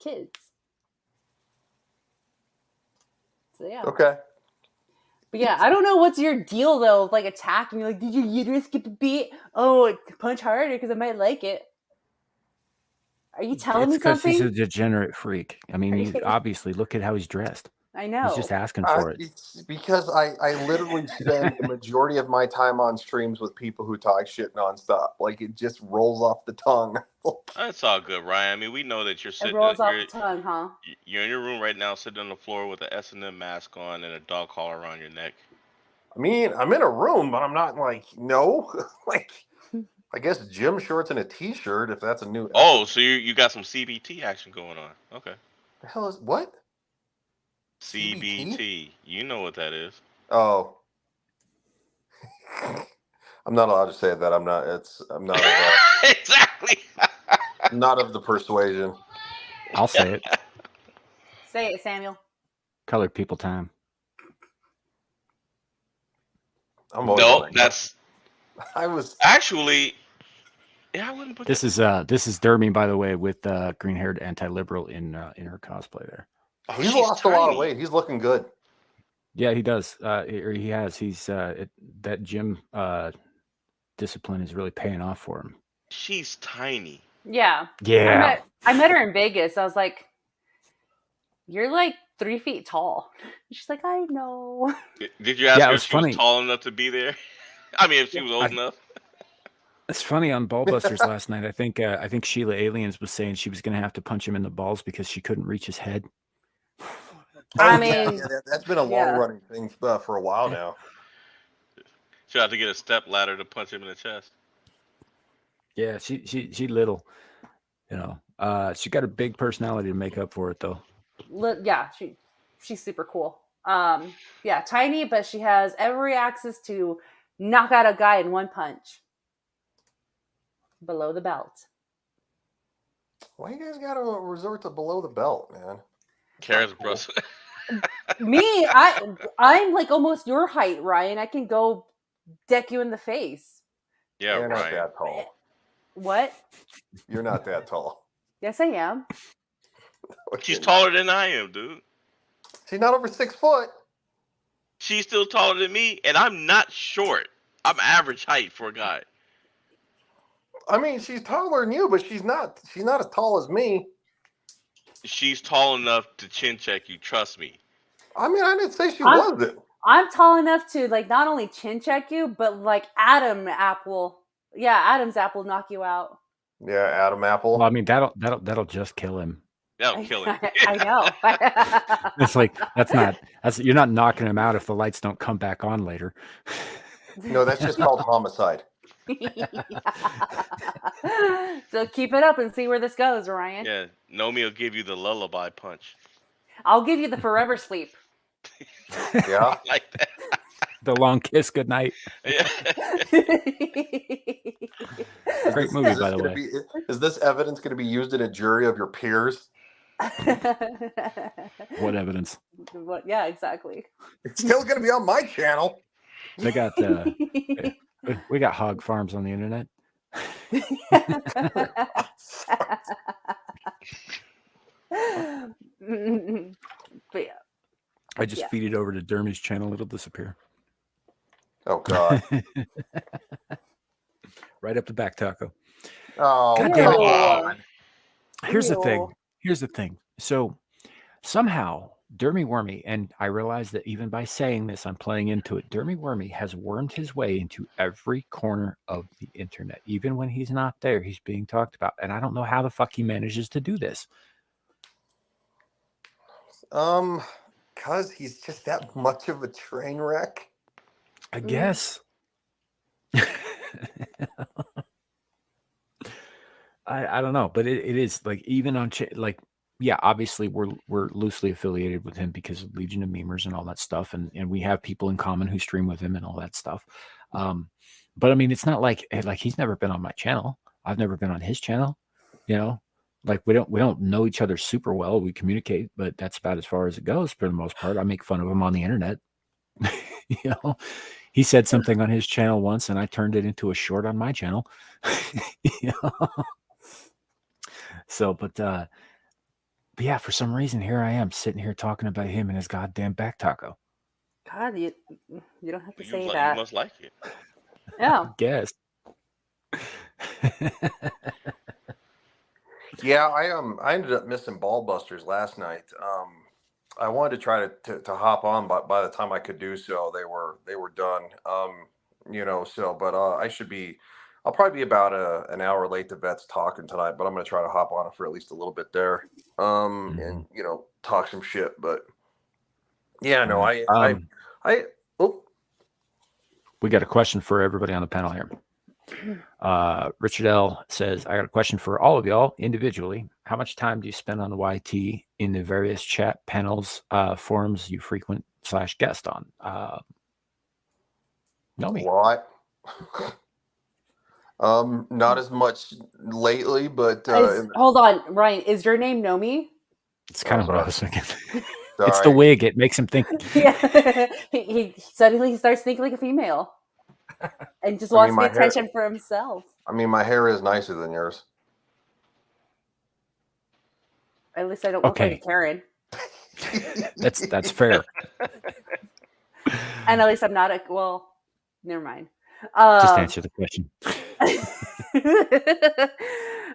kids. So yeah. Okay. But yeah, I don't know what's your deal though, of like attacking me. Like, did your uterus skip a beat? Oh, punch harder because I might like it. Are you telling me because he's a something? degenerate freak. I mean, you obviously look at how he's dressed. I know. He's just asking for it. It's because I literally spend the majority of my time on streams with people who talk shit nonstop. Like, it just rolls off the tongue. That's all good, Ryan. I mean, we know that you're It sitting. rolls off the tongue, huh? You're in your room right now, sitting on the floor with an S&M mask on and a dog collar around your neck. I mean, I'm in a room, but I'm not like, no. Like, I guess gym shorts and a t-shirt, if that's a new... Oh, so you got some CBT action going on. Okay. The hell is... What? CBT. You know what that is. Oh. I'm not allowed to say that. I'm not of Exactly. not of the persuasion. I'll say it. Say it, Samuel. Colored people time. I'm always No, like, that's I was... actually. Yeah, I wouldn't put This is Dermy, by the way, with green-haired anti-liberal in her cosplay there. Oh, He's she's lost a lot of tiny. weight. He's looking good. Yeah, he does. Or he has. He's that gym discipline is really paying off for him. She's tiny. Yeah. Yeah. I met her in Vegas. I was like, "You're like 3 feet tall." She's like, "I know." Did you ask Yeah, it her was if she funny. was tall enough to be there? I mean, if she was old enough. It's funny on Ballbusters last night. I think Sheila Aliens was saying she was going to have to punch him in the balls because she couldn't reach his head. I Oh, yeah, mean, that's been a long-running thing for a while now. She'll have to get a step ladder to punch him in the chest. Yeah, she little, you know. She got a big personality to make up for it though. yeah, she's super cool. Yeah, tiny, but she has every access to knock out a guy in one punch. Below the belt. Why you guys gotta resort to below the belt, man? Kara's cool. brother. Me, I'm like almost your height, Ryan. I can go deck you in the face. Yeah, You're not right. that tall. What? You're not that tall. Yes, I am. She's taller than I am, dude. She's not over 6 foot. She's still taller than me, and I'm not short. I'm average height for a guy. I mean, she's taller than you, but she's not as tall as me. She's tall enough to chin check you. Trust me. I mean, I didn't say she wasn't. I'm tall enough to like not only chin check you, but like Adam's apple knock you out. Yeah, Adam Apple. Well, I mean that'll just kill him. That'll kill him. I know. It's like you're not knocking him out if the lights don't come back on later. No, that's just called homicide. So keep it up and see where this goes, Ryan. Yeah, Nomi will give you the lullaby punch. I'll give you the forever sleep. Yeah. Like that. The long kiss goodnight. Yeah. Great movie, by the way. Is this evidence going to be used in a jury of your peers? What evidence? Yeah, exactly. It's still going to be on my channel. They got we got hog farms on the internet. But yeah. I just feed it over to Dermy's channel; it'll disappear. Oh God! Right up the back, Taco. Oh, God damn it. come on. Here's the thing. So somehow Dermy Wormy, and I realize that even by saying this, I'm playing into it. Dermy Wormy has wormed his way into every corner of the internet. Even when he's not there, he's being talked about. And I don't know how the fuck he manages to do this. Cause he's just that much of a train wreck. I guess. I don't know, but it is like even on like yeah, obviously we're loosely affiliated with him because of Legion of Memers and all that stuff, and we have people in common who stream with him and all that stuff. But I mean, it's not like he's never been on my channel. I've never been on his channel. You know, like we don't know each other super well. We communicate, but that's about as far as it goes for the most part. I make fun of him on the internet. You know, he said something on his channel once, and I turned it into a short on my channel. You know? So, but yeah, for some reason, here I am sitting here talking about him and his goddamn back taco. God, you don't have to You, say you that. must like it. Yeah. Guess. Yeah, I ended up missing Ball Busters last night. I wanted to try to hop on, but by the time I could do so, they were done. You know, so but I'll probably be about an hour late to Vets talking tonight, but I'm gonna try to hop on for at least a little bit there. And you know, talk some shit. But yeah, no, oh, we got a question for everybody on the panel here. Richard L says, I got a question for all of y'all individually. How much time do you spend on the YT in the various chat panels, forums you frequent / guest on? Know me. a lot. Not as much lately, but Hold on, Ryan. Is your name Nomi? It's kind of what I was thinking. Sorry. It's the wig. It makes him think. Yeah. he suddenly starts thinking like a female, and just wants the attention for himself. I mean, my hair is nicer than yours. At least I don't look like a Karen. That's fair. And at least I'm not well, never mind. Just answer the question.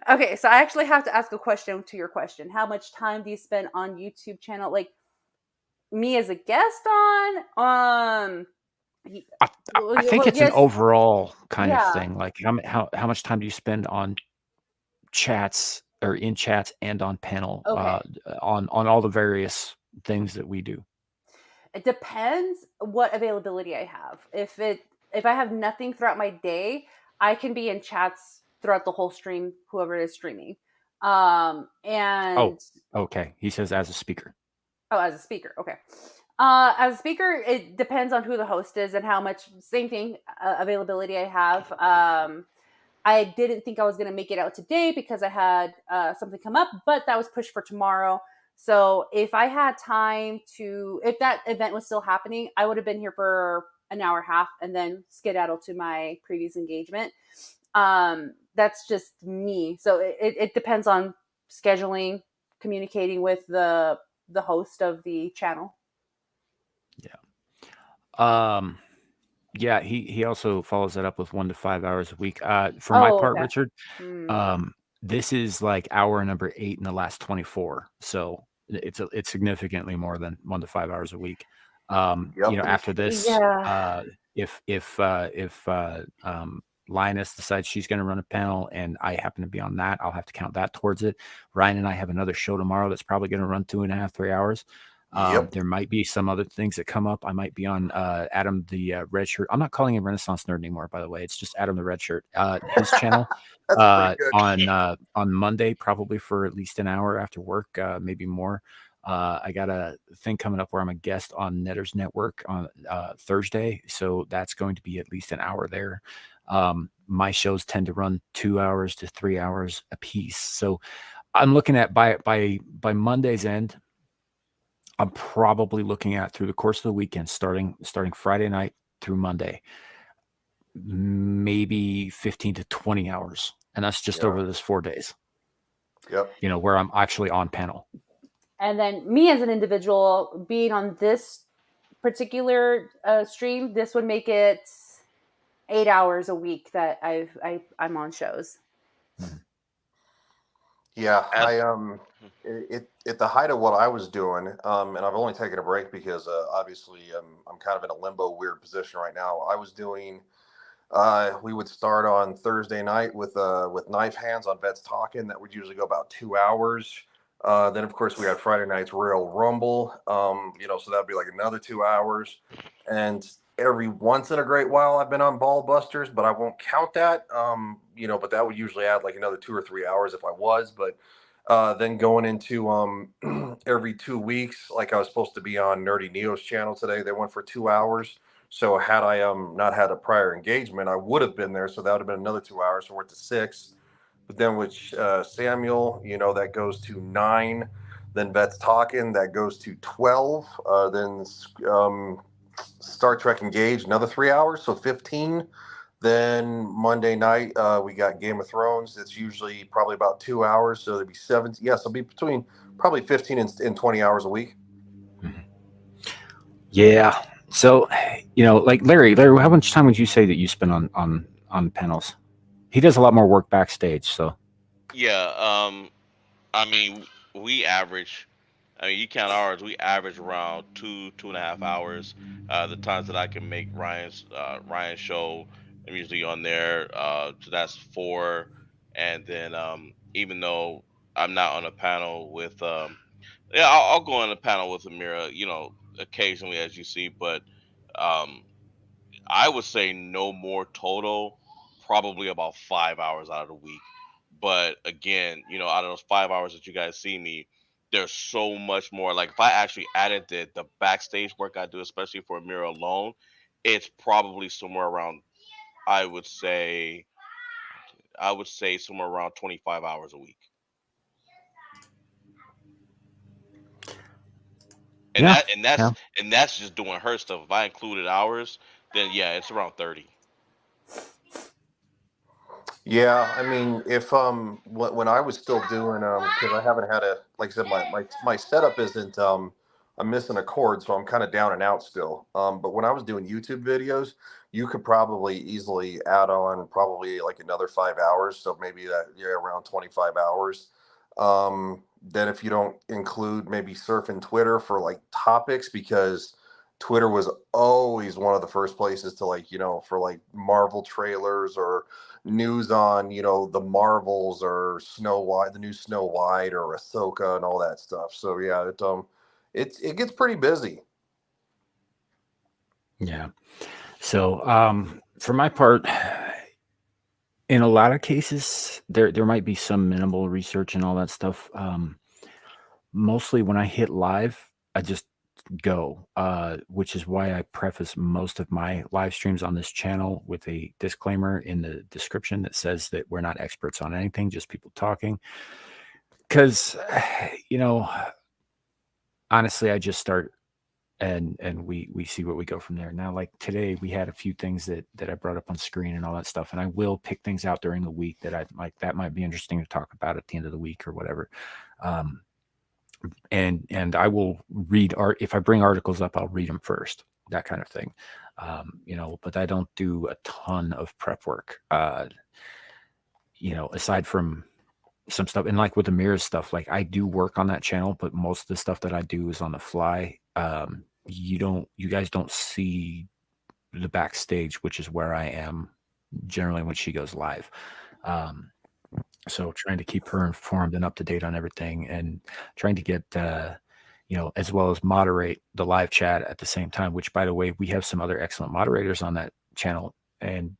Okay, so I actually have to ask a question to your question. How much time do you spend on YouTube channel? Like me as a guest on? I think it's an overall kind of thing. Like how much time do you spend on chats or in chats and on panel on all the various things that we do? It depends what availability I have. If I have nothing throughout my day, I can be in chats throughout the whole stream, whoever is streaming. And okay. He says as a speaker. Oh, as a speaker. Okay. As a speaker, it depends on who the host is and how much, same thing, availability I have. I didn't think I was going to make it out today because I had something come up, but that was pushed for tomorrow. So if I had time if that event was still happening, I would have been here for an hour and a half and then skedaddle to my previous engagement. That's just me. So it depends on scheduling, communicating with the host of the channel. Yeah, he also follows that up with 1 to 5 hours a week. For my part, Richard, this is like hour number 8 in the last 24. So it's significantly more than 1 to 5 hours a week. You know, after this, if Linus decides she's going to run a panel and I happen to be on that, I'll have to count that towards it. Ryan and I have another show tomorrow that's probably going to run 2.5, 3 hours. There might be some other things that come up. I might be on Adam the Red Shirt. I'm not calling him Renaissance Nerd anymore, by the way. It's just Adam the Red Shirt. His channel on Monday, probably for at least an hour after work, maybe more. I got a thing coming up where I'm a guest on Netter's Network on Thursday, so that's going to be at least an hour there. My shows tend to run 2 hours to 3 hours a piece, so I'm looking at by Monday's end. I'm probably looking at through the course of the weekend, starting Friday night through Monday, maybe 15 to 20 hours, and that's just over this 4 days. Yep. You know, where I'm actually on panel. And then me as an individual being on this particular stream, this would make it 8 hours a week that I'm on shows. Yeah, As at the height of what I was doing, and I've only taken a break because obviously I'm kind of in a limbo weird position right now. I was doing we would start on Thursday night with knife hands on Vets Talking. That would usually go about 2 hours. Then of course we had Friday night's Royal Rumble. So that'd be like another 2 hours. And every once in a great while I've been on Ball Busters, but I won't count that. But that would usually add like another 2 or 3 hours if I was. But then going into every 2 weeks, like I was supposed to be on Nerdy Neo's channel today, they went for 2 hours. So had I not had a prior engagement, I would have been there. So that would have been another 2 hours. So we're at to 6. But then with Samuel, that goes to 9. Then Vets Talking, that goes to 12. Then Star Trek Engage, another 3 hours, so 15. Then Monday night, we got Game of Thrones. It's usually probably about 2 hours. So there'd be 7. Yes, it'll be between probably 15 and 20 hours a week. Yeah. So, like Larry, how much time would you say that you spend on panels? He does a lot more work backstage. So, yeah, I mean, we average. I mean, you count hours. We average around 2.5 hours. The times that I can make Ryan's show, I'm usually on there. So that's 4. And then even though I'm not on a panel with yeah, I'll go on a panel with Amira, occasionally as you see, but um I would say no more total, probably about 5 hours out of the week. But again, out of those 5 hours that you guys see me, there's so much more. Like if I actually added the backstage work I do, especially for Amira alone, it's probably somewhere around. I would say somewhere around 25 hours a week. And yeah, that and yeah, that's just doing her stuff. If I included hours, then yeah, it's around 30. Yeah, I mean, if when I was still doing because I haven't had a like I said, my setup isn't I'm missing a cord, so I'm kind of down and out still. But when I was doing YouTube videos, you could probably easily add on probably like another 5 hours, so maybe that around 25 hours. Then if you don't include maybe surfing Twitter for like topics, because Twitter was always one of the first places to like for like Marvel trailers or news on the Marvels or Snow White, the new Snow White or Ahsoka and all that stuff. So yeah, it gets pretty busy. yeah. So, for my part, in a lot of cases, there might be some minimal research and all that stuff. Mostly when I hit live, I just go, which is why I preface most of my live streams on this channel with a disclaimer in the description that says that we're not experts on anything, just people talking. Because, honestly, I just start and we see where we go from there. Now, like today, we had a few things that I brought up on screen and all that stuff, and I will pick things out during the week that might be interesting to talk about at the end of the week or whatever. And I will read art. If I bring articles up, I'll read them first, that kind of thing. But I don't do a ton of prep work, aside from some stuff. And like with the mirrors stuff, like I do work on that channel, but most of the stuff that I do is on the fly. You guys don't see the backstage, which is where I am generally when she goes live. So trying to keep her informed and up to date on everything, and trying to get, as well as moderate the live chat at the same time, which, by the way, we have some other excellent moderators on that channel. And,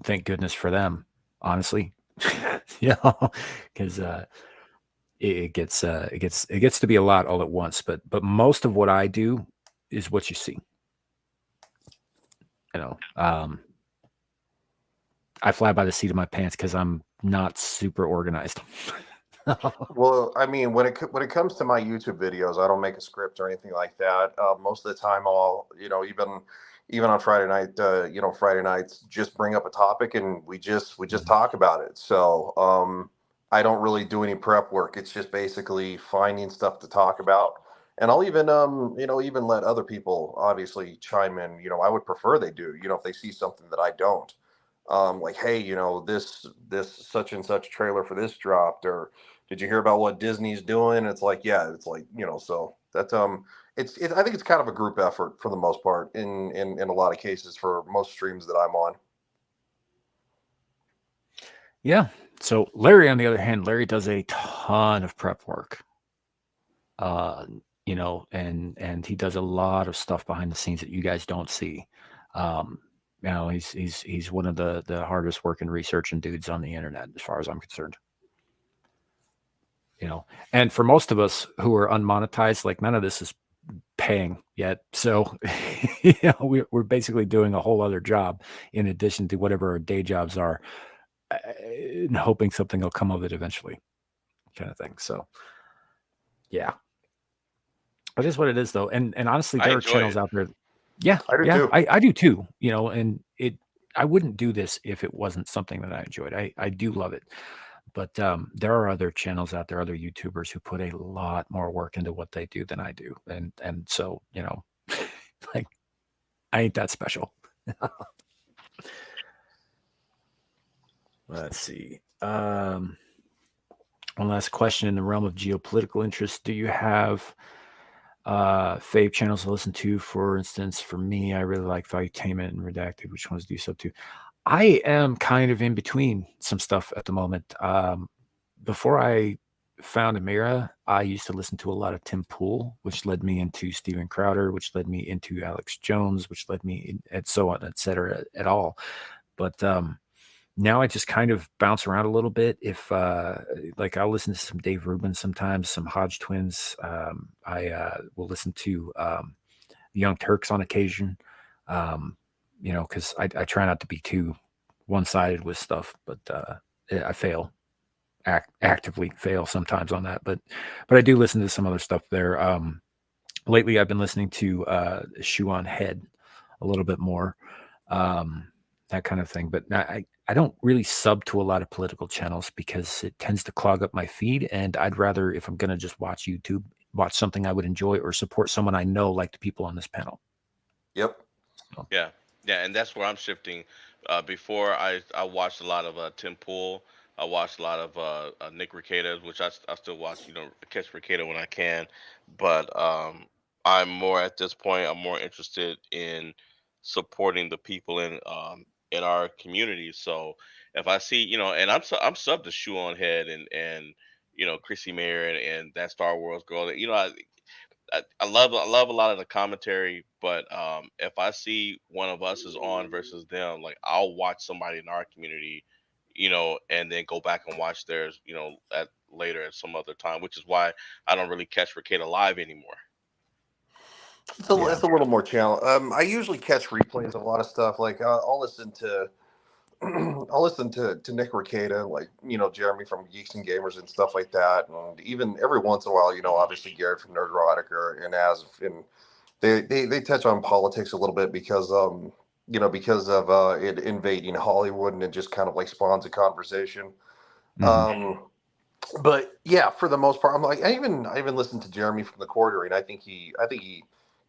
thank goodness for them, honestly, because it gets to be a lot all at once. But most of what I do is what you see. I fly by the seat of my pants because I'm not super organized. Well, I mean, when it comes to my YouTube videos, I don't make a script or anything like that. Most of the time, I'll even on Friday night, Friday nights, just bring up a topic and we just talk about it. So I don't really do any prep work. It's just basically finding stuff to talk about. And I'll even even let other people obviously chime in. I would prefer they do. If they see something that I don't. like, hey, this such and such trailer for this dropped, or did you hear about what Disney's doing? It's like, yeah, it's like, so that's I think it's kind of a group effort for the most part in a lot of cases for most streams that I'm on. Yeah. So Larry, on the other hand, Larry does a ton of prep work. And he does a lot of stuff behind the scenes that you guys don't see. He's one of the hardest working researching dudes on the internet, as far as I'm concerned. And for most of us who are unmonetized, like none of this is paying yet. So, we're basically doing a whole other job in addition to whatever our day jobs are, and hoping something will come of it eventually, kind of thing. So, yeah. It is what it is, though, and honestly, I there are enjoy channels it. out there. Yeah, I do yeah, too. I do too. And I wouldn't do this if it wasn't something that I enjoyed. I do love it, but there are other channels out there, other YouTubers who put a lot more work into what they do than I do, and so like I ain't that special. Let's see. One last question in the realm of geopolitical interest: do you have fave channels to listen to? For instance, for me, I really like Valuetainment and Redacted. Which ones do you sub to? I am kind of in between some stuff at the moment. Before I found Amira, I used to listen to a lot of Tim Pool, which led me into Steven Crowder, which led me into Alex Jones, which led me and so on, et cetera, at all. But now I just kind of bounce around a little bit. If like I'll listen to some Dave Rubin sometimes, some Hodge Twins. I will listen to Young Turks on occasion. Because I try not to be too one-sided with stuff, but I fail. Actively fail sometimes on that, but I do listen to some other stuff there. Lately I've been listening to Shoe on Head a little bit more, that kind of thing. But I don't really sub to a lot of political channels because it tends to clog up my feed, and I'd rather, if I'm going to just watch YouTube, watch something I would enjoy or support someone I know, like the people on this panel. Yep. So, Yeah, and that's where I'm shifting. Before I watched a lot of Tim Pool. I watched a lot of Nick Rekieta, which I still watch. Catch Rekieta when I can. But I'm more at this point. I'm more interested in supporting the people in our community. So if I see, and I'm sub to Shoe on Head and Chrissy Mayer and that Star Wars girl. I love a lot of the commentary, but if I see one of us is on versus them, like I'll watch somebody in our community, and then go back and watch theirs, at later at some other time, which is why I don't really catch Ricada live anymore. It's a little more challenge. I usually catch replays of a lot of stuff. Like I'll listen to Nick Rekieta, like Jeremy from Geeks and Gamers and stuff like that, and even every once in a while, obviously Garrett from Nerdrotic and and they touch on politics a little bit because because of it invading Hollywood, and it just kind of like spawns a conversation. mhm. But yeah, for the most part, I'm like I even listened to Jeremy from the Quarter, and I think he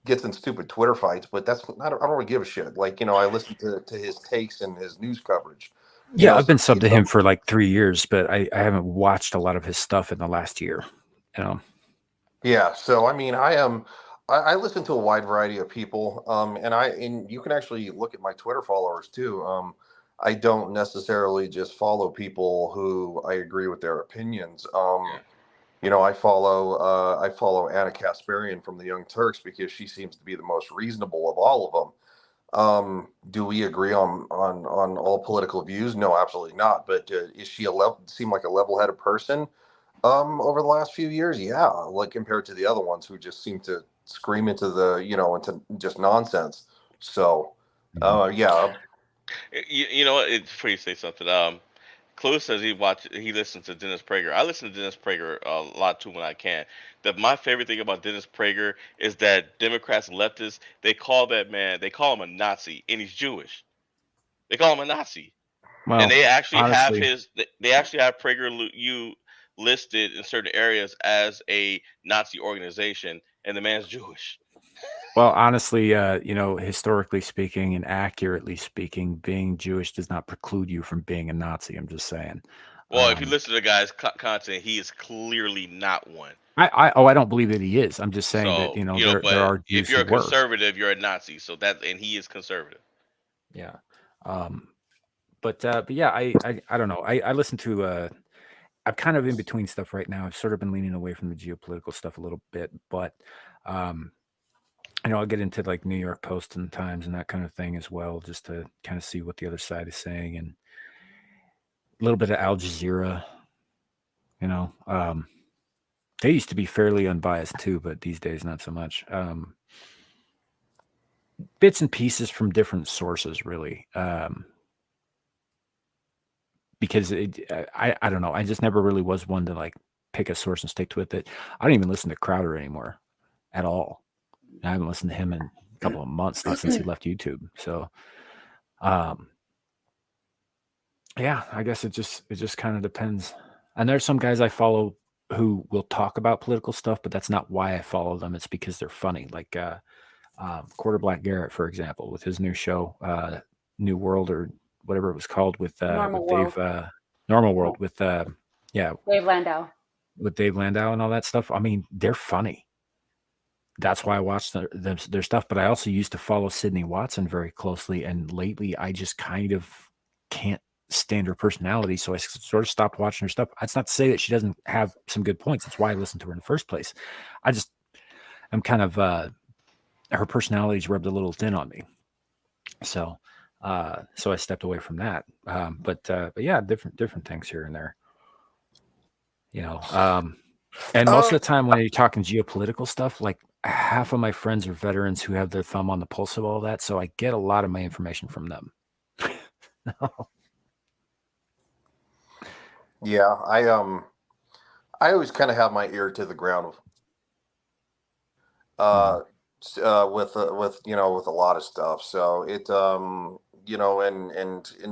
gets in stupid Twitter fights, but I don't really give a shit. Like I listen to his takes and his news coverage. Yeah, I've So been subbed to him for like 3 years, but I haven't watched a lot of his stuff in the last year. Yeah, so I mean, I listen to a wide variety of people, and you can actually look at my Twitter followers too. I don't necessarily just follow people who I agree with their opinions. I follow Anna Kasparian from the Young Turks because she seems to be the most reasonable of all of them. Do we agree on all political views? No, absolutely not. But is she seem like a level-headed person? Over the last few years, yeah, like compared to the other ones who just seem to scream into into just nonsense. So, yeah, You know what? Before you say something, Clue says he listens to Dennis Prager. I listen to Dennis Prager a lot too when I can. My favorite thing about Dennis Prager is that Democrats and leftists, they call him a Nazi, and he's Jewish. They call him a Nazi, Well, and they actually have honestly, they actually have you listed in certain areas as a Nazi organization, and the man's Jewish. Well, honestly, historically speaking and accurately speaking, being Jewish does not preclude you from being a Nazi. I'm just saying. Well, if you listen to the guy's content, he is clearly not one. I don't believe that he is. I'm just saying that So there but are if Jews you're who a were. conservative, you're a Nazi. So and he is conservative. Yeah. But yeah, I don't know. I listen to. I'm kind of in between stuff right now. I've sort of been leaning away from the geopolitical stuff a little bit, but I'll get into like New York Post and Times and that kind of thing as well, just to kind of see what the other side is saying, and a little bit of Al Jazeera. They used to be fairly unbiased too, but these days not so much. Bits and pieces from different sources, really. Because I don't know. I just never really was one to like pick a source and stick to it. That I don't even listen to Crowder anymore at all. I haven't listened to him in a couple of months, not since he left YouTube. So, yeah, I guess it just kind of depends. And there's some guys I follow who will talk about political stuff, but that's not why I follow them. It's because they're funny. Like Quarter Black Garrett, for example, with his new show, New World or whatever it was called, with Normal Dave, World. Normal World, with Dave Landau. with Dave Landau and all that stuff. I mean, they're funny. That's why I watch their stuff. But I also used to follow Sydney Watson very closely, and lately I just kind of can't stand her personality, so I sort of stopped watching her stuff. That's not to say that she doesn't have some good points. That's why I listened to her in the first place. I'm kind of her personality's rubbed a little thin on me, so I stepped away from that. But yeah, different things here and there, and most of the time when you're talking geopolitical stuff, like half of my friends are veterans who have their thumb on the pulse of all that, so I get a lot of my information from them. Yeah, I always kind of have my ear to the ground with with a lot of stuff. So it and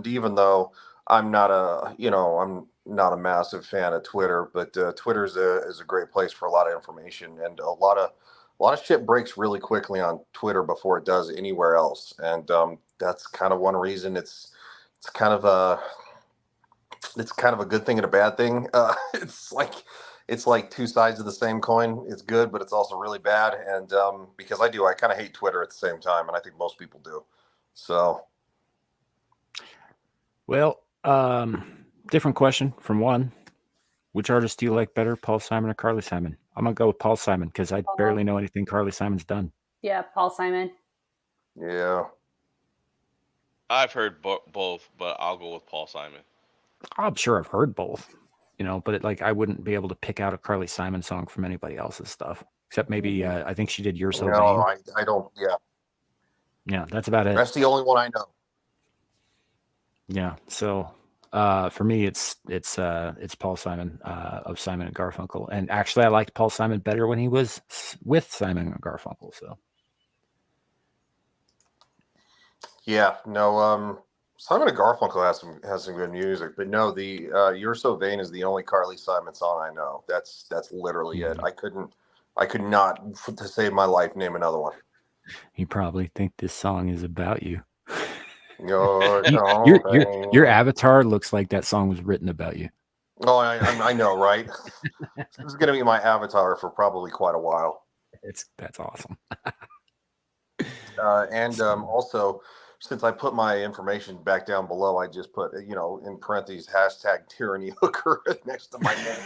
even though I'm not a massive fan of Twitter, but Twitter is a great place for a lot of information, and a lot of shit breaks really quickly on Twitter before it does anywhere else, and that's kind of one reason it's kind of a good thing and a bad thing. It's like two sides of the same coin. It's good, but it's also really bad. And because I kind of hate Twitter at the same time, and I think most people do. So, well, different question from one. Which artist do you like better, Paul Simon or Carly Simon? I'm gonna go with Paul Simon because I barely know anything Carly Simon's done. Yeah, Paul Simon. Yeah, I've heard both, but I'll go with Paul Simon. I'm sure I've heard both, but I wouldn't be able to pick out a Carly Simon song from anybody else's stuff, except maybe I think she did "You're So Vain." I don't. Yeah, yeah, that's about it. That's the only one I know. Yeah, so for me, it's Paul Simon of Simon and Garfunkel, and actually, I liked Paul Simon better when he was with Simon and Garfunkel. So, yeah, no, Simon and Garfunkel has some good music, but no, the "You're So Vain" is the only Carly Simon song I know. That's literally it. I could not, to save my life, name another one. You probably think this song is about you. Your avatar looks like that song was written about you. Oh, I know, right? This is going to be my avatar for probably quite a while. That's awesome. And also, since I put my information back down below, I just put in parentheses #tyranny hooker next to my name.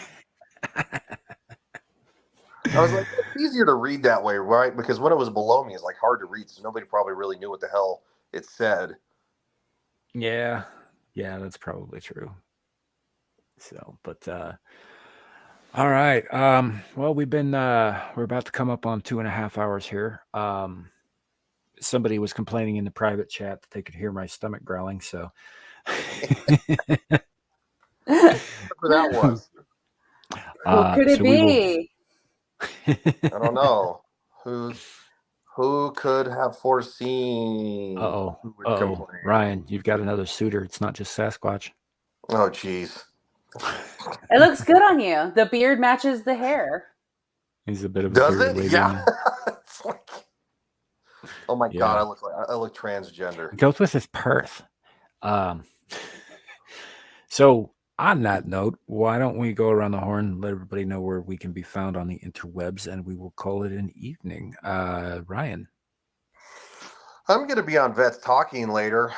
I was like, it's easier to read that way, right? Because when it was below me, it's like hard to read, so nobody probably really knew what the hell it said. Yeah, that's probably true. So, but all right. Well, we've been we're about to come up on 2.5 hours here. Somebody was complaining in the private chat that they could hear my stomach growling. So, Whoever that was. Who could it be? I don't know. Who could have foreseen? Ryan, you've got another suitor. It's not just Sasquatch. Oh, jeez. It looks good on you. The beard matches the hair. He's a bit of a Does bearded it? lady. Yeah. It's like... Oh my Yeah. god, I look transgender. It goes with his Perth. So on that note, why don't we go around the horn and let everybody know where we can be found on the interwebs, and we will call it an evening. Ryan. I'm going to be on Vets Talking later.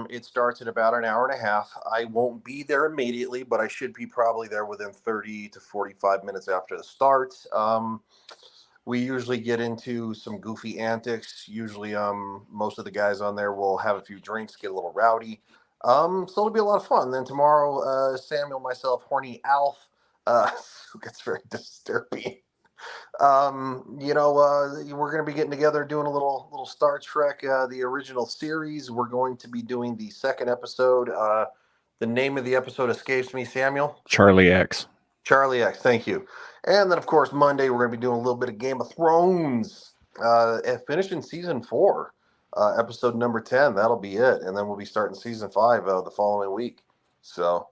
It starts in about an hour and a half. I won't be there immediately, but I should be probably there within 30 to 45 minutes after the start. We usually get into some goofy antics. Usually, most of the guys on there will have a few drinks, get a little rowdy. So it'll be a lot of fun. Then tomorrow, Samuel, myself, Horny Alf, who gets very disturbing. We're going to be getting together, doing a little Star Trek, the original series. We're going to be doing the second episode. The name of the episode escapes me, Samuel. Charlie X. Charlie X, thank you. And then, of course, Monday, we're going to be doing a little bit of Game of Thrones, finishing season 4, episode number 10. That'll be it. And then we'll be starting season 5 the following week. So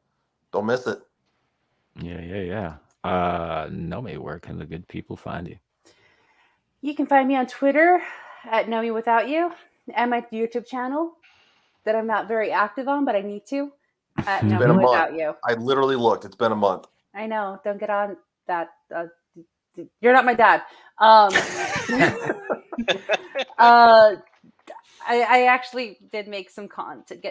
don't miss it. Yeah. Nomi, where can the good people find you? You can find me on Twitter at Know Me Without You, and my YouTube channel that I'm not very active on, but I need to, at Know Been Me a Without month. You. I literally looked. It's been a month. I know. Don't get on that. You're not my dad. I actually did make some content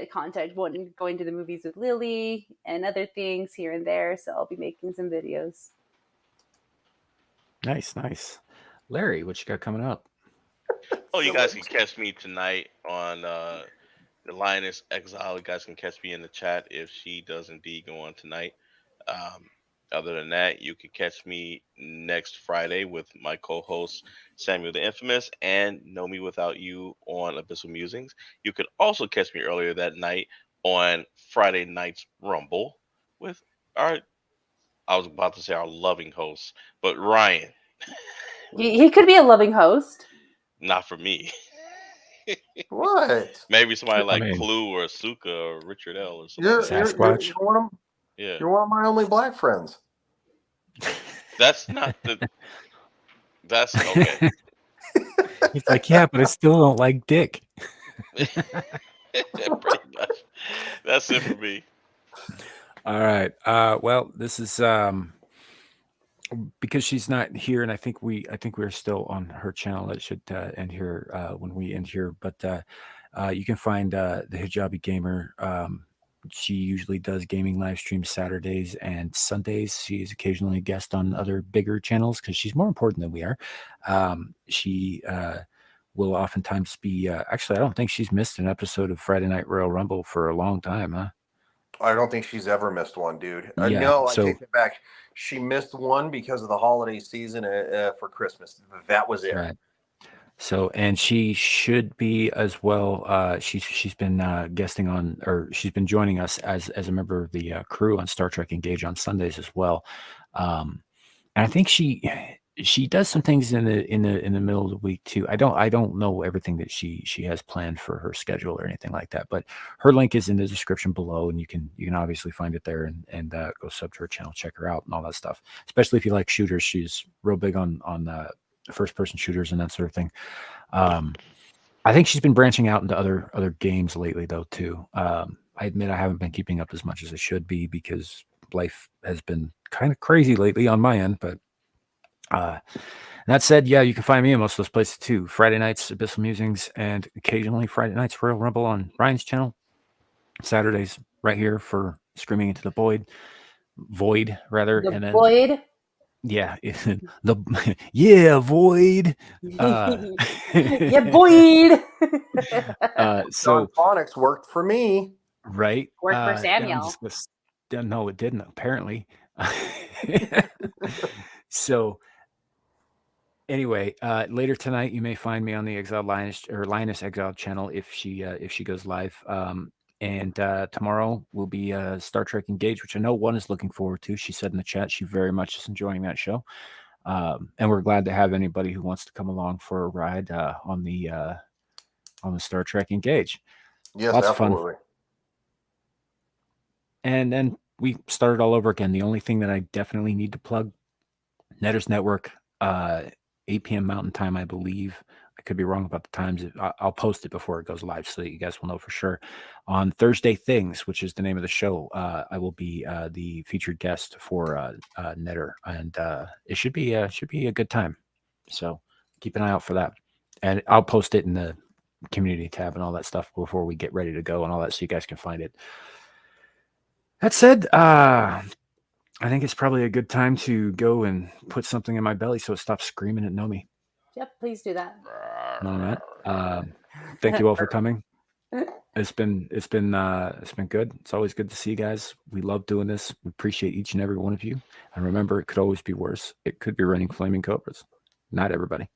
going to the movies with Lily and other things here and there. So I'll be making some videos. Nice. Larry, what you got coming up? Oh, you guys can catch me tonight on the Lioness Exile. You guys can catch me in the chat if she does indeed go on tonight. Other than that, you can catch me next Friday with my co-host Samuel the Infamous and Know Me Without You on Abyssal Musings. You could also catch me earlier that night on Friday night's Rumble with I was about to say our loving host, but Ryan. He could be a loving host. Not for me. What? Maybe somebody like Clue or Suka or Richard L. or something. Sasquatch. You're one of my only black friends. That's not the. That's okay. He's like, yeah, but I still don't like dick. Pretty much. That's it for me. All right. Well, this is because she's not here, and I think we're still on her channel. It should end here when we end here. But you can find the Hijabi Gamer. She usually does gaming live streams Saturdays and Sundays. She is occasionally a guest on other bigger channels because she's more important than we are. She will oftentimes be. Actually, I don't think she's missed an episode of Friday Night Royal Rumble for a long time, huh? I don't think she's ever missed one, dude. Yeah, No, I take it back. She missed one because of the holiday season for Christmas. That was it. Right. So, and she should be as well. She's been guesting on, or she's been joining us as a member of the crew on Star Trek Engage on Sundays as well. And I think she does some things in the middle of the week too. I don't know everything that she has planned for her schedule or anything like that, but her link is in the description below, and you can obviously find it there and go sub to her channel, check her out and all that stuff. Especially if you like shooters, she's real big on first person shooters and that sort of thing. I think she's been branching out into other games lately though too. I admit I haven't been keeping up as much as I should be because life has been kind of crazy lately on my end, but that said, yeah, you can find me in most of those places too. Friday nights, Abyssal Musings, and occasionally Friday nights, Royal Rumble on Ryan's channel. Saturdays, right here for Screaming into the Void, and then Void. Yeah, Void. Yeah, Void. So Phonics worked for me, right? Worked for Samuel. No, it didn't apparently. So anyway, later tonight you may find me on the Exiled Lioness Exiled channel if she goes live. And tomorrow will be Star Trek Engage, which I know one is looking forward to. She said in the chat she very much is enjoying that show. And we're glad to have anybody who wants to come along for a ride on the Star Trek Engage. Yes, lots absolutely. of fun. And then we started all over again. The only thing that I definitely need to plug, Netters Network, 8 p.m. Mountain Time, I believe. I could be wrong about the times. I'll post it before it goes live so that you guys will know for sure. On Thursday Things, which is the name of the show, I will be the featured guest for Netter, and it should be a good time. So keep an eye out for that, and I'll post it in the community tab and all that stuff before we get ready to go and all that, so you guys can find it. That said, I think it's probably a good time to go and put something in my belly so it stops screaming at Nomi. Yep, please do that. On that, thank you all for coming. It's been good. It's always good to see you guys. We love doing this. We appreciate each and every one of you. And remember, it could always be worse. It could be raining flaming cobras. Night, everybody.